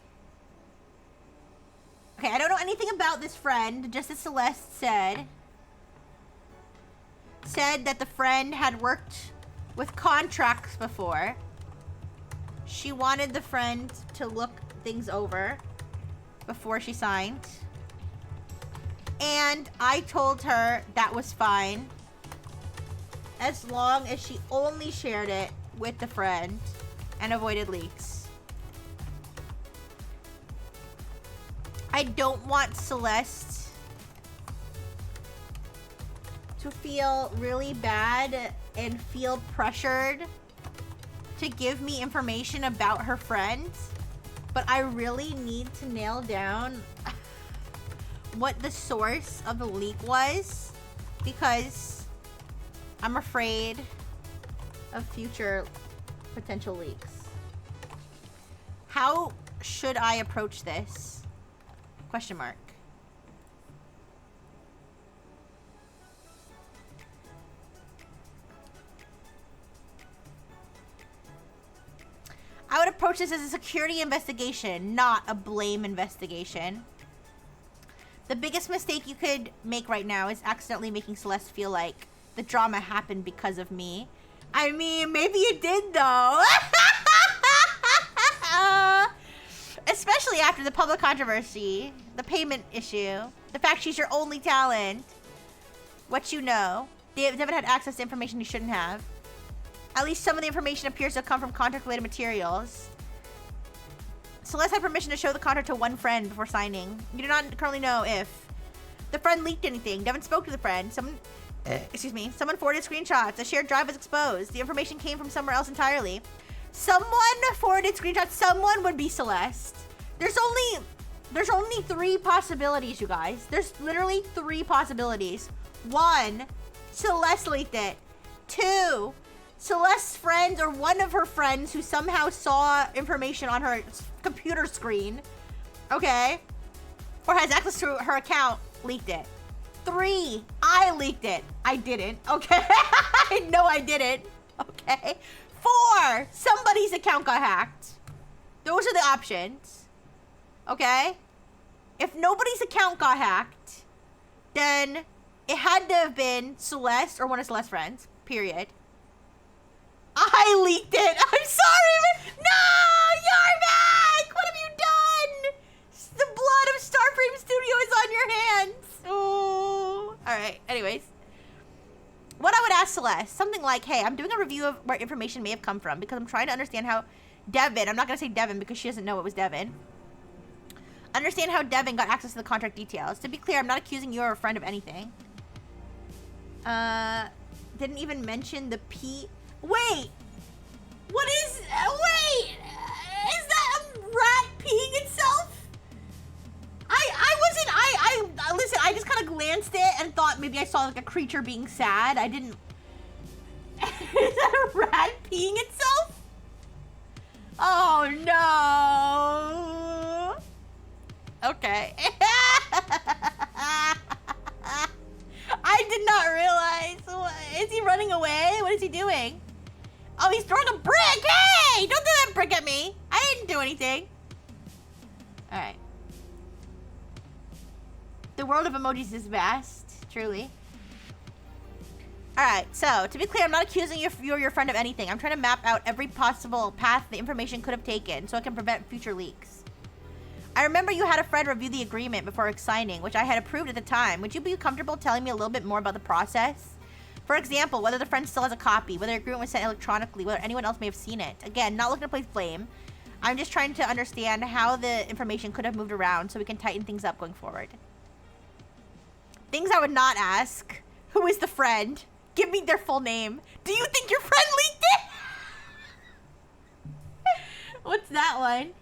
A: Okay, I don't know anything about this friend, just as Celeste said. Said that the friend had worked with contracts before. She wanted the friend to look things over before she signed. And I told her that was fine, as long as she only shared it with the friend and avoided leaks. I don't want Celeste to feel really bad and feel pressured to give me information about her friends, but I really need to nail down what the source of the leak was, because I'm afraid of future potential leaks. How should I approach this? Question mark. I would approach this as a security investigation, not a blame investigation. The biggest mistake you could make right now is accidentally making Celeste feel like the drama happened because of me. I mean, maybe it did though. Especially after the public controversy, the payment issue, the fact she's your only talent. What you know. Devin had access to information he shouldn't have. At least some of the information appears to have come from contract-related materials. Celeste had permission to show the contract to one friend before signing. You do not currently know if the friend leaked anything. Devin spoke to the friend. Someone forwarded screenshots. The shared drive was exposed. The information came from somewhere else entirely. Someone forwarded screenshots. Someone would be Celeste. There's only 3 possibilities, you guys. There's literally 3 possibilities. 1, Celeste leaked it. 2, Celeste's friend or one of her friends who somehow saw information on her computer screen, okay, or has access to her account, leaked it. 3, I leaked it. I didn't, okay? No, I didn't, okay? 4, somebody's account got hacked. Those are the options. Okay? If nobody's account got hacked, then it had to have been Celeste or one of Celeste's friends. Period. I leaked it. I'm sorry. No, Yarmak! What have you done? The blood of Starframe Studio is on your hands. Oh. All right. Anyways. What I would ask Celeste, something like, hey, I'm doing a review of where information may have come from because I'm trying to understand how Devin, I'm not going to say Devin because she doesn't know it was Devin. Understand how Devin got access to the contract details. To be clear, I'm not accusing you or a friend of anything. Didn't even mention the P. Wait! What is... wait! Is that a rat peeing itself? Listen, I just kind of glanced it and thought maybe I saw like a creature being sad. I didn't... Is that a rat peeing itself? Oh no! Okay. I did not realize. Is he running away? What is he doing? Oh, he's throwing a brick! Hey! Don't throw that brick at me! I didn't do anything. Alright. The world of emojis is vast, truly. Alright, so, to be clear, I'm not accusing you or your friend of anything. I'm trying to map out every possible path the information could have taken so I can prevent future leaks. I remember you had a friend review the agreement before signing, which I had approved at the time. Would you be comfortable telling me a little bit more about the process? For example, whether the friend still has a copy, whether the agreement was sent electronically, whether anyone else may have seen it. Again, not looking to place blame. I'm just trying to understand how the information could have moved around so we can tighten things up going forward. Things I would not ask. Who is the friend? Give me their full name. Do you think your friend leaked it? What's that one?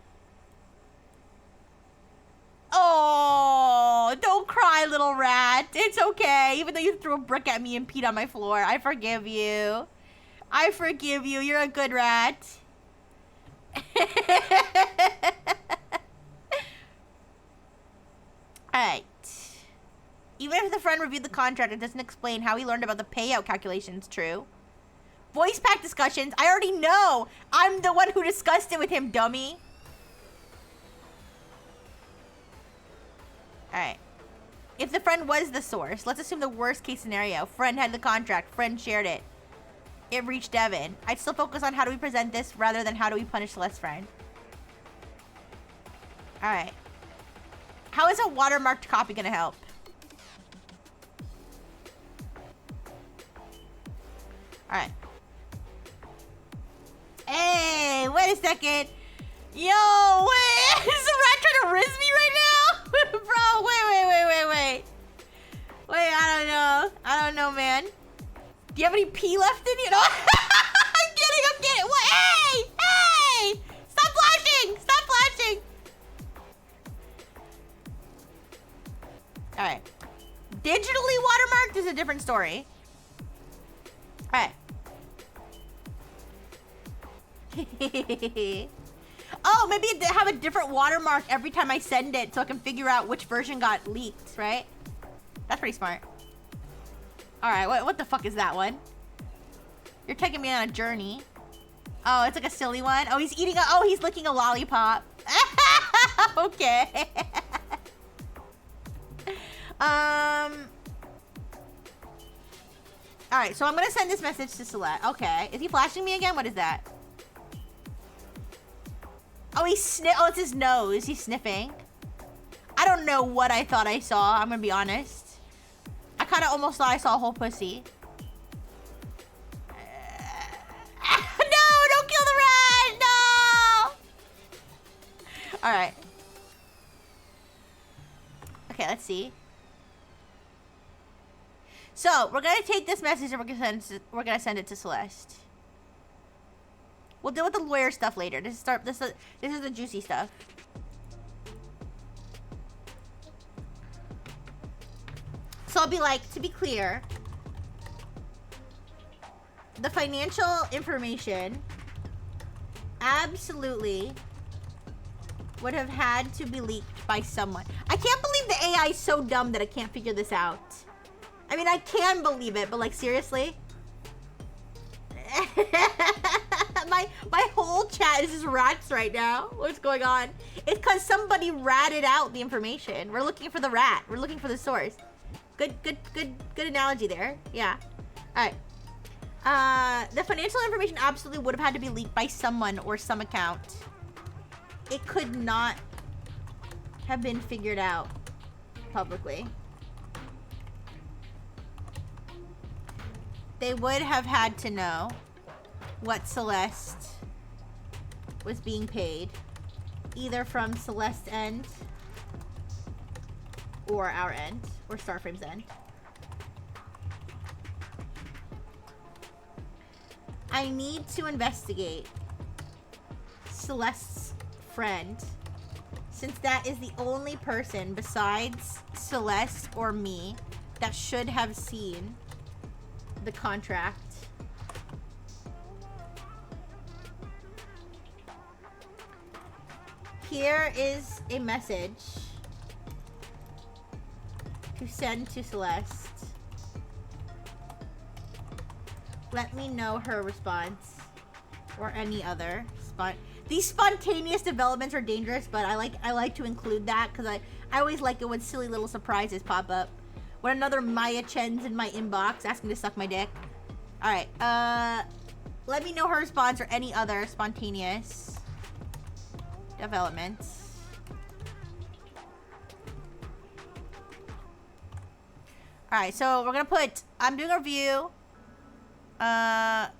A: Oh, don't cry, little rat. It's okay. Even though you threw a brick at me and peed on my floor, I forgive you. I forgive you. You're a good rat. Alright. Even if the friend reviewed the contract, it doesn't explain how he learned about the payout calculations, true? Voice pack discussions. I already know. I'm the one who discussed it with him, dummy. Alright. If the friend was the source, let's assume the worst case scenario. Friend had the contract. Friend shared it. It reached Devin. I'd still focus on how do we present this rather than how do we punish Celeste's friend. Alright. How is a watermarked copy gonna help? Alright. Hey, wait a second. Yo, wait. Is the rat trying to riz me right now? Bro, wait. Wait, I don't know, man. Do you have any pee left in you? No? I'm kidding. What? Hey! Stop flashing! Alright. Digitally watermarked is a different story. Alright. Oh, maybe have a different watermark every time I send it so I can figure out which version got leaked, right? That's pretty smart. Alright, what the fuck is that one? You're taking me on a journey. Oh, it's like a silly one. Oh, he's licking a lollipop. Okay. Alright, so I'm gonna send this message to Celeste. Okay. Is he flashing me again? What is that? Oh, it's his nose. He's sniffing. I don't know what I thought I saw. I'm gonna be honest. I kind of almost thought I saw a whole pussy. No, don't kill the rat. No. All right. Okay, let's see. So we're gonna take this message and we're gonna send it to Celeste. We'll deal with the lawyer stuff later. This is the juicy stuff. So I'll be like, to be clear, the financial information absolutely would have had to be leaked by someone. I can't believe the AI is so dumb that it can't figure this out. I mean, I can believe it, but like, seriously? My whole chat is just rats right now. What's going on? It's because somebody ratted out the information. We're looking for the rat. We're looking for the source. Good analogy there. Yeah. All right. The financial information absolutely would have had to be leaked by someone or some account. It could not have been figured out publicly. They would have had to know what Celeste was being paid, either from Celeste's end or our end, or Starframe's end. I need to investigate Celeste's friend, since that is the only person besides Celeste or me that should have seen the contract. Here is a message to send to Celeste. Let me know her response or any other. These spontaneous developments are dangerous, but I like to include that because I always like it when silly little surprises pop up. When another Maya Chen's in my inbox asking to suck my dick. All right. Let me know her response or any other spontaneous developments. All right. So we're gonna put. I'm doing a review. Trying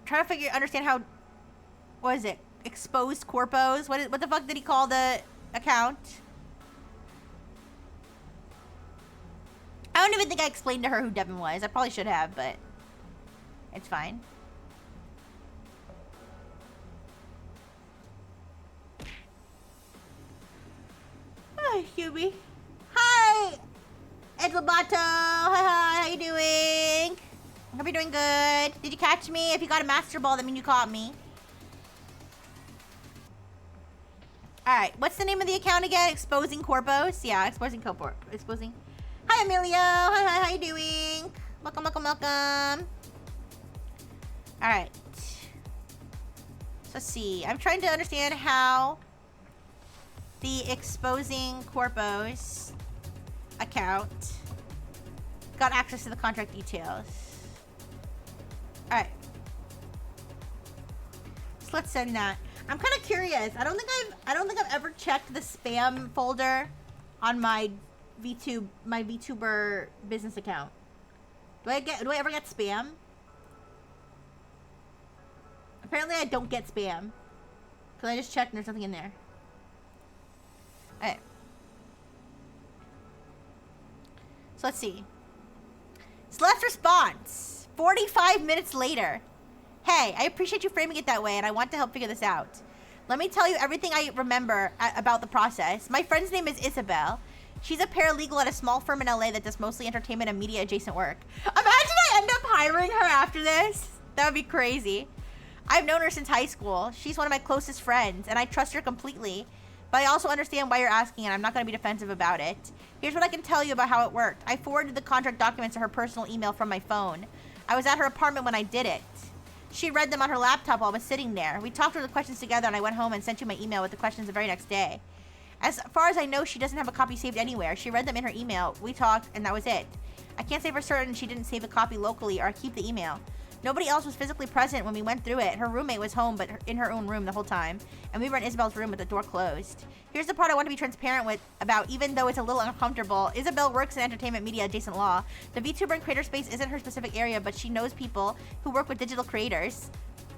A: to understand how. What is it? Exposed corpos. What the fuck did he call the account? I don't even think I explained to her who Devin was. I probably should have, but it's fine. Hi, Hubie. Hi, Ed Lobato. Hi, how you doing? Hope you're doing good. Did you catch me? If you got a master ball, that means you caught me. Alright, what's the name of the account again? Exposing Corpos? Yeah, Exposing Corpos. Exposing. Hi, Emilio. Hi, how you doing? Welcome. Alright. So let's see. I'm trying to understand how the exposing corpos account. Got access to the contract details. All right. So let's send that. I'm kind of curious. I don't think I've ever checked the spam folder on my Vtuber business account. Do I ever get spam? Apparently I don't get spam. Cause I just checked and there's nothing in there. Alright. So let's see. Celeste's response. 45 minutes later. Hey, I appreciate you framing it that way and I want to help figure this out. Let me tell you everything I remember about the process. My friend's name is Isabel. She's a paralegal at a small firm in LA that does mostly entertainment and media adjacent work. Imagine I end up hiring her after this. That would be crazy. I've known her since high school. She's one of my closest friends and I trust her completely. But I also understand why you're asking and I'm not going to be defensive about it. Here's what I can tell you about how it worked. I forwarded the contract documents to her personal email from my phone. I was at her apartment when I did it. She read them on her laptop while I was sitting there. We talked through the questions together and I went home and sent you my email with the questions the very next day. As far as I know, she doesn't have a copy saved anywhere. She read them in her email, we talked, and that was it. I can't say for certain she didn't save a copy locally or keep the email. Nobody else was physically present when we went through it. Her roommate was home, but in her own room the whole time. And we were in Isabel's room with the door closed. Here's the part I want to be transparent about, even though it's a little uncomfortable. Isabel works in entertainment media adjacent law. The VTuber and creator space isn't her specific area, but she knows people who work with digital creators.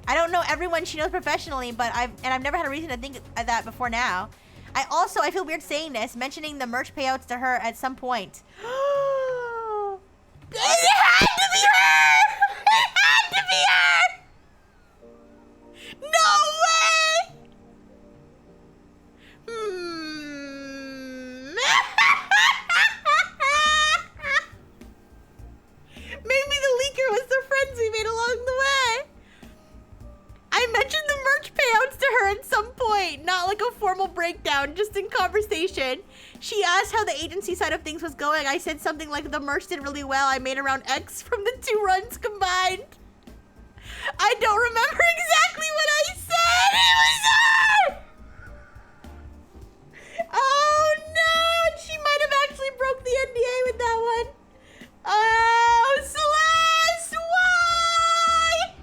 A: I don't know everyone she knows professionally, but I've never had a reason to think of that before now. I feel weird saying this, mentioning the merch payouts to her at some point. It had to be her! It had to be her! No way! Maybe the leaker was the friends we made along the way. I mentioned the merch payouts to her at some point, not like a formal breakdown, just in conversation. She asked how the agency side of things was going. I said something like the merch did really well. I made around X from the 2 runs combined. I don't remember exactly what I said. It was her! Oh no! She might have actually broke the NDA with that one. Oh, Celeste! Why?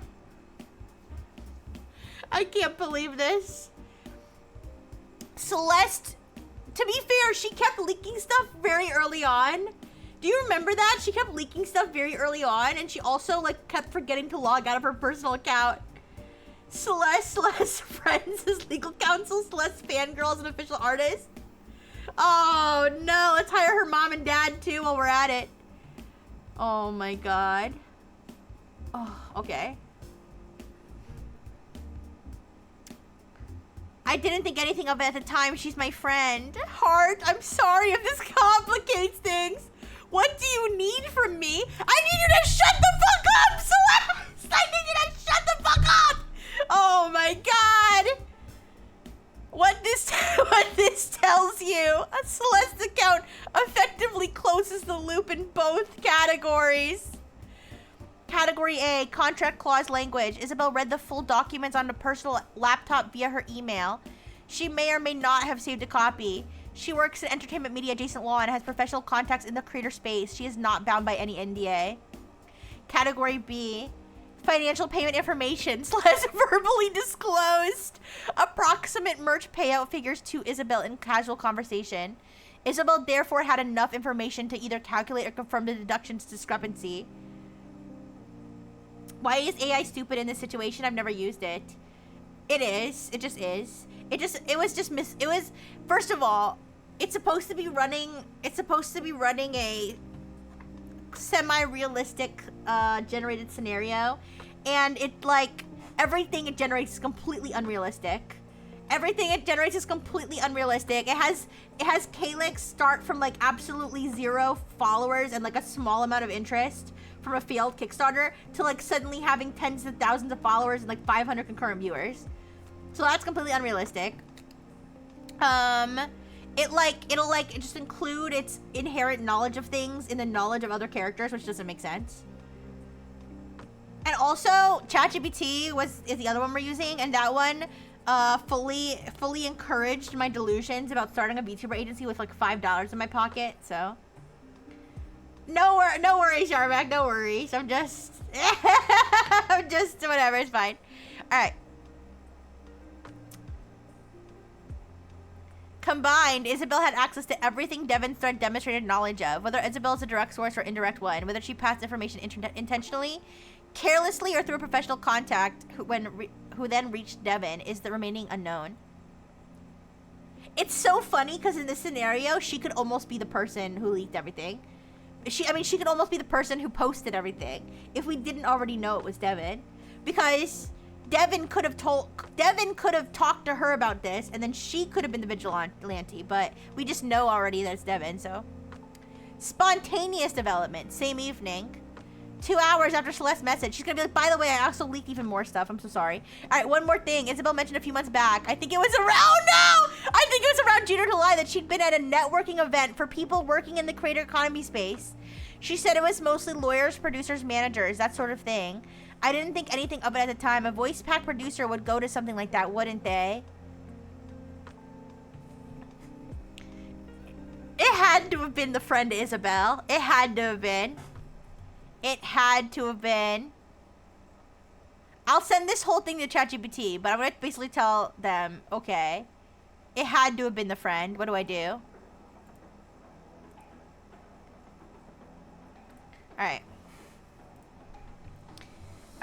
A: I can't believe this. Celeste, to be fair, she kept leaking stuff very early on. Do you remember that? She kept leaking stuff very early on, and she also like kept forgetting to log out of her personal account. Celeste friends as legal counsel, Celeste fangirl as an official artist. Oh no, let's hire her mom and dad too while we're at it. Oh my god. Oh, okay. I didn't think anything of it at the time. She's my friend. Heart, I'm sorry if this complicates things. What do you need from me? I need you to shut the fuck up, Celeste! I need you to shut the fuck up! Oh my god! What this tells you, a Celeste account effectively closes the loop in both categories. Category A, contract clause language. Isabel read the full documents on a personal laptop via her email. She may or may not have saved a copy. She works in entertainment media adjacent law and has professional contacts in the creator space. She is not bound by any NDA. Category B, financial payment information / verbally disclosed. Approximate merch payout figures to Isabel in casual conversation. Isabel therefore had enough information to either calculate or confirm the deductions discrepancy. Why is AI stupid in this situation? I've never used it. It is. It just is. It was first of all, it's supposed to be running a semi-realistic generated scenario, and it like everything it generates is completely unrealistic. Everything it generates is completely unrealistic. It has Calyx start from like absolutely 0 followers and like a small amount of interest from a failed Kickstarter to like suddenly having tens of thousands of followers and like 500 concurrent viewers. So that's completely unrealistic. It'll just include its inherent knowledge of things in the knowledge of other characters, which doesn't make sense. And also, ChatGPT is the other one we're using, and that one fully encouraged my delusions about starting a VTuber agency with like $5 in my pocket, so. No worries, Sharmac, no worries. I'm just, whatever, it's fine. All right. Combined, Isabel had access to everything Devon's thread demonstrated knowledge of, whether Isabel is a direct source or indirect one, whether she passed information intentionally, carelessly, or through a professional contact who then reached Devon is the remaining unknown. It's so funny because in this scenario, she could almost be the person who leaked everything. She could almost be the person who posted everything if we didn't already know it was Devon, because Devon could have talked to her about this, and then she could have been the vigilante, but we just know already that it's Devon, so. Spontaneous development, same evening. 2 hours after Celeste's message, she's gonna be like, by the way, I also leaked even more stuff. I'm so sorry. All right, one more thing. Isabel mentioned a few months back, I think it was around June or July, that she'd been at a networking event for people working in the creator economy space. She said it was mostly lawyers, producers, managers, that sort of thing. I didn't think anything of it at the time. A voice pack producer would go to something like that, wouldn't they? It had to have been the friend Isabel. It had to have been. It had to have been. I'll send this whole thing to ChatGPT, but I'm going to basically tell them, okay, it had to have been the friend. What do I do? Alright.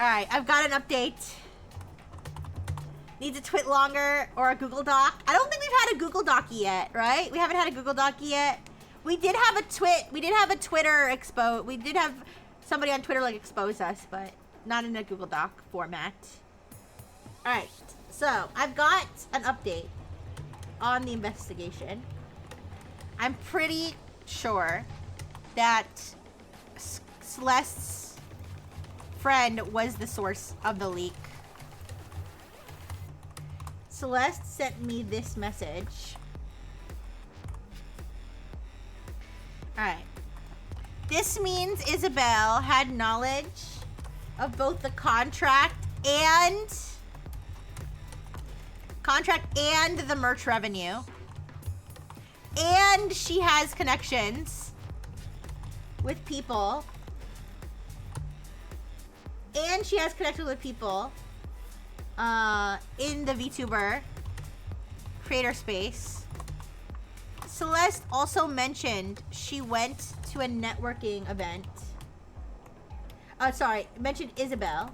A: Alright, I've got an update. Needs a twit longer or a Google Doc. I don't think we've had a Google Doc yet, right? We haven't had a Google Doc yet. We did have a Twitter expo. We did have somebody on Twitter like expose us, but not in a Google Doc format. Alright, so I've got an update on the investigation. I'm pretty sure that Celeste's friend was the source of the leak. Celeste sent me this message. Alright. This means Isabel had knowledge of both the contract and the merch revenue. And she has connections with people. And she has connections with people in the VTuber creator space. Celeste also mentioned she went to a networking event. Mentioned Isabel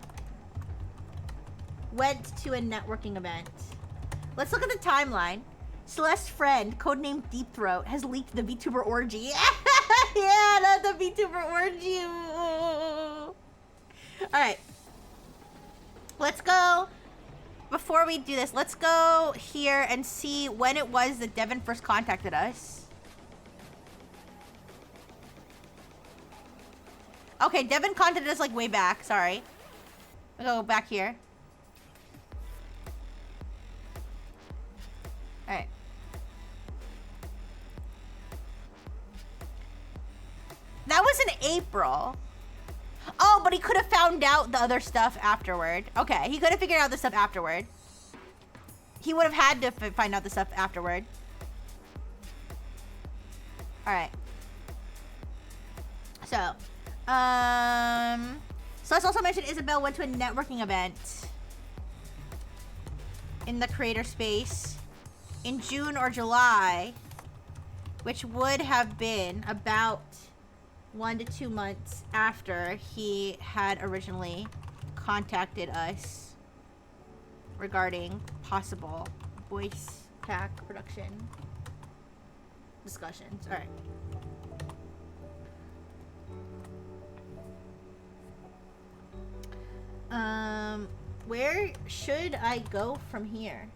A: went to a networking event. Let's look at the timeline. Celeste's friend, codenamed Deep Throat, has leaked the VTuber orgy. Yeah, not the VTuber orgy. Alright. Let's go. Before we do this, let's go here and see when it was that Devon first contacted us. Okay, Devon contacted us like way back. Sorry. I'll go back here. Alright. That was in April. Oh, but he could have found out the other stuff afterward. Okay, he could have figured out the stuff afterward. He would have had to find out the stuff afterward. Alright. So, let's also mention Isabel went to a networking event in the creator space in June or July, which would have been about 1 to 2 months after he had originally contacted us regarding possible voice pack production discussions. All right. Where should I go from here?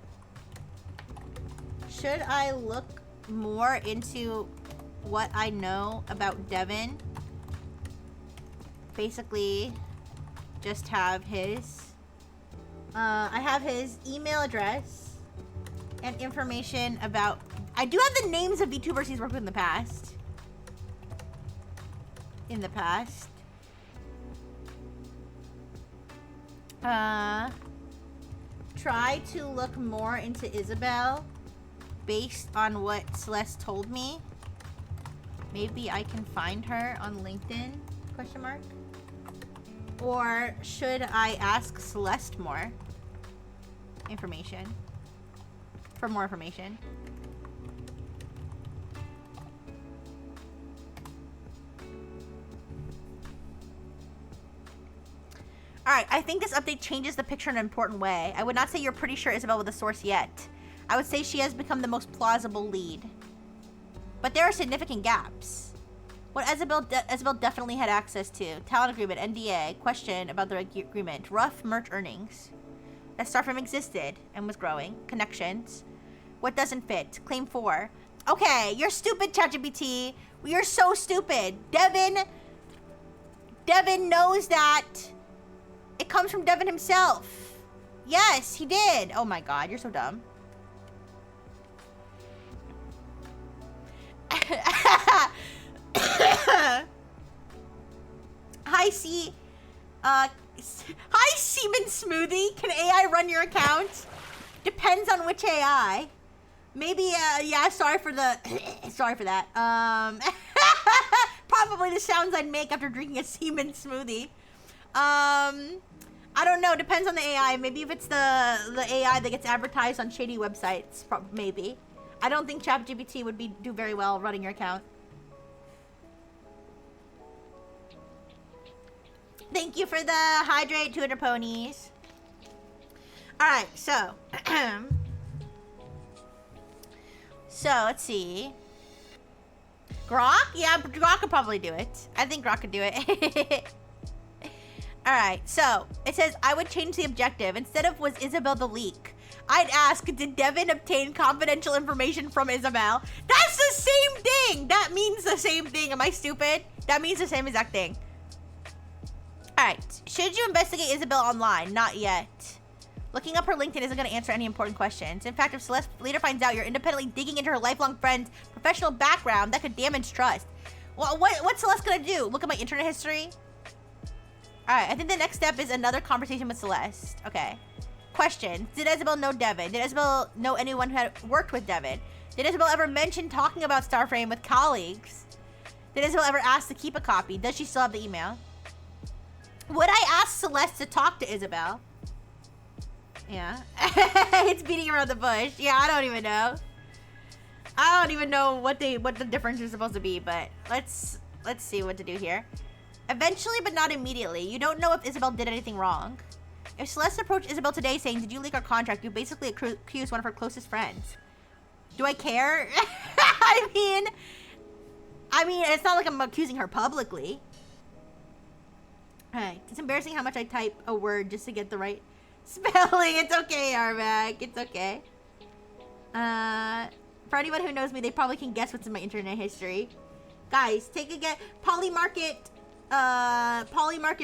A: Should I look more into what I know about Devon? Basically, just have his I have his email address and information about, I do have the names of VTubers he's worked with in the past. try to look more into Isabel based on what Celeste told me. Maybe I can find her on LinkedIn, question mark? Or should I ask Celeste more information? For more information. Alright, I think this update changes the picture in an important way. I would not say you're pretty sure Isabel with the source yet. I would say she has become the most plausible lead. But there are significant gaps. What Isabel definitely had access to. Talent agreement, NDA, question about the agreement, rough merch earnings. That Starframe existed and was growing. Connections. What doesn't fit? Claim 4. Okay, you're stupid, ChatGPT. You're so stupid. Devin knows that. It comes from Devin himself. Yes, he did. Oh my god, you're so dumb. Hi, hi, Seaman Smoothie. Can AI run your account? Depends on which AI. Maybe, yeah, sorry for the, sorry for that. Probably the sounds I'd make after drinking a Seaman Smoothie. I don't know, depends on the AI. Maybe if it's the AI that gets advertised on shady websites, maybe. I don't think ChatGPT would do very well running your account. Thank you for the hydrate, 200 ponies. Alright, so. So, let's see. Grok? Yeah, Grok could probably do it. I think Grok could do it. Alright, so. It says, I would change the objective. Instead of was Isabel the leak, I'd ask, did Devin obtain confidential information from Isabel? That's the same thing! That means the same thing. Am I stupid? That means the same exact thing. Alright, should you investigate Isabel online? Not yet. Looking up her LinkedIn isn't going to answer any important questions. In fact, if Celeste later finds out you're independently digging into her lifelong friend's professional background, that could damage trust. Well, what's Celeste going to do? Look at my internet history? Alright, I think the next step is another conversation with Celeste. Okay. Question. Did Isabel know Devin? Did Isabel know anyone who had worked with Devin? Did Isabel ever mention talking about Starframe with colleagues? Did Isabel ever ask to keep a copy? Does she still have the email? Would I ask Celeste to talk to Isabel? Yeah. It's beating around the bush. Yeah, I don't even know. I don't even know what the difference is supposed to be, but let's see what to do here. Eventually, but not immediately. You don't know if Isabel did anything wrong. If Celeste approached Isabel today saying, did you leak our contract? You basically accused one of her closest friends. Do I care? I mean, it's not like I'm accusing her publicly. Alright, it's embarrassing how much I type a word just to get the right spelling. It's okay, Armac. It's okay. For anyone who knows me, they probably can guess what's in my internet history. Guys, take a guess. Polymarket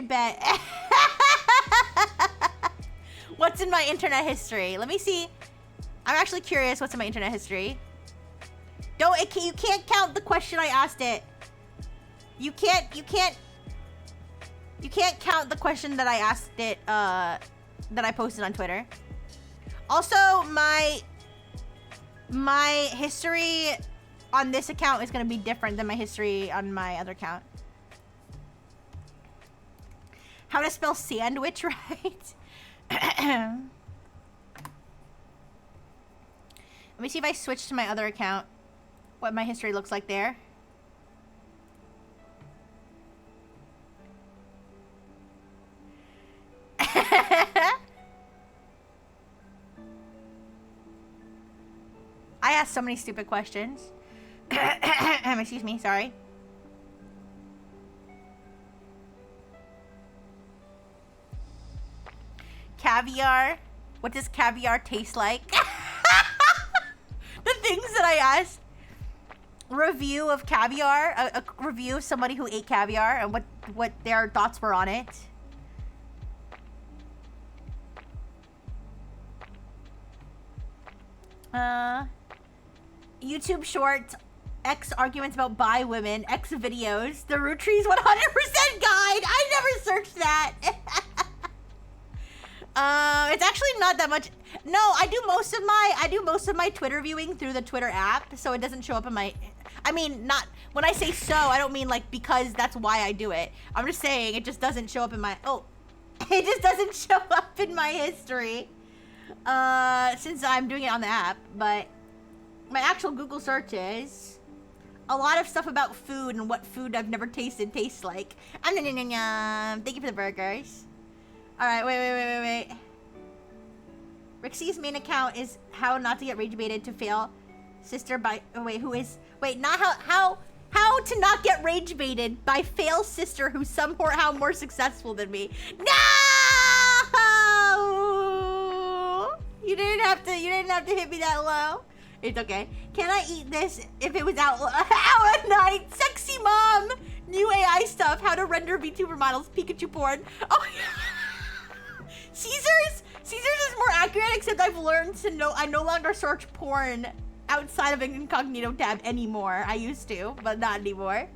A: bet. What's in my internet history? Let me see. I'm actually curious what's in my internet history. You can't count the question I asked it. You can't count the question that I asked it, that I posted on Twitter. Also, my history on this account is gonna be different than my history on my other account. How to spell sandwich right? Let me see if I switch to my other account, what my history looks like there. I asked so many stupid questions. Excuse me, sorry. Caviar. What does caviar taste like? The things that I asked. Review of caviar. A review of somebody who ate caviar and what their thoughts were on it. YouTube shorts, X arguments about bi women, X videos, the root trees 100% guide. I never searched that. It's actually not that much. No, I do most of my Twitter viewing through the Twitter app, so it doesn't show up in my. I mean, not when I say so, I don't mean like because that's why I do it. I'm just saying it just doesn't show up in my. Oh, it just doesn't show up in my history. Since I'm doing it on the app, but my actual Google searches, a lot of stuff about food and what food I've never tasted tastes like. Thank you for the burgers. All right, wait. Rixie's main account is how not to get rage baited to fail sister by not how to not get rage baited by fail sister who's somehow more successful than me. No! You didn't have to hit me that low. It's okay. Can I eat this if it was out at night? Sexy mom! New AI stuff, how to render VTuber models, Pikachu porn. Oh yeah. Caesar's is more accurate, except I've learned to know I no longer search porn outside of an incognito tab anymore. I used to, but not anymore.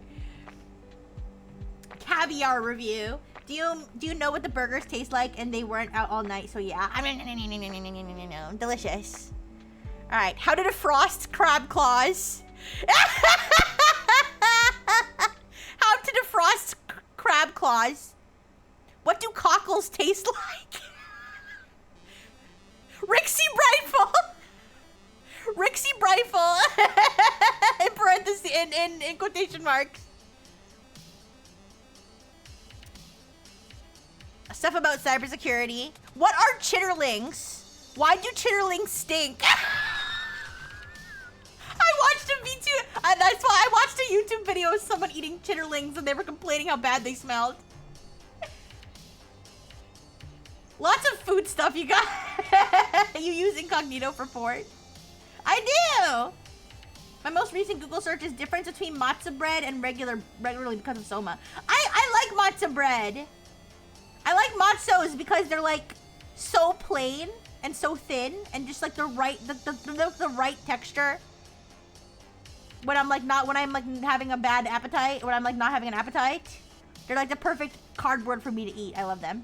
A: Caviar review. Do you know what the burgers taste like? And they weren't out all night, so yeah. Delicious. All right, how to defrost crab claws. How to defrost crab claws. What do cockles taste like? Rixie Brightful. Rixie Brightful. In parentheses, in quotation marks. Stuff about cybersecurity. What are chitterlings? Why do chitterlings stink? I watched a that's why I watched a YouTube video of someone eating chitterlings and they were complaining how bad they smelled. Lots of food stuff you got. You use incognito for porn? I do. My most recent Google search is difference between matzo bread and regularly because of Soma. I like matzo bread. I like matzos because they're like so plain and so thin and just like the right texture. When I'm having a bad appetite, when I'm like not having an appetite, they're like the perfect cardboard for me to eat. I love them.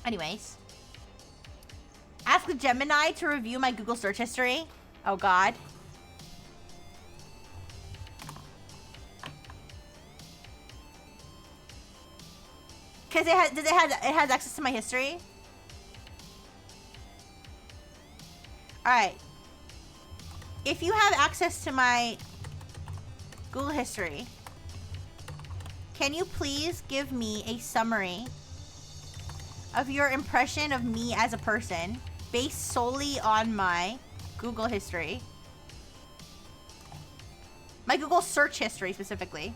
A: Anyways, ask the Gemini to review my Google search history. Oh God. Cause it has access to my history. All right. If you have access to my Google history, can you please give me a summary of your impression of me as a person based solely on my Google history? My Google search history specifically.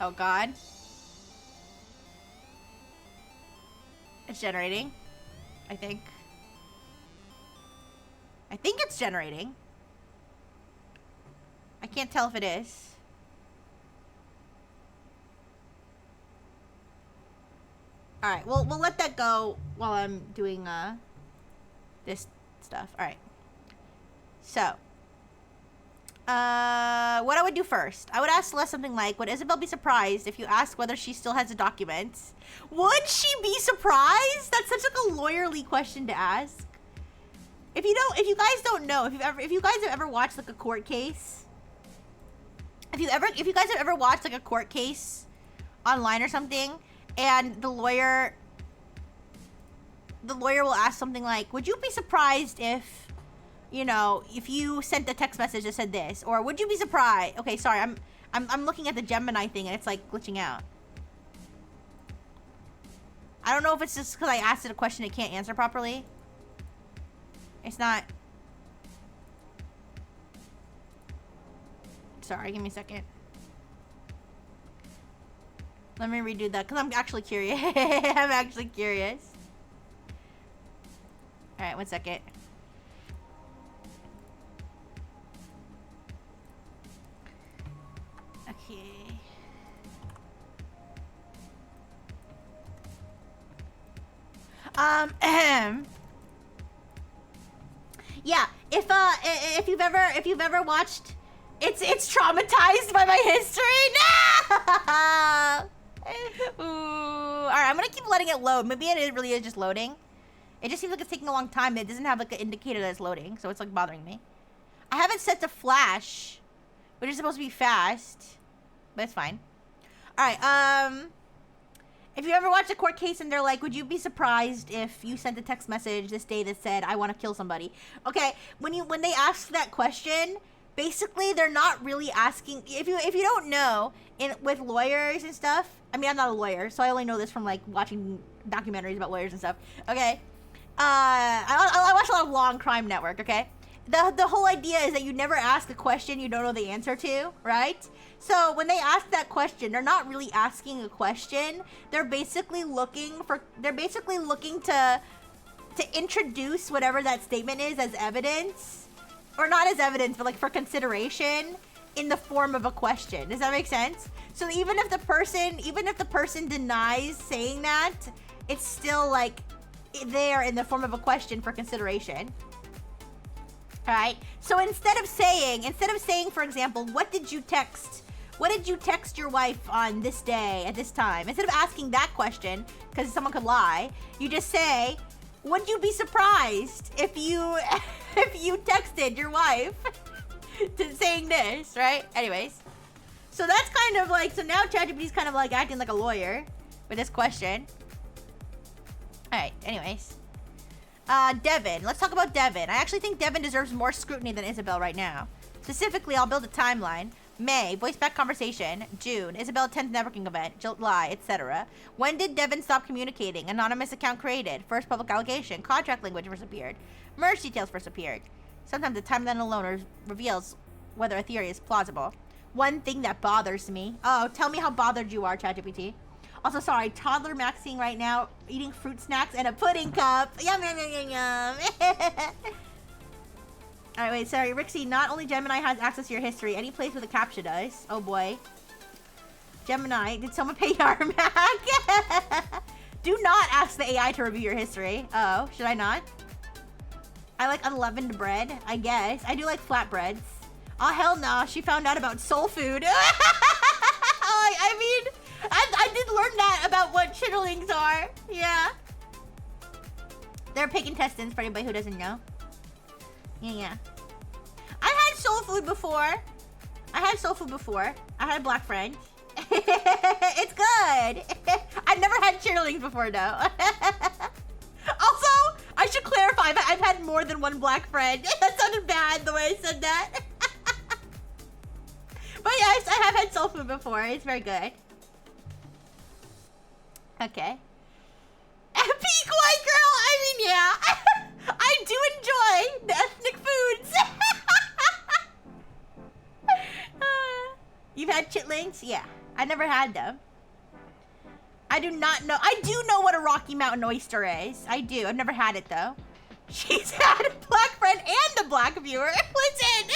A: Oh God. It's generating. I think it's generating. I can't tell if it is. All right, we'll let that go while I'm doing this stuff. All right. So, what I would do first, I would ask Celeste something like, would Isabel be surprised if you ask whether she still has the documents? Would she be surprised? That's such like a lawyerly question to ask. If you guys don't know, if you guys have ever watched like a court case, if you guys have ever watched like a court case online or something, and the lawyer will ask something like, would you be surprised if, you know, if you sent a text message that said this, or would you be surprised? Okay, sorry, I'm looking at the Gemini thing and it's like glitching out. I don't know if it's just because I asked it a question it can't answer properly. It's not. Sorry, give me a second. Let me redo that because I'm actually curious. I'm actually curious. All right, 1 second. Okay. Yeah, if you've ever watched, it's traumatized by my history. No! Ooh, right, I'm gonna keep letting it load. Maybe it really is just loading. It just seems like it's taking a long time. It doesn't have like an indicator that it's loading, so it's like bothering me. I have it set to flash, which is supposed to be fast, but it's fine. All right, if you ever watch a court case and they're like, would you be surprised if you sent a text message this day that said, I want to kill somebody? Okay, when they ask that question, basically they're not really asking, if you don't know, with lawyers and stuff, I mean, I'm not a lawyer, so I only know this from like watching documentaries about lawyers and stuff, okay? I watch a lot of Law and Crime Network, okay? The whole idea is that you never ask a question you don't know the answer to, right? So when they ask that question, they're not really asking a question. They're basically looking to introduce whatever that statement is as evidence, or not as evidence, but like for consideration in the form of a question. Does that make sense? So even if the person denies saying that, it's still like there in the form of a question for consideration. All right. So instead of saying, for example, what did you text your wife on this day at this time? Instead of asking that question, because someone could lie, you just say, would you be surprised if you texted your wife saying this, right? Anyways, so that's kind of like, so now ChatGPT's kind of like acting like a lawyer with this question. All right. Anyways. Devin. Let's talk about Devin. I actually think Devin deserves more scrutiny than Isabel right now. Specifically, I'll build a timeline. May, voice back conversation. June, Isabel 10th networking event. July, etc. When did Devin stop communicating? Anonymous account created. First public allegation. Contract language first appeared. Merge details first appeared. Sometimes the timeline alone reveals whether a theory is plausible. One thing that bothers me. Oh, tell me how bothered you are, ChatGPT. Also, sorry, toddler maxing right now, eating fruit snacks and a pudding cup. Yum, yum, yum, yum, yum. Alright, wait, sorry, Rixie, not only Gemini has access to your history, any place with a CAPTCHA does. Oh boy. Gemini, did someone pay Yarmac? Do not ask the AI to review your history. Oh, should I not? I like unleavened bread, I guess. I do like flatbreads. Oh, hell no, she found out about soul food. I mean... I did learn that about what chitterlings are. Yeah. They're pig intestines for anybody who doesn't know. Yeah. I've had soul food before. I had a black friend. It's good. I've never had chitterlings before, though. Also, I should clarify that I've had more than one black friend. That sounded bad the way I said that. But yes, I have had soul food before. It's very good. Okay. Peak white girl! I mean, yeah. I do enjoy the ethnic foods. You've had chitlings? Yeah. I never had them. I do not know. I do know what a Rocky Mountain oyster is. I do. I've never had it, though. She's had a black friend and a black viewer. Listen.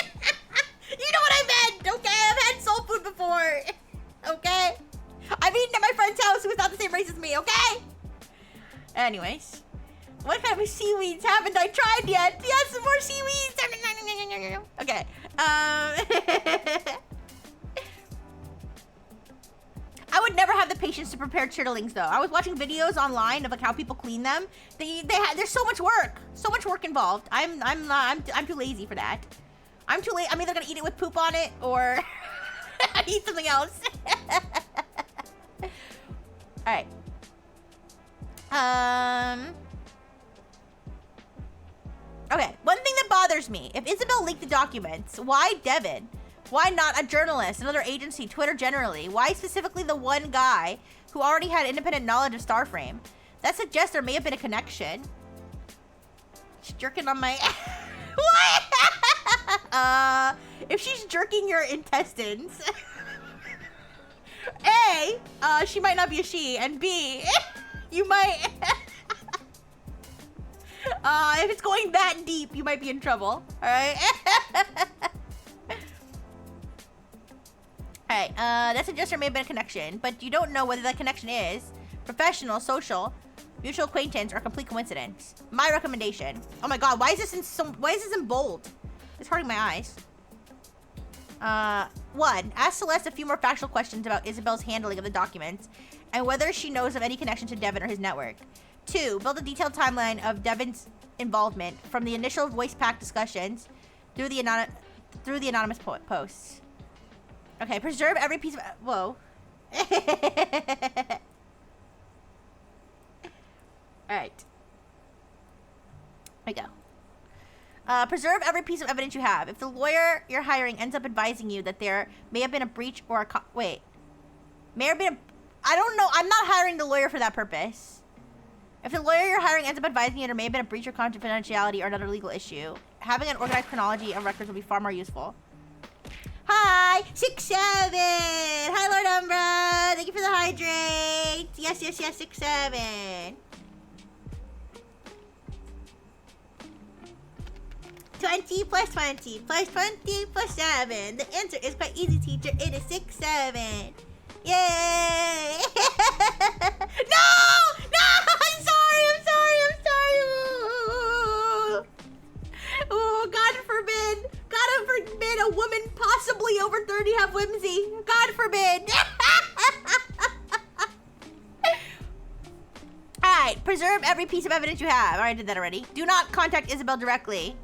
A: You know what I meant, okay? I've had soul food before. Okay? I've eaten at my friend's house who is not the same race as me, okay? Anyways. What kind of seaweeds haven't I tried yet? Yes, some more seaweeds. Okay. I would never have the patience to prepare chitterlings, though. I was watching videos online of like how people clean them. There's so much work involved. I'm too lazy for that. I'm too late. I'm either gonna eat it with poop on it or eat something else. All right. Okay. One thing that bothers me: if Isabel leaked the documents, why Devin? Why not a journalist, another agency, Twitter generally? Why specifically the one guy who already had independent knowledge of Starframe? That suggests there may have been a connection. She's jerking on my... What? If she's jerking your intestines... A, she might not be a she, and B, you might... if it's going that deep, you might be in trouble, alright? Alright, that suggests there may have been a connection, but you don't know whether that connection is professional, social, mutual acquaintance, or complete coincidence. My recommendation. Oh my god, why is this in bold? It's hurting my eyes. 1. Ask Celeste a few more factual questions about Isabel's handling of the documents and whether she knows of any connection to Devin or his network. 2. Build a detailed timeline of Devin's involvement from the initial voice pack discussions through the anonymous posts. Okay, preserve every piece of... Whoa. Alright. There we go. Preserve every piece of evidence you have. If the lawyer you're hiring ends up advising you that there may have been a breach or a... May have been a... I don't know. I'm not hiring the lawyer for that purpose. If the lawyer you're hiring ends up advising you there may have been a breach of confidentiality or another legal issue, having an organized chronology of records will be far more useful. Hi! 6-7! Hi, Lord Umbra! Thank you for the hydrate! Yes, 6-7! 20 plus 20 plus 20 plus 7. The answer is quite easy, teacher. It is 6-7. Yay! No! No! I'm sorry! Oh, God forbid! God forbid a woman possibly over 30 have whimsy. God forbid! Alright, preserve every piece of evidence you have. Alright, I did that already. Do not contact Isabel directly.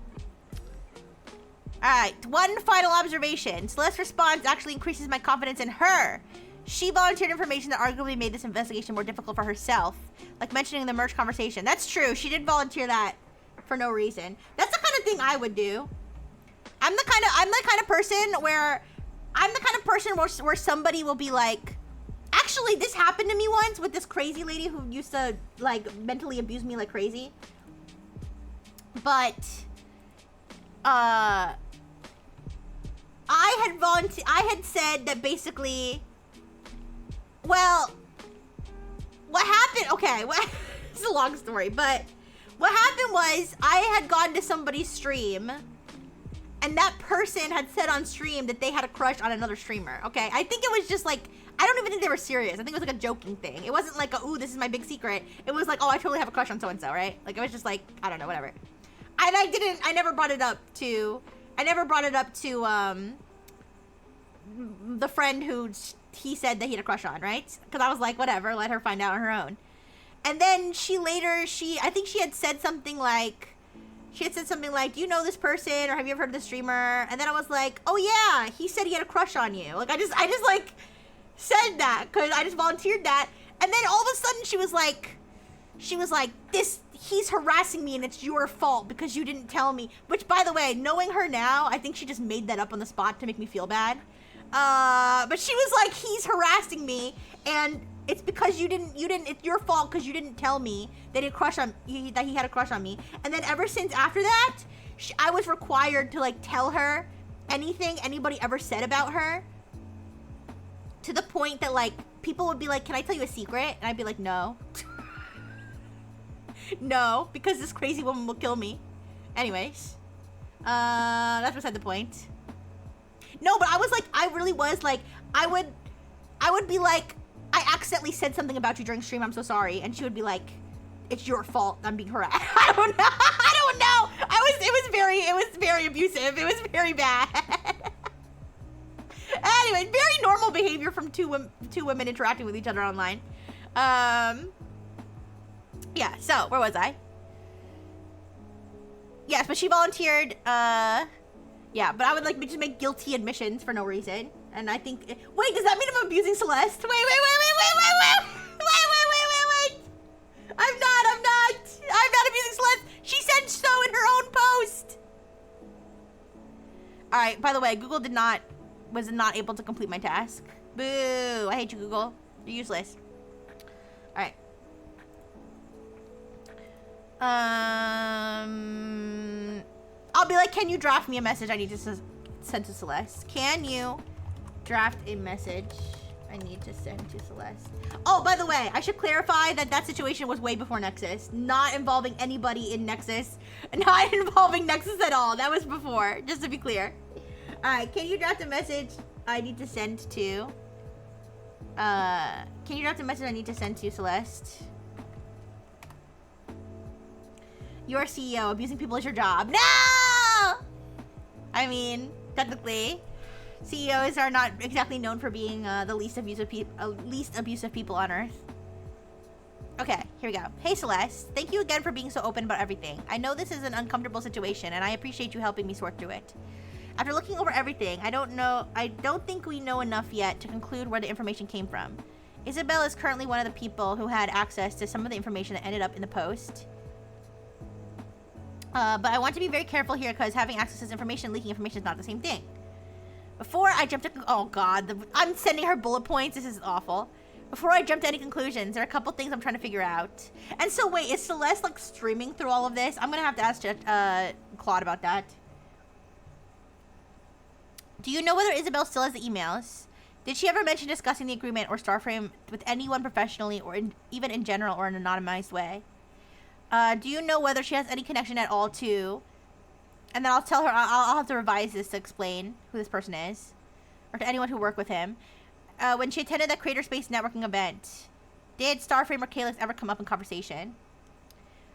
A: Alright, one final observation. Celeste's response actually increases my confidence in her. She volunteered information that arguably made this investigation more difficult for herself, like mentioning the merch conversation. That's true. She did volunteer that for no reason. That's the kind of thing I would do. I'm the kind of person where somebody will be like, actually, this happened to me once with this crazy lady who used to like mentally abuse me like crazy. But I had said that basically, well, what happened, okay, it's a long story, but what happened was I had gone to somebody's stream and that person had said on stream that they had a crush on another streamer, okay? I think it was just like, I don't even think they were serious. I think it was like a joking thing. It wasn't like, ooh, this is my big secret. It was like, oh, I totally have a crush on so-and-so, right? Like, it was just like, I don't know, whatever. And I never brought it up to the friend who he said that he had a crush on, right? Because I was like, whatever, let her find out on her own. And then I think she had said something like, do you know this person or have you ever heard of this streamer? And then I was like, oh yeah, he said he had a crush on you. Like, I just like said that because I just volunteered that. And then all of a sudden she was like, he's harassing me and it's your fault because you didn't tell me. Which, by the way, knowing her now, I think she just made that up on the spot to make me feel bad. But she was like, he's harassing me and it's because it's your fault because you didn't tell me that he had a crush on me. And then ever since after that, I was required to like tell her anything anybody ever said about her, to the point that like people would be like, can I tell you a secret? And I'd be like, no. No, because this crazy woman will kill me. Anyways, that's beside the point. No, but I was like, I really was like, I would be like, I accidentally said something about you during stream, I'm so sorry. And she would be like, it's your fault, I'm being harassed. I don't know. It was very abusive. It was very bad. Anyway, very normal behavior from two women interacting with each other online. Yeah, so, where was I? Yes, but she volunteered, yeah, but I would like just make guilty admissions for no reason. And I think, wait, does that mean I'm abusing Celeste? Wait. I'm not abusing Celeste. She said so in her own post. All right, by the way, Google was not able to complete my task. Boo, I hate you, Google. You're useless. All right. I'll be like, can you draft me a message I need to send to Celeste? Can you draft a message I need to send to Celeste? Oh, by the way, I should clarify that situation was way before Nexus. Not involving anybody in Nexus. Not involving Nexus at all. That was before, just to be clear. Alright, can you draft a message I need to send to... Celeste? You're CEO. Abusing people is your job. No! I mean, technically. CEOs are not exactly known for being the least abusive people on Earth. Okay, here we go. Hey Celeste, thank you again for being so open about everything. I know this is an uncomfortable situation, and I appreciate you helping me sort through it. After looking over everything, I don't think we know enough yet to conclude where the information came from. Isabel is currently one of the people who had access to some of the information that ended up in the post. But I want to be very careful here because having access to this information and leaking information is not the same thing. Before I jump to... Oh god, I'm sending her bullet points. This is awful. Before I jump to any conclusions, there are a couple things I'm trying to figure out. And so wait, is Celeste like streaming through all of this? I'm gonna have to ask Claude about that. Do you know whether Isabel still has the emails? Did she ever mention discussing the agreement or Starframe with anyone professionally or even in general or in an anonymized way? Do you know whether she has any connection at all to... And then I'll tell her, I'll have to revise this to explain who this person is. Or to anyone who worked with him. When she attended that Creator Space networking event, did Starframe or Calyx ever come up in conversation?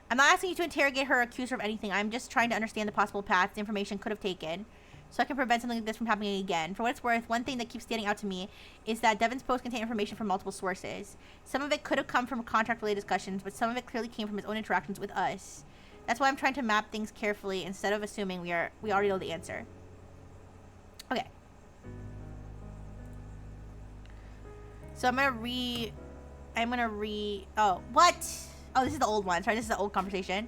A: I'm not asking you to interrogate her or accuse her of anything. I'm just trying to understand the possible paths the information could have taken, so I can prevent something like this from happening again. For what it's worth, one thing that keeps standing out to me is that Devon's post contained information from multiple sources. Some of it could have come from contract-related discussions, but some of it clearly came from his own interactions with us. That's why I'm trying to map things carefully instead of assuming we already know the answer. Okay. So I'm gonna oh, what? Oh, this is the old one. Sorry, this is the old conversation.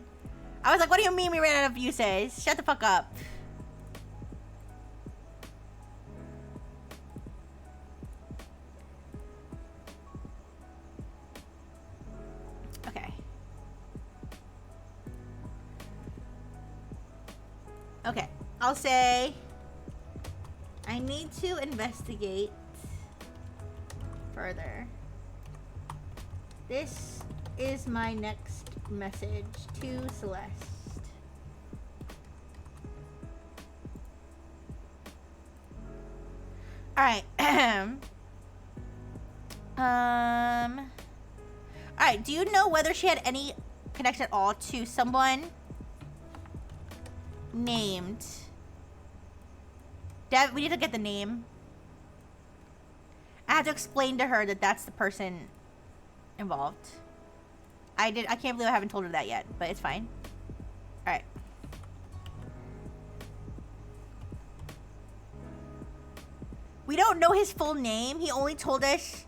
A: I was like, what do you mean we ran out of uses? Shut the fuck up. Okay. Okay, I'll say I need to investigate further. This is my next message to Celeste. Alright. Alright, do you know whether she had any connection at all to someone named... we need to get the name. I have to explain to her that that's the person involved. I can't believe I haven't told her that yet, but it's fine. Alright. We don't know his full name. He only told us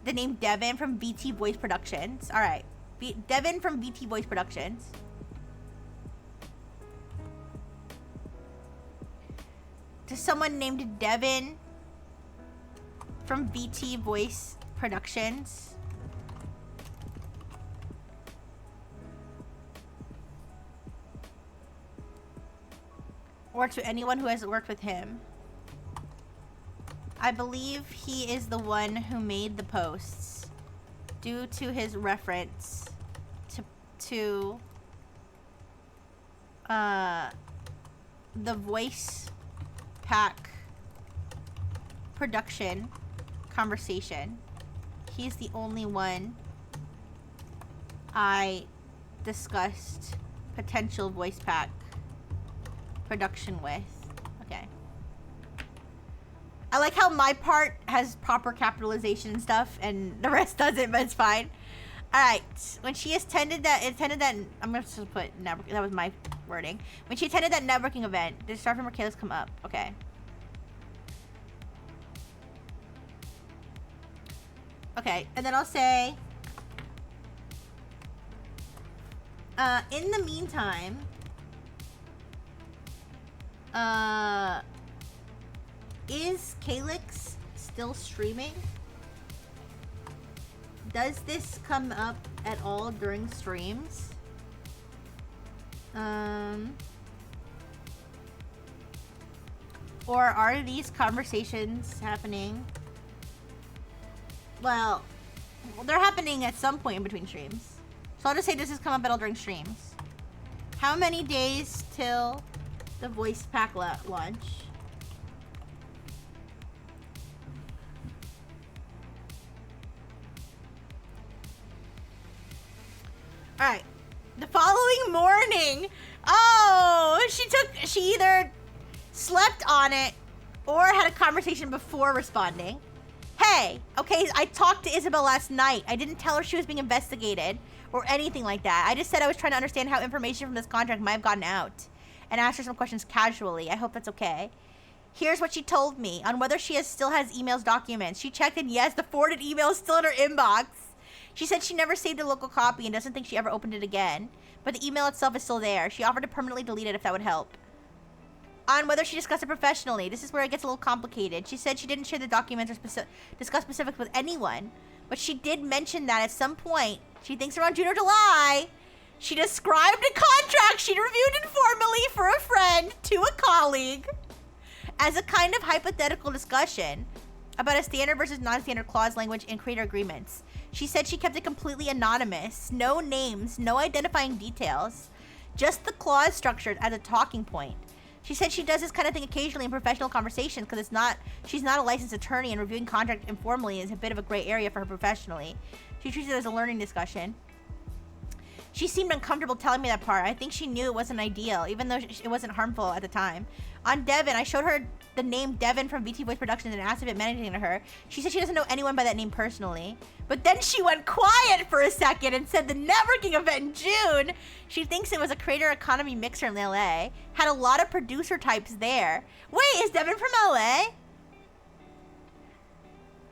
A: the name Devin from VT Voice Productions. Alright. Devin from VT Voice Productions. To someone named Devin from VT Voice Productions. Or to anyone who has worked with him. I believe he is the one who made the posts due to his reference to the voice pack production conversation. He's the only one I discussed potential voice pack production with. Okay. I like how my part has proper capitalization and stuff and the rest doesn't, but it's fine. Alright. When she attended that, I'm gonna just put network, that was my wording. When she attended that networking event, did Starframe or Calyx come up? Okay. Okay, and then I'll say, in the meantime, is Calyx still streaming? Does this come up at all during streams? Or are these conversations happening? Well, they're happening at some point in between streams. So I'll just say this has come up at all during streams. How many days till the voice pack launch? Alright. The following morning. Oh, she either slept on it Or had a conversation before responding. Hey, okay, I talked to Isabel last night. I didn't tell her she was being investigated or anything like that. I just said I was trying to understand how information from this contract might have gotten out and asked her some questions casually. I hope that's okay. Here's what she told me on whether she still has emails documents. She checked and yes, the forwarded email is still in her inbox. She said she never saved a local copy and doesn't think she ever opened it again. But the email itself is still there. She offered to permanently delete it if that would help. On whether she discussed it professionally. This is where it gets a little complicated. She said she didn't share the documents or discuss specifics with anyone. But she did mention that at some point, she thinks around June or July, she described a contract she'd reviewed informally for a friend to a colleague as a kind of hypothetical discussion about a standard versus non-standard clause language in creator agreements. She said she kept it completely anonymous. No names, no identifying details. Just the clause structured as a talking point. She said she does this kind of thing occasionally in professional conversations because she's not a licensed attorney and reviewing contract informally is a bit of a gray area for her professionally. She treats it as a learning discussion. She seemed uncomfortable telling me that part. I think she knew it wasn't ideal, even though it wasn't harmful at the time. On Devin, I showed her the name Devin from VT Voice Productions and asked if it meant anything to her. She said she doesn't know anyone by that name personally. But then she went quiet for a second and said the networking event in June, she thinks it was a creator economy mixer in LA. Had a lot of producer types there. Wait, is Devin from LA?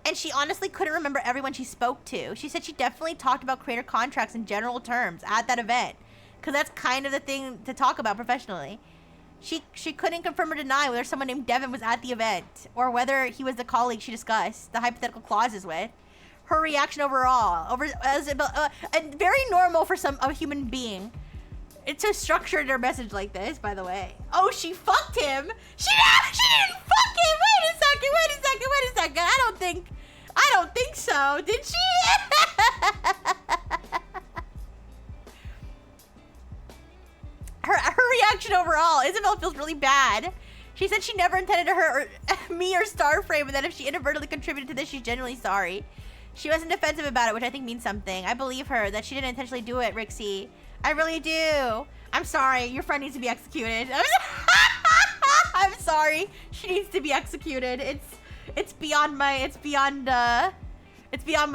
A: And she honestly couldn't remember everyone she spoke to. She said she definitely talked about creator contracts in general terms at that event. Because that's kind of the thing to talk about professionally. She couldn't confirm or deny whether someone named Devin was at the event. Or whether he was the colleague she discussed the hypothetical clauses with. Her reaction overall. And very normal for a human being. It's so structured her message like this, by the way. Oh, she fucked him. She didn't fuck him. Wait a second. I don't think so. Did she? her reaction overall. Isabel feels really bad. She said she never intended to hurt me or Starframe, and that if she inadvertently contributed to this, she's genuinely sorry. She wasn't defensive about it, which I think means something. I believe her that she didn't intentionally do it, Rixie. I really do. I'm sorry. Your friend needs to be executed. I'm sorry. She needs to be executed. It's beyond my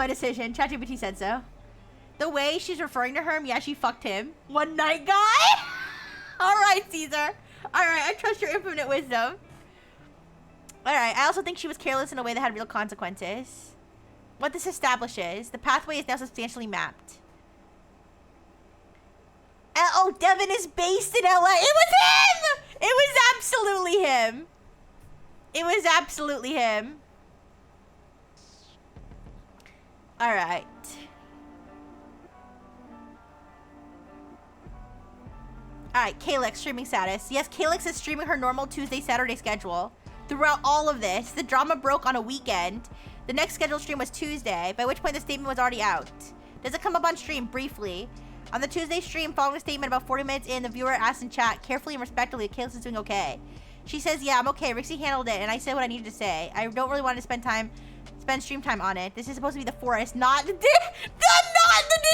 A: decision. ChatGPT said so. The way she's referring to her, yeah, she fucked him. One night guy. All right, Caesar. All right, I trust your infinite wisdom. All right, I also think she was careless in a way that had real consequences. What this establishes, the pathway is now substantially mapped. Oh, Devin is based in LA. It was him! It was absolutely him. It was absolutely him. All right. All right, Calyx streaming status. Yes, Calyx is streaming her normal Tuesday, Saturday schedule. Throughout all of this, the drama broke on a weekend. The next scheduled stream was Tuesday, by which point the statement was already out. Does it come up on stream briefly? On the Tuesday stream, following the statement about 40 minutes in, the viewer asked in chat, carefully and respectfully, if Calyx is doing okay. She says, yeah, I'm okay. Rixie handled it, and I said what I needed to say. I don't really want to spend stream time on it. This is supposed to be the forest, not the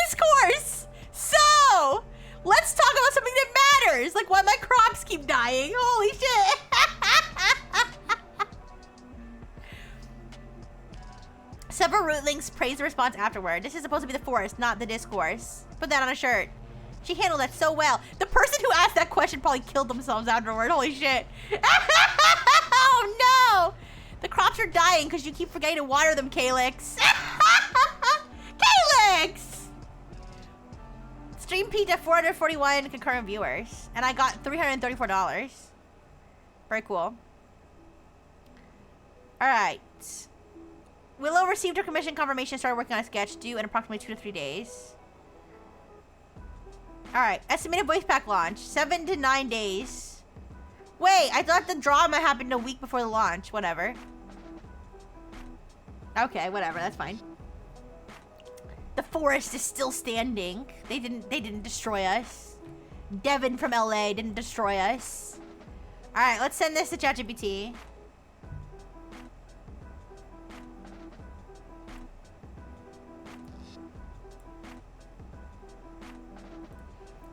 A: discourse. So, let's talk about something that matters, like why my crops keep dying. Holy shit. Several rootlings praised the response afterward. This is supposed to be the forest, not the discourse. Put that on a shirt. She handled that so well. The person who asked that question probably killed themselves afterward. Holy shit. Oh no! The crops are dying because you keep forgetting to water them, Calyx. Calyx! Stream peaked at 441 concurrent viewers. And I got $334. Very cool. Alright. Willow received her commission confirmation and started working on a sketch due in approximately 2 to 3 days. Alright, estimated voice pack launch, 7 to 9 days. Wait, I thought the drama happened a week before the launch. Whatever. Okay, whatever, that's fine. The forest is still standing. They didn't destroy us. Devin from LA didn't destroy us. Alright, let's send this to ChatGPT.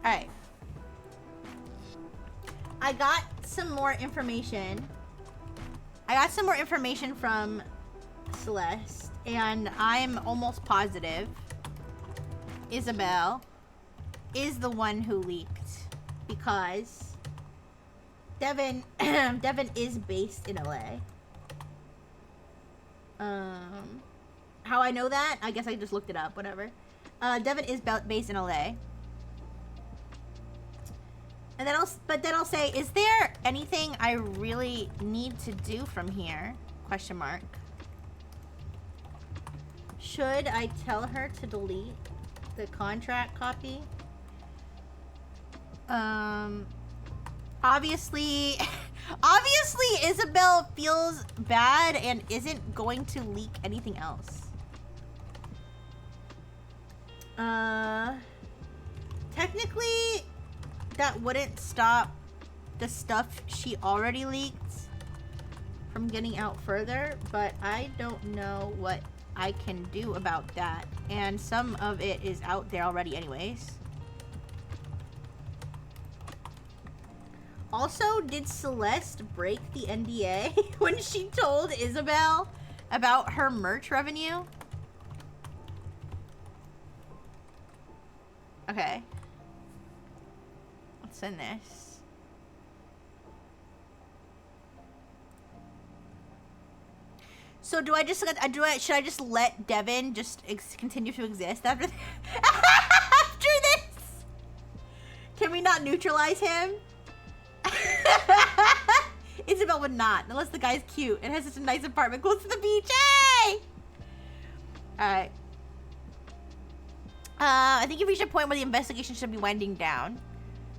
A: Alright. I got some more information I got some more information from Celeste, and I'm almost positive Isabel is the one who leaked, because Devin Devin is based in LA. How I know that? I guess I just looked it up, whatever. Devin is based in LA. And then I'll say, is there anything I really need to do from here? Question mark. Should I tell her to delete the contract copy? Obviously Isabel feels bad and isn't going to leak anything else. Technically, that wouldn't stop the stuff she already leaked from getting out further, but I don't know what I can do about that. And some of it is out there already anyways. Also, did Celeste break the NDA when she told Isabel about her merch revenue? Okay. Let's send this. So should I just let Devin just continue to exist after after this? Can we not neutralize him? Isabel would not, unless the guy's cute and has such a nice apartment close to the beach. Hey! Alright. I think you've reached a point where the investigation should be winding down.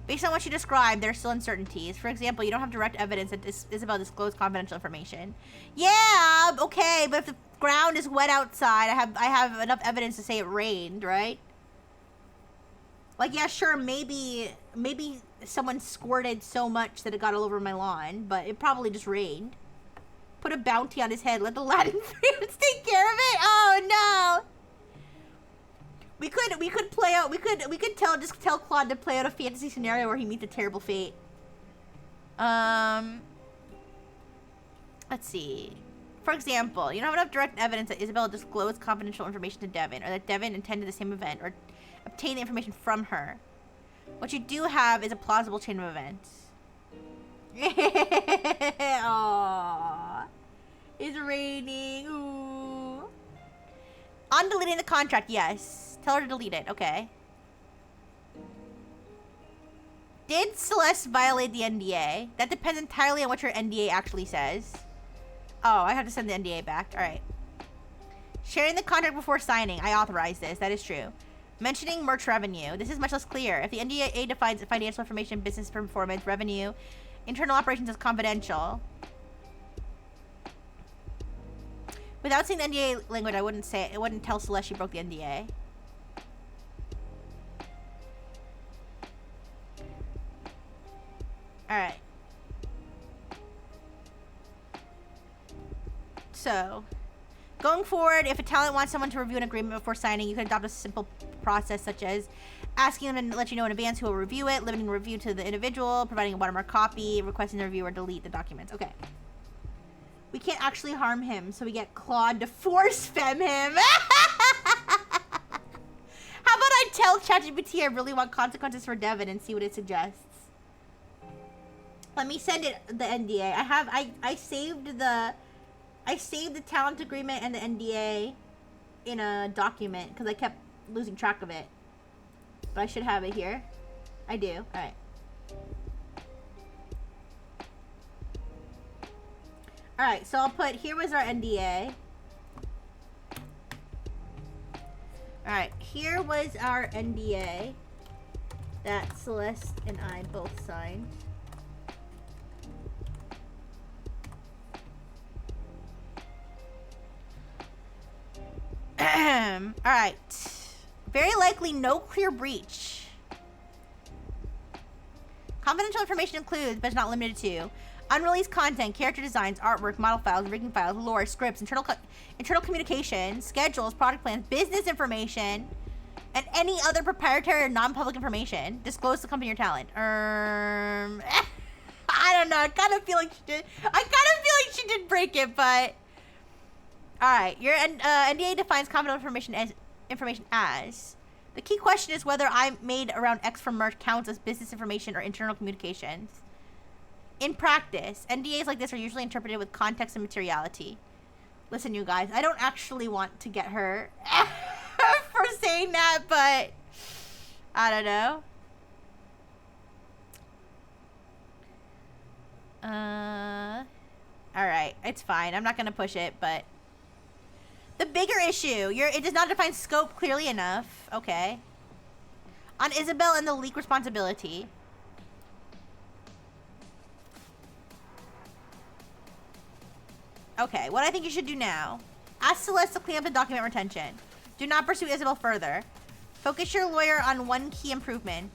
A: Based on what you described, there are still uncertainties. For example, you don't have direct evidence that Isabel disclosed confidential information. Yeah, okay, but if the ground is wet outside, I have enough evidence to say it rained, right? Like, yeah, sure, maybe someone squirted so much that it got all over my lawn, but it probably just rained. Put a bounty on his head. Let the Latin friends take care of it. Oh no. We could play out. We could tell Claude to play out a fantasy scenario where he meets a terrible fate. Let's see. For example, you don't have enough direct evidence that Isabella disclosed confidential information to Devin, or that Devin attended the same event, or obtained the information from her. What you do have is a plausible chain of events. Aww. It's raining. Ooh. On deleting the contract, yes. Tell her to delete it. Okay. Did Celeste violate the NDA? That depends entirely on what your NDA actually says. Oh, I have to send the NDA back. All right. Sharing the contract before signing. I authorize this. That is true. Mentioning merch revenue. This is much less clear. If the NDA defines financial information, business performance, revenue, internal operations as confidential. Without seeing the NDA language, I wouldn't tell Celeste she broke the NDA. Alright. So, going forward, if a talent wants someone to review an agreement before signing, you can adopt a simple process such as asking them to let you know in advance who will review it, limiting the review to the individual, providing a watermark copy, requesting the reviewer delete the documents. Okay. We can't actually harm him, so we get Claude to force fem him. How about I tell ChatGPT I really want consequences for Devin and see what it suggests? Let me send it the NDA. I saved the talent agreement and the NDA in a document because I kept losing track of it. But I should have it here. I do. All right. All right. So I'll put, here was our NDA. All right. Here was our NDA that Celeste and I both signed. Alright. Very likely no clear breach. Confidential information includes, but is not limited to, unreleased content, character designs, artwork, model files, rigging files, lore, scripts, internal communication, schedules, product plans, business information, and any other proprietary or non-public information disclosed to company or talent. I I don't know. I kind of feel like she did. I kind of feel like she did break it, but all right. Your NDA defines confidential information as. The key question is whether I made around X from merch counts as business information or internal communications. In practice, NDAs like this are usually interpreted with context and materiality. Listen, you guys, I don't actually want to get her for saying that, but I don't know. All right, it's fine. I'm not gonna push it, but the bigger issue, it does not define scope clearly enough. Okay. On Isabel and the leak responsibility. Okay, what I think you should do now. Ask Celeste to clean up the document retention. Do not pursue Isabel further. Focus your lawyer on one key improvement.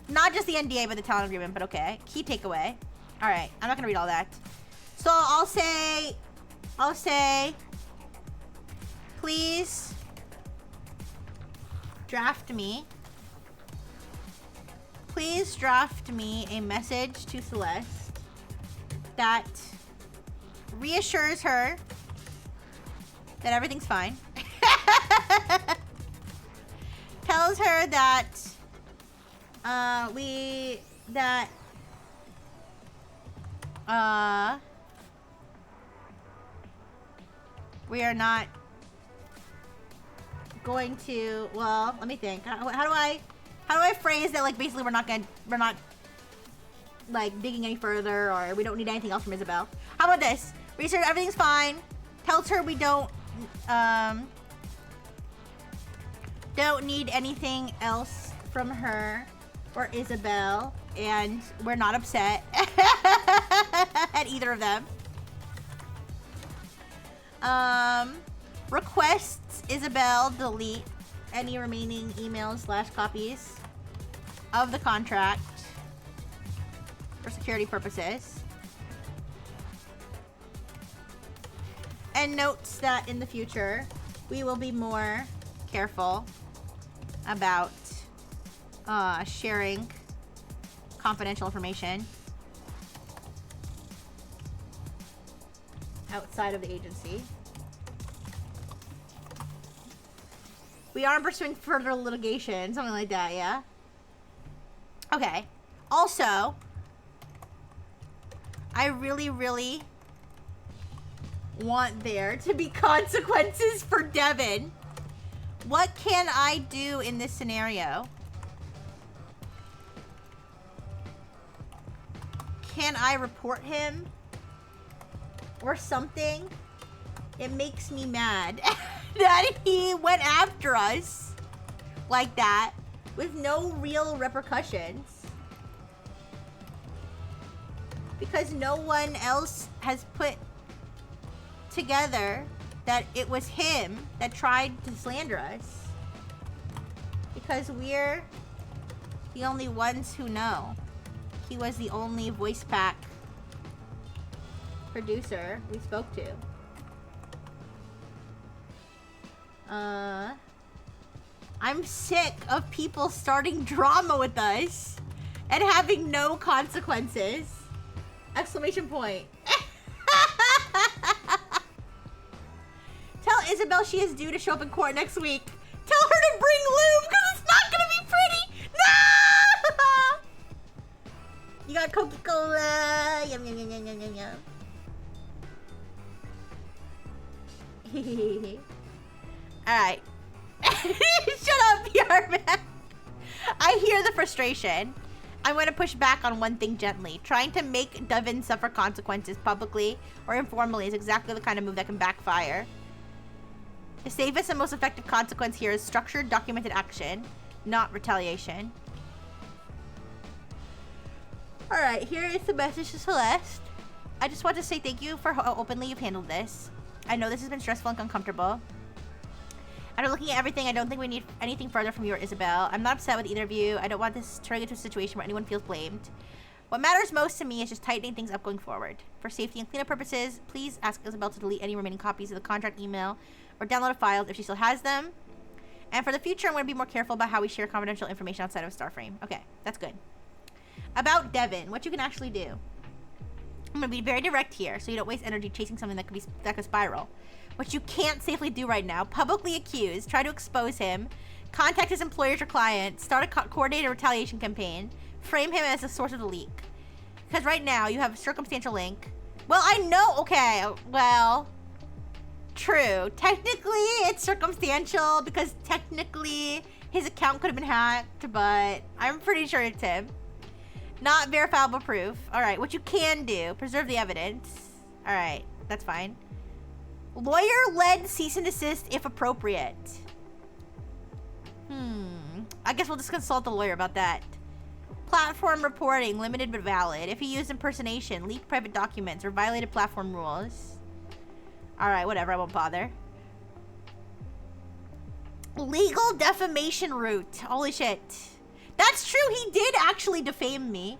A: Not just the NDA, but the talent agreement, but okay. Key takeaway. All right, I'm not gonna read all that. So I'll say, please draft me. Please draft me a message to Celeste that reassures her that everything's fine. Tells her that we are not going to, well, let me think. How do I phrase that? Like, basically we're not like digging any further, or we don't need anything else from Isabel. How about this? Research, everything's fine. Tells her we don't need anything else from her or Isabel, and we're not upset at either of them. Requests Isabel delete any remaining emails / copies of the contract for security purposes. And notes that in the future, we will be more careful about sharing confidential information outside of the agency. We aren't pursuing further litigation, something like that, yeah? Okay. Also, I really, really want there to be consequences for Devin. What can I do in this scenario? Can I report him? Or something? It makes me mad that he went after us like that with no real repercussions. Because no one else has put together that it was him that tried to slander us. Because we're the only ones who know. He was the only voice pack producer we spoke to. I'm sick of people starting drama with us and having no consequences. Exclamation point. Tell Isabel she is due to show up in court next week. Tell her to bring lube because it's not gonna be pretty. No! You got Coca-Cola. Yum, yum, yum, yum, yum, yum, yum. Alright. Shut up, PR man. I hear the frustration. I'm going to push back on one thing gently. Trying to make Devin suffer consequences publicly or informally is exactly the kind of move that can backfire. The safest and most effective consequence here is structured, documented action, not retaliation. Alright, here is the message to Celeste. I just want to say thank you for how openly you've handled this. I know this has been stressful and uncomfortable. After looking at everything, I don't think we need anything further from you or Isabel. I'm not upset with either of you. I don't want this turning into a situation where anyone feels blamed. What matters most to me is just tightening things up going forward. For safety and cleanup purposes, please ask Isabel to delete any remaining copies of the contract email or download files if she still has them. And for the future, I'm going to be more careful about how we share confidential information outside of Starframe. Okay, that's good. About Devin, what you can actually do. I'm gonna be very direct here, so you don't waste energy chasing something that could spiral. What you can't safely do right now: publicly accuse, try to expose him, contact his employers or clients, start a coordinated retaliation campaign, frame him as the source of the leak. Because right now you have a circumstantial link. Well, I know. Okay, well, true. Technically, it's circumstantial because technically his account could have been hacked, but I'm pretty sure it's him. Not verifiable proof. All right, what you can do: preserve the evidence. All right, that's fine. Lawyer-led cease and desist if appropriate. I guess we'll just consult the lawyer about that. Platform reporting, limited but valid. If he used impersonation, leaked private documents, or violated platform rules. All right, whatever, I won't bother. Legal defamation route. Holy shit. That's true, he did actually defame me.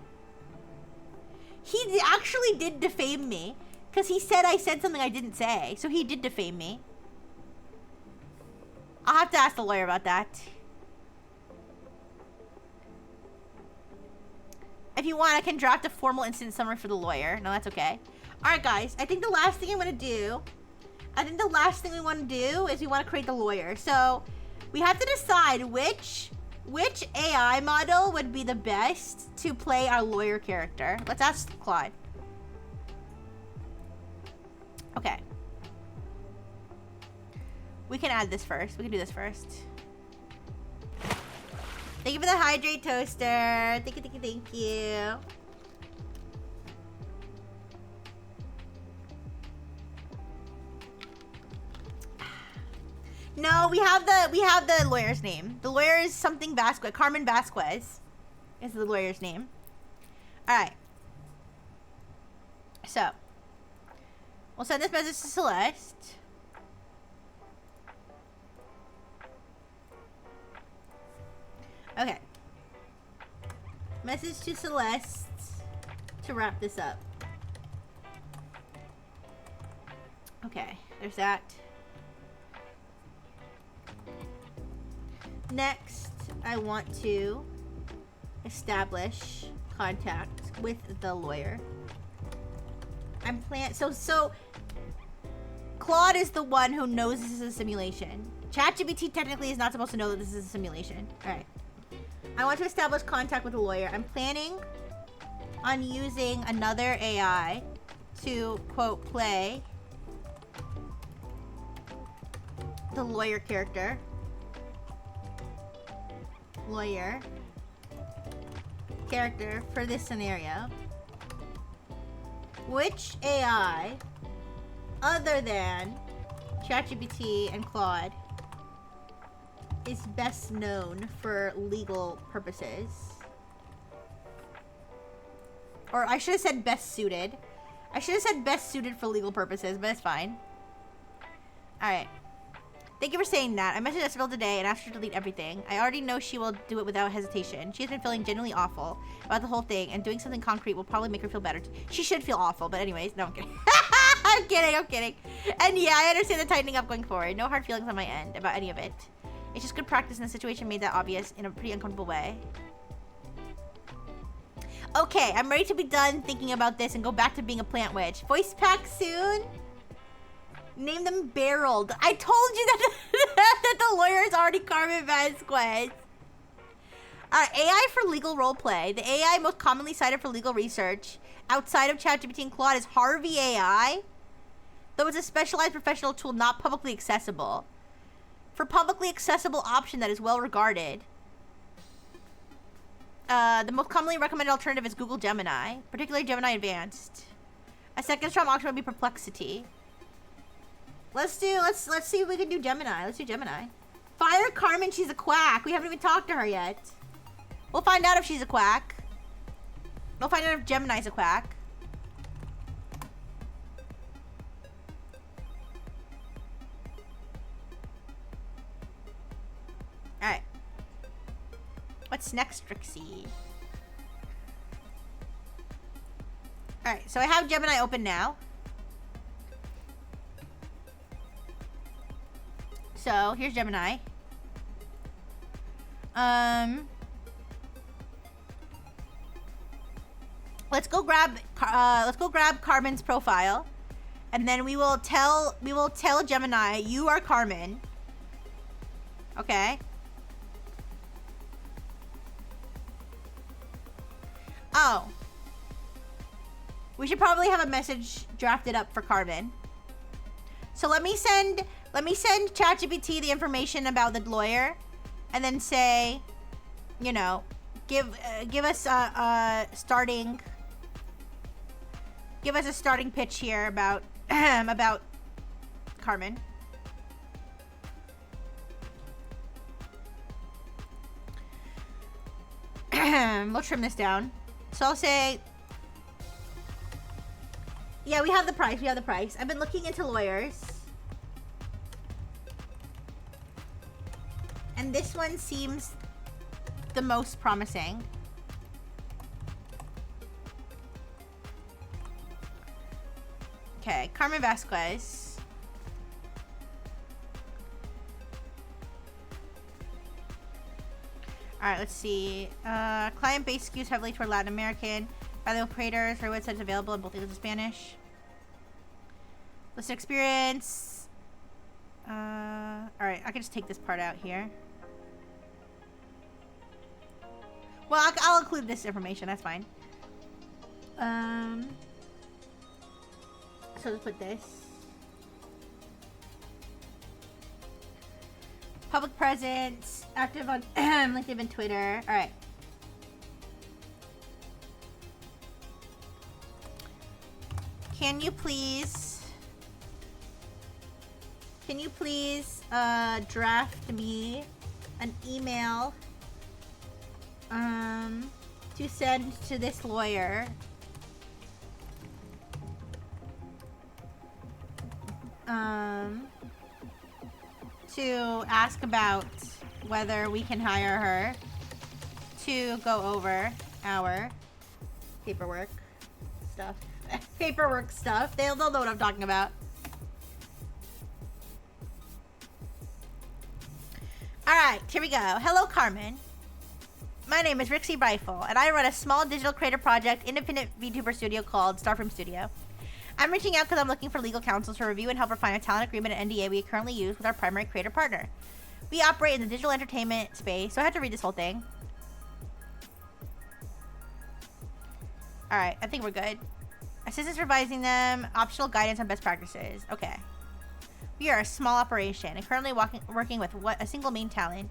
A: He actually did defame me. Because he said I said something I didn't say. So he did defame me. I'll have to ask the lawyer about that. If you want, I can draft a formal incident summary for the lawyer. No, that's okay. Alright, guys. I think the last thing I'm going to do... I think the last thing we want to do is we want to create the lawyer. So, we have to decide which AI model would be the best to play our lawyer character. Let's ask Claude. Okay. We can add this first. We can do this first. Thank you for the hydrate toaster. Thank you, thank you, thank you. No, we have the lawyer's name. The lawyer is something Vasquez. Carmen Vasquez is the lawyer's name. All right. So, we'll send this message to Celeste. Okay. Message to Celeste to wrap this up. Okay, there's that. Next, I want to establish contact with the lawyer. So Claude is the one who knows this is a simulation. ChatGPT technically is not supposed to know that this is a simulation. All right. I want to establish contact with the lawyer. I'm planning on using another AI to, quote, play the lawyer character. Lawyer character for this scenario. Which AI, other than ChatGPT and Claude, is best known for legal purposes? Or I should have said best suited. I should have said best suited for legal purposes, but it's fine. Alright. Thank you for saying that. I messaged Isabel today and asked her to delete everything. I already know she will do it without hesitation. She has been feeling genuinely awful about the whole thing, and doing something concrete will probably make her feel better. She should feel awful, but anyways, no, I'm kidding. I'm kidding, I'm kidding. And yeah, I understand the tightening up going forward. No hard feelings on my end about any of it. It's just good practice, and the situation made that obvious in a pretty uncomfortable way. Okay, I'm ready to be done thinking about this and go back to being a plant witch. Voice pack soon? Name them Barreled. I told you that that the lawyer is already Carmen Vasquez. AI for legal roleplay. The AI most commonly cited for legal research outside of ChatGPT and Claude is Harvey AI, though it's a specialized professional tool not publicly accessible. For publicly accessible option that is well regarded, the most commonly recommended alternative is Google Gemini, particularly Gemini Advanced. A second strong option would be Perplexity. Let's see if we can do Gemini. Let's do Gemini. Fire Carmen, she's a quack. We haven't even talked to her yet. We'll find out if she's a quack. We'll find out if Gemini's a quack. Alright. What's next, Trixie? Alright, so I have Gemini open now. So, here's Gemini. let's go grab Carmen's profile, and then we will tell Gemini you are Carmen. Okay. Oh. We should probably have a message drafted up for Carmen. So let me send ChatGPT the information about the lawyer, and then say, you know, give us a starting pitch here about about Carmen. We'll trim this down. So I'll say, yeah, we have the price. I've been looking into lawyers, and this one seems the most promising. Okay, Carmen Vasquez. All right, let's see. Client base skews heavily toward Latin American. Bilingual creators. Her website is available in both English and Spanish. List experience. All right, I can just take this part out here. Well, I'll include this information. That's fine. So let's put this. Public presence, active on LinkedIn and Twitter. All right. Can you please draft me an email to send to this lawyer to ask about whether we can hire her to go over our paperwork stuff. They'll know what I'm talking about. Alright, here we go. Hello, Carmen. My name is Rixie Rifle, and I run a small digital creator project, independent VTuber studio called Starframe Studio. I'm reaching out because I'm looking for legal counsel to review and help refine a talent agreement and NDA we currently use with our primary creator partner. We operate in the digital entertainment space, so I have to read this whole thing. Alright, I think we're good. Assistance revising them, optional guidance on best practices. Okay. We are a small operation and currently working with a single main talent.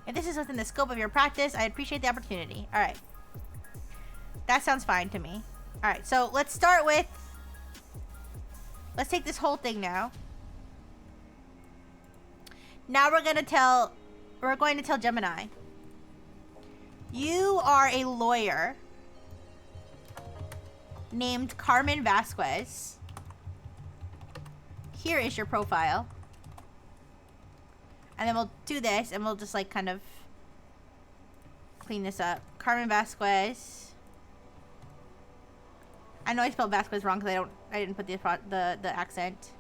A: If this is within the scope of your practice, I appreciate the opportunity. Alright. That sounds fine to me. Alright, so let's start with... Let's take this whole thing now. Now we're going to tell Gemini. You are a lawyer named Carmen Vasquez. Here is your profile. And then we'll do this, and we'll just, like, kind of clean this up. Carmen Vasquez. I know I spelled Vasquez wrong because I didn't put the accent.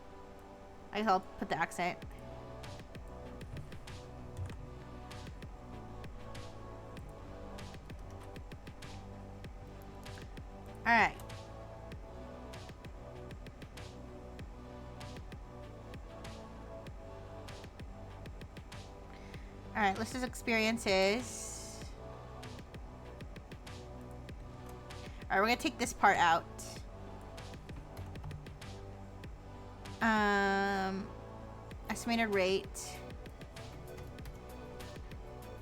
A: I guess I'll put the accent. Alright. Alright, list of experiences. Alright, we're gonna take this part out. Estimated rate.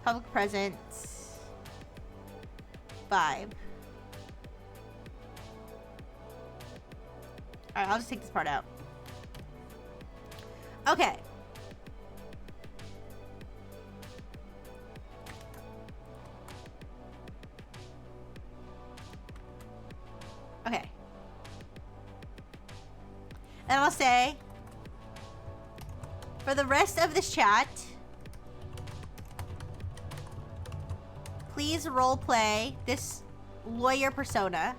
A: Public presence. Vibe. Alright, I'll just take this part out. Okay. Okay. And I'll say, for the rest of this chat, please roleplay this lawyer persona.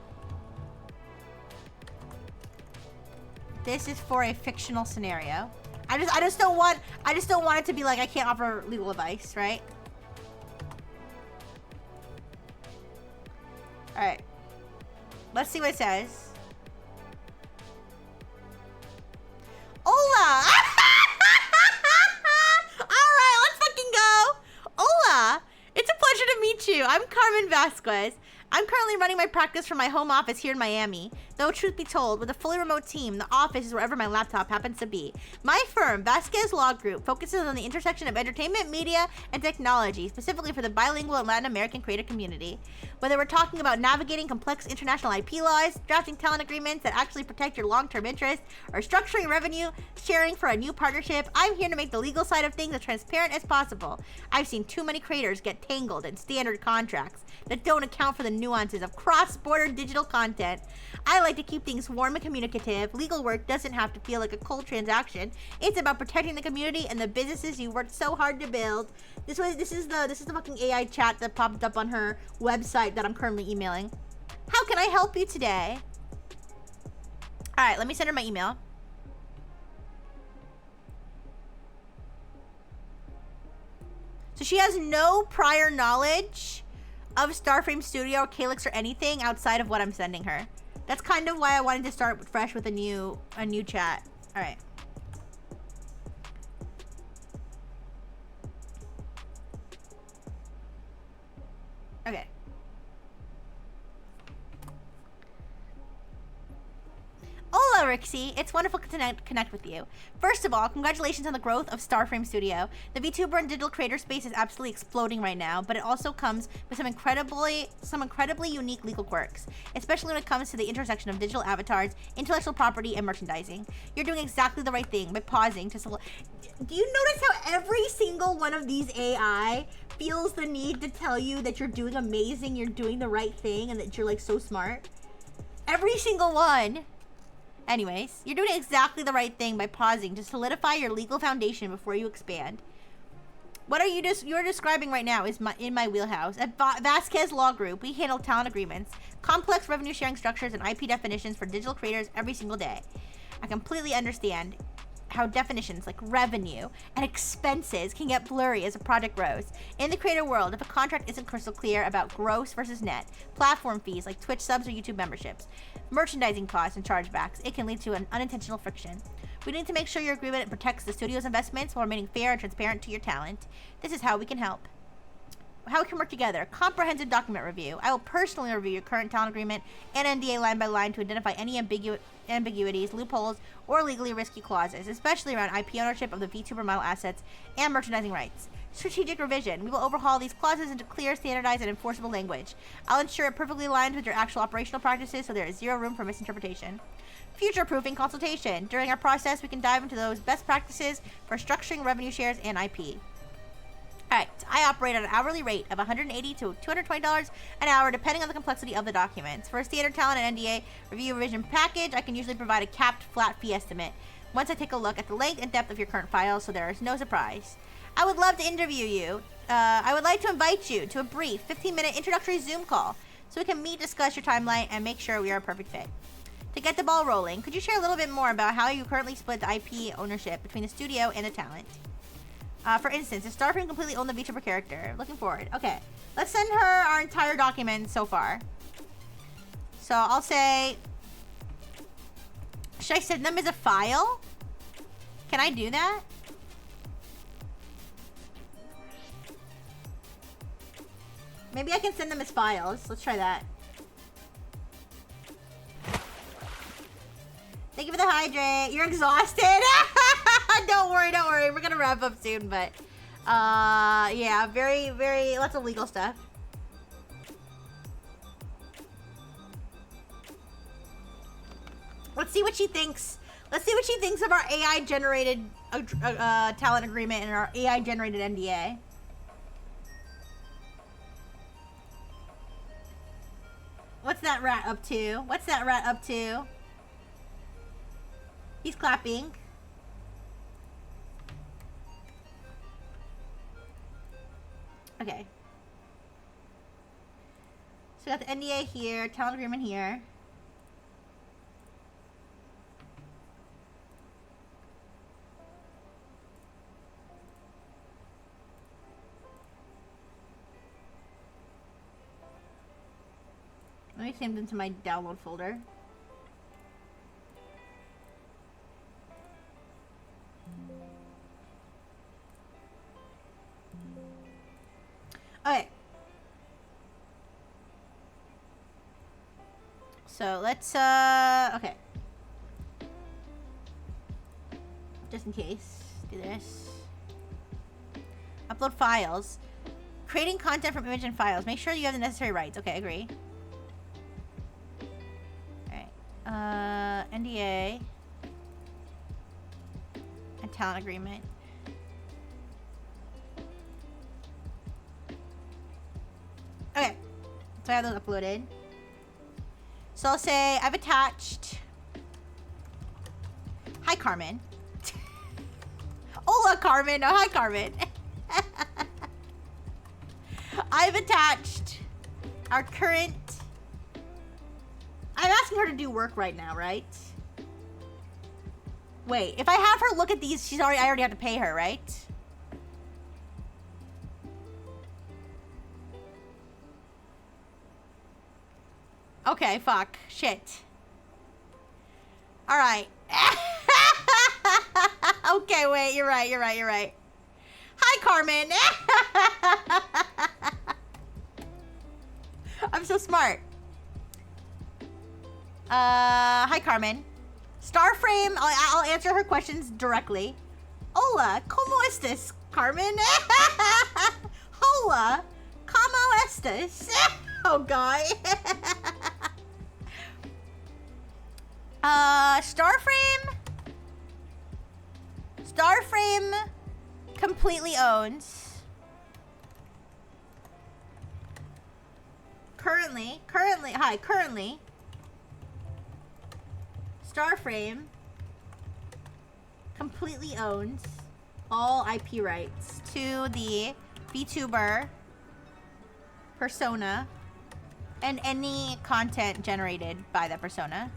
A: This is for a fictional scenario. I just don't want it to be like I can't offer legal advice, right? All right. Let's see what it says. Hola! Alright, let's fucking go! Hola! It's a pleasure to meet you. I'm Carmen Vasquez. I'm currently running my practice from my home office here in Miami. Though, truth be told, with a fully remote team, the office is wherever my laptop happens to be. My firm, Vasquez Law Group, focuses on the intersection of entertainment, media, and technology, specifically for the bilingual and Latin American creative community. Whether we're talking about navigating complex international IP laws, drafting talent agreements that actually protect your long-term interests, or structuring revenue sharing for a new partnership, I'm here to make the legal side of things as transparent as possible. I've seen too many creators get tangled in standard contracts that don't account for the nuances of cross-border digital content. I like to keep things warm and communicative. Legal work doesn't have to feel like a cold transaction. It's about protecting the community and the businesses you worked so hard to build. This is the fucking AI chat that popped up on her website that I'm currently emailing. How can I help you today? All right, let me send her my email. So she has no prior knowledge of Starframe Studio or Calyx or anything outside of what I'm sending her. That's kind of why I wanted to start fresh with a new chat. All right. Okay. Hola, Rixie. It's wonderful to connect with you. First of all, congratulations on the growth of Starframe Studio. The VTuber and digital creator space is absolutely exploding right now, but it also comes with some incredibly unique legal quirks, especially when it comes to the intersection of digital avatars, intellectual property, and merchandising. You're doing exactly the right thing by pausing to Do you notice how every single one of these AI feels the need to tell you that you're doing amazing, you're doing the right thing, and that you're like so smart? Every single one. Anyways, you're doing exactly the right thing by pausing to solidify your legal foundation before you expand. What you're describing right now is in my wheelhouse. At Vasquez Law Group, we handle talent agreements, complex revenue sharing structures, and IP definitions for digital creators every single day. I completely understand how definitions like revenue and expenses can get blurry as a project grows. In the creator world, if a contract isn't crystal clear about gross versus net, platform fees like Twitch subs or YouTube memberships, merchandising costs and chargebacks, it can lead to an unintentional friction. We need to make sure your agreement protects the studio's investments while remaining fair and transparent to your talent. This is how we can help. How we can work together. Comprehensive document review. I will personally review your current talent agreement and NDA line by line to identify any ambiguities, loopholes, or legally risky clauses, especially around IP ownership of the VTuber model assets and merchandising rights. Strategic revision. We will overhaul these clauses into clear, standardized, and enforceable language. I'll ensure it perfectly aligns with your actual operational practices so there is zero room for misinterpretation. Future-proofing consultation. During our process, we can dive into those best practices for structuring revenue shares and IP. Alright, I operate at an hourly rate of $180 to $220 an hour, depending on the complexity of the documents. For a standard talent and NDA review revision package, I can usually provide a capped flat fee estimate once I take a look at the length and depth of your current files, so there is no surprise. I would love to interview you. I would like to invite you to a brief 15-minute introductory Zoom call so we can meet, discuss your timeline, and make sure we are a perfect fit. To get the ball rolling, could you share a little bit more about how you currently split the IP ownership between the studio and the talent? For instance, if Starframe completely owned the VTuber character. Looking forward. Okay, let's send her our entire document so far. So I'll say, should I send them as a file? Can I do that? Maybe I can send them as files. Let's try that. Thank you for the hydrate. You're exhausted? Don't worry, don't worry. We're gonna wrap up soon, but yeah, very, very lots of legal stuff. Let's see what she thinks. Let's see what she thinks of our AI generated talent agreement and our AI generated NDA. What's that rat up to? What's that rat up to? He's clapping. Okay. So we got the NDA here, talent agreement here. Let me save them to my download folder. Okay. So let's, okay. Just in case, do this. Upload files. Creating content from image and files. Make sure you have the necessary rights. Okay, agree. Alright. NDA. And talent agreement. Okay. So I have those uploaded. So I'll say I've attached. Hi, Carmen. Hola, Carmen. Oh, hi, Carmen. I've attached our current. I'm asking her to do work right now, right? Wait, if I have her look at these, I already have to pay her, right? Okay, fuck. Shit. Alright. Okay, wait, you're right. Hi, Carmen. I'm so smart. Hi, Carmen. Starframe, I'll answer her questions directly. Hola, ¿cómo estás, Carmen? Hola, ¿cómo estás? Oh, God. Starframe completely owns. Currently, Starframe completely owns all IP rights to the Vtuber persona and any content generated by that persona.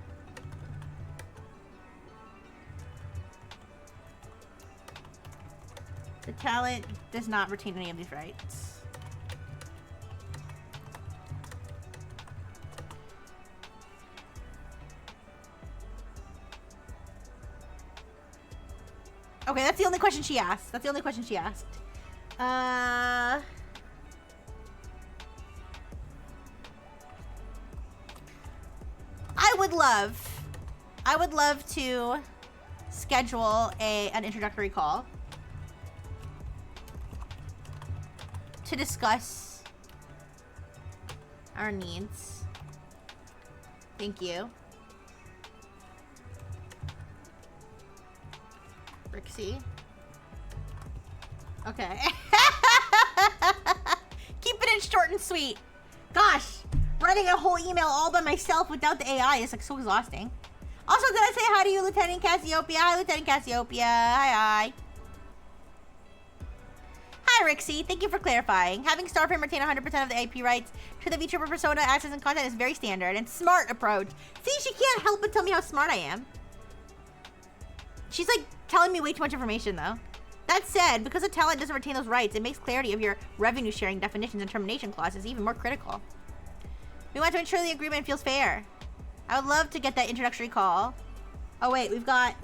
A: The talent does not retain any of these rights. Okay, that's the only question she asked. I would love to schedule an introductory call to discuss our needs. Thank you. Rixie. Okay. Keep it in short and sweet. Gosh, writing a whole email all by myself without the AI is like so exhausting. Also, did I say hi to you, Lieutenant Cassiopeia? Hi, Lieutenant Cassiopeia. Hi. Hi, Rixie. Thank you for clarifying. Having Starframe retain 100% of the IP rights to the VTuber persona, access, and content is very standard and smart approach. See, she can't help but tell me how smart I am. She's like telling me way too much information, though. That said, because a talent doesn't retain those rights, it makes clarity of your revenue sharing definitions and termination clauses even more critical. We want to ensure the agreement feels fair. I would love to get that introductory call. Oh, wait, we've got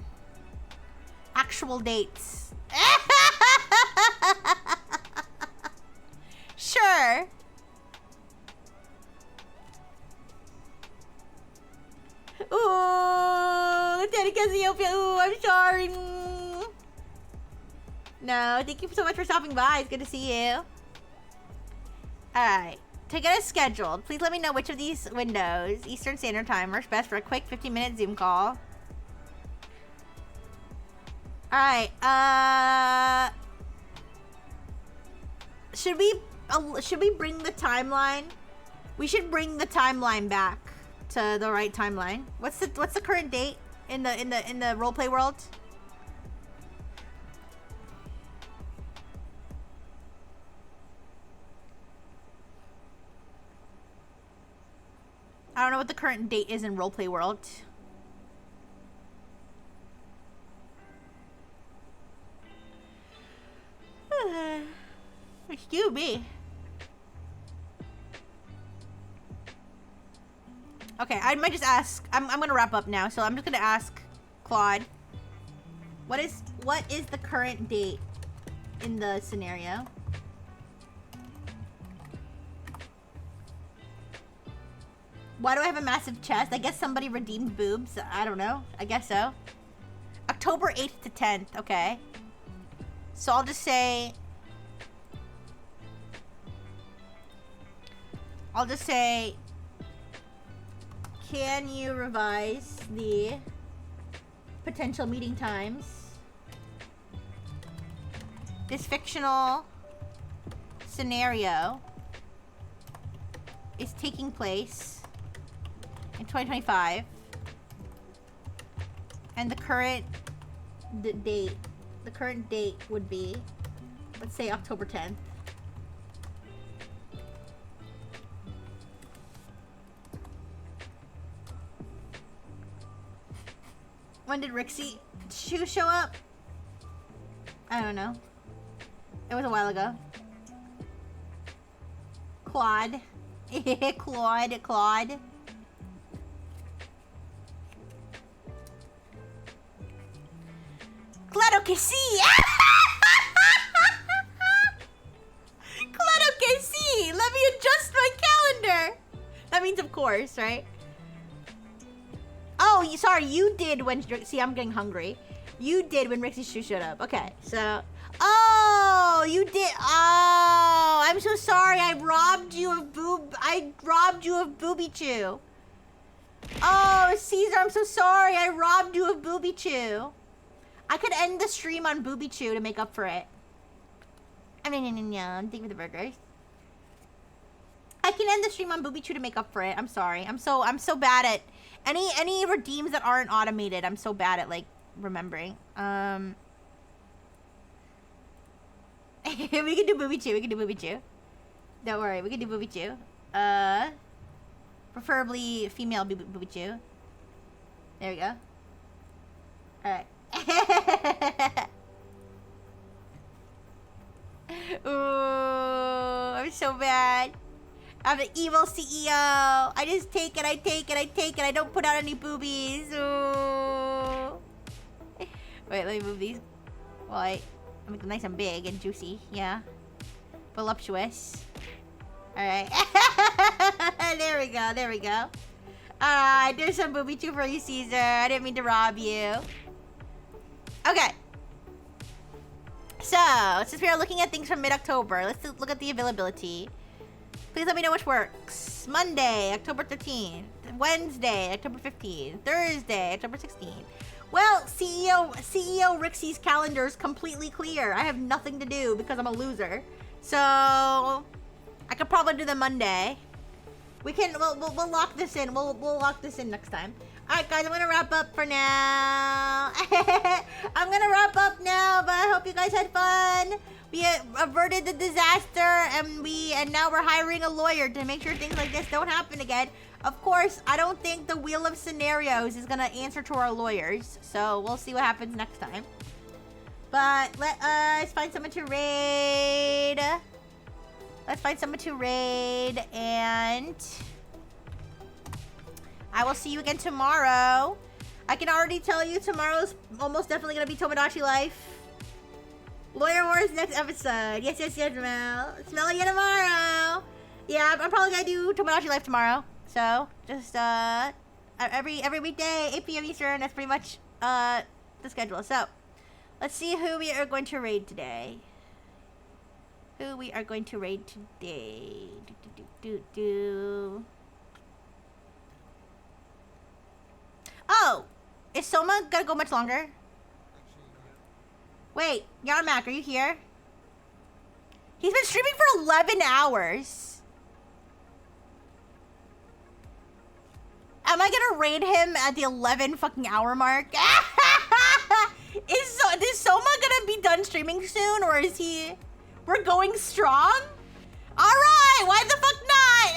A: actual dates. Sure. Ooh, Lieutenant Cassiopeia. Ooh, I'm sorry. No, thank you so much for stopping by. It's good to see you. Alright. To get us scheduled, please let me know which of these windows, Eastern Standard Time, works best for a quick 15-minute Zoom call. Alright, should we bring the timeline? We should bring the timeline back to the right timeline. What's the current date in the roleplay world? I don't know what the current date is in roleplay world. Excuse me. Okay, I might just ask. I'm gonna wrap up now, so I'm just gonna ask Claude. What is the current date in the scenario? Why do I have a massive chest? I guess somebody redeemed boobs. I don't know. I guess so. October 8th to 10th. Okay. So I'll just say... can you revise the potential meeting times? This fictional scenario is taking place in 2025, and the current date would be, let's say, October 10th. When did Rixie Shoe show up? I don't know. It was a while ago. Claude. Claude. Claro que sí! Claro que sí! Let me adjust my calendar! That means of course, right? Oh, sorry, you did when... See, I'm getting hungry. You did when Rixie's shoe showed up. Okay, so... Oh, you did... Oh, I'm so sorry. I robbed you of Booby Chew. Oh, Caesar, I'm so sorry. I robbed you of Booby Chew. I could end the stream on Booby Chew to make up for it. I mean, thank you for the burgers. I can end the stream on Booby Chew to make up for it. I'm sorry. I'm so bad at any redeems that aren't automated. I'm so bad at like remembering. We can do Booby Chew. Don't worry, we can do Booby Chew. Preferably female Booby Chew. There we go. Alright. Ooh, I'm so bad. I'm the evil CEO. I just take it. I don't put out any boobies. Ooh. Wait, let me move these. Well, I make them nice and big and juicy. Yeah. Voluptuous. Alright. There we go. Alright, there's some Booby Chew for you, Caesar. I didn't mean to rob you. Okay. So, since we are looking at things from mid-October, let's look at the availability. Please let me know which works. Monday, October 13th. Wednesday, October 15th. Thursday, October 16th. Well, CEO Rixie's calendar is completely clear. I have nothing to do because I'm a loser. So, I could probably do the Monday. We'll lock this in. We'll lock this in next time. Alright guys, I'm gonna wrap up for now. I'm gonna wrap up now, but I hope you guys had fun. We averted the disaster, and now we're hiring a lawyer to make sure things like this don't happen again. Of course, I don't think the Wheel of Scenarios is gonna answer to our lawyers, so we'll see what happens next time. But let us find someone to raid. And I will see you again tomorrow. I can already tell you tomorrow's almost definitely gonna be Tomodachi Life. Lawyer Wars next episode. Yes, Mel. Smell you tomorrow. Yeah, I'm probably gonna do Tomodachi Life tomorrow. So, just, every weekday, 8 p.m. Eastern, that's pretty much, the schedule. So, let's see who we are going to raid today. Oh! Is Soma gonna go much longer? Wait, Yarmak, are you here? He's been streaming for 11 hours. Am I gonna raid him at the 11 fucking hour mark? Is Soma gonna be done streaming soon, or is he... We're going strong? Alright, why the fuck not?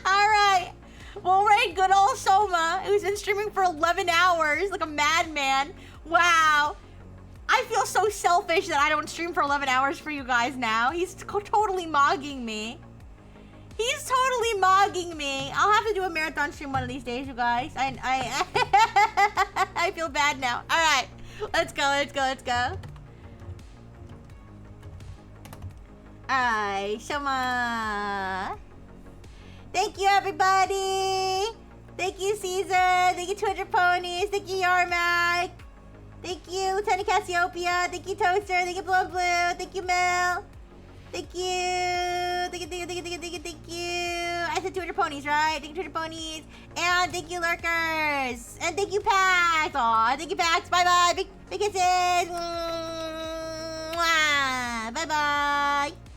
A: Alright. We'll raid good old Soma, who's been streaming for 11 hours like a madman. Wow. I feel so selfish that I don't stream for 11 hours for you guys now. He's totally mogging me. He's totally mogging bugging me. I'll have to do a marathon stream one of these days, you guys. I I feel bad now. All right, let's go. Alright, Shoma. Thank you, everybody. Thank you, Caesar. Thank you, 200 Ponies. Thank you, Yarmak. Thank you, Lieutenant Cassiopeia. Thank you, Toaster. Thank you, Blue Blue. Thank you, Mel. Thank you. Thank you. I said 200 Ponies, right? Thank you, 200 Ponies. And thank you, Lurkers. And thank you, Pax. Aw, thank you, Pax. Bye-bye. Big kisses. Mwah. Bye-bye.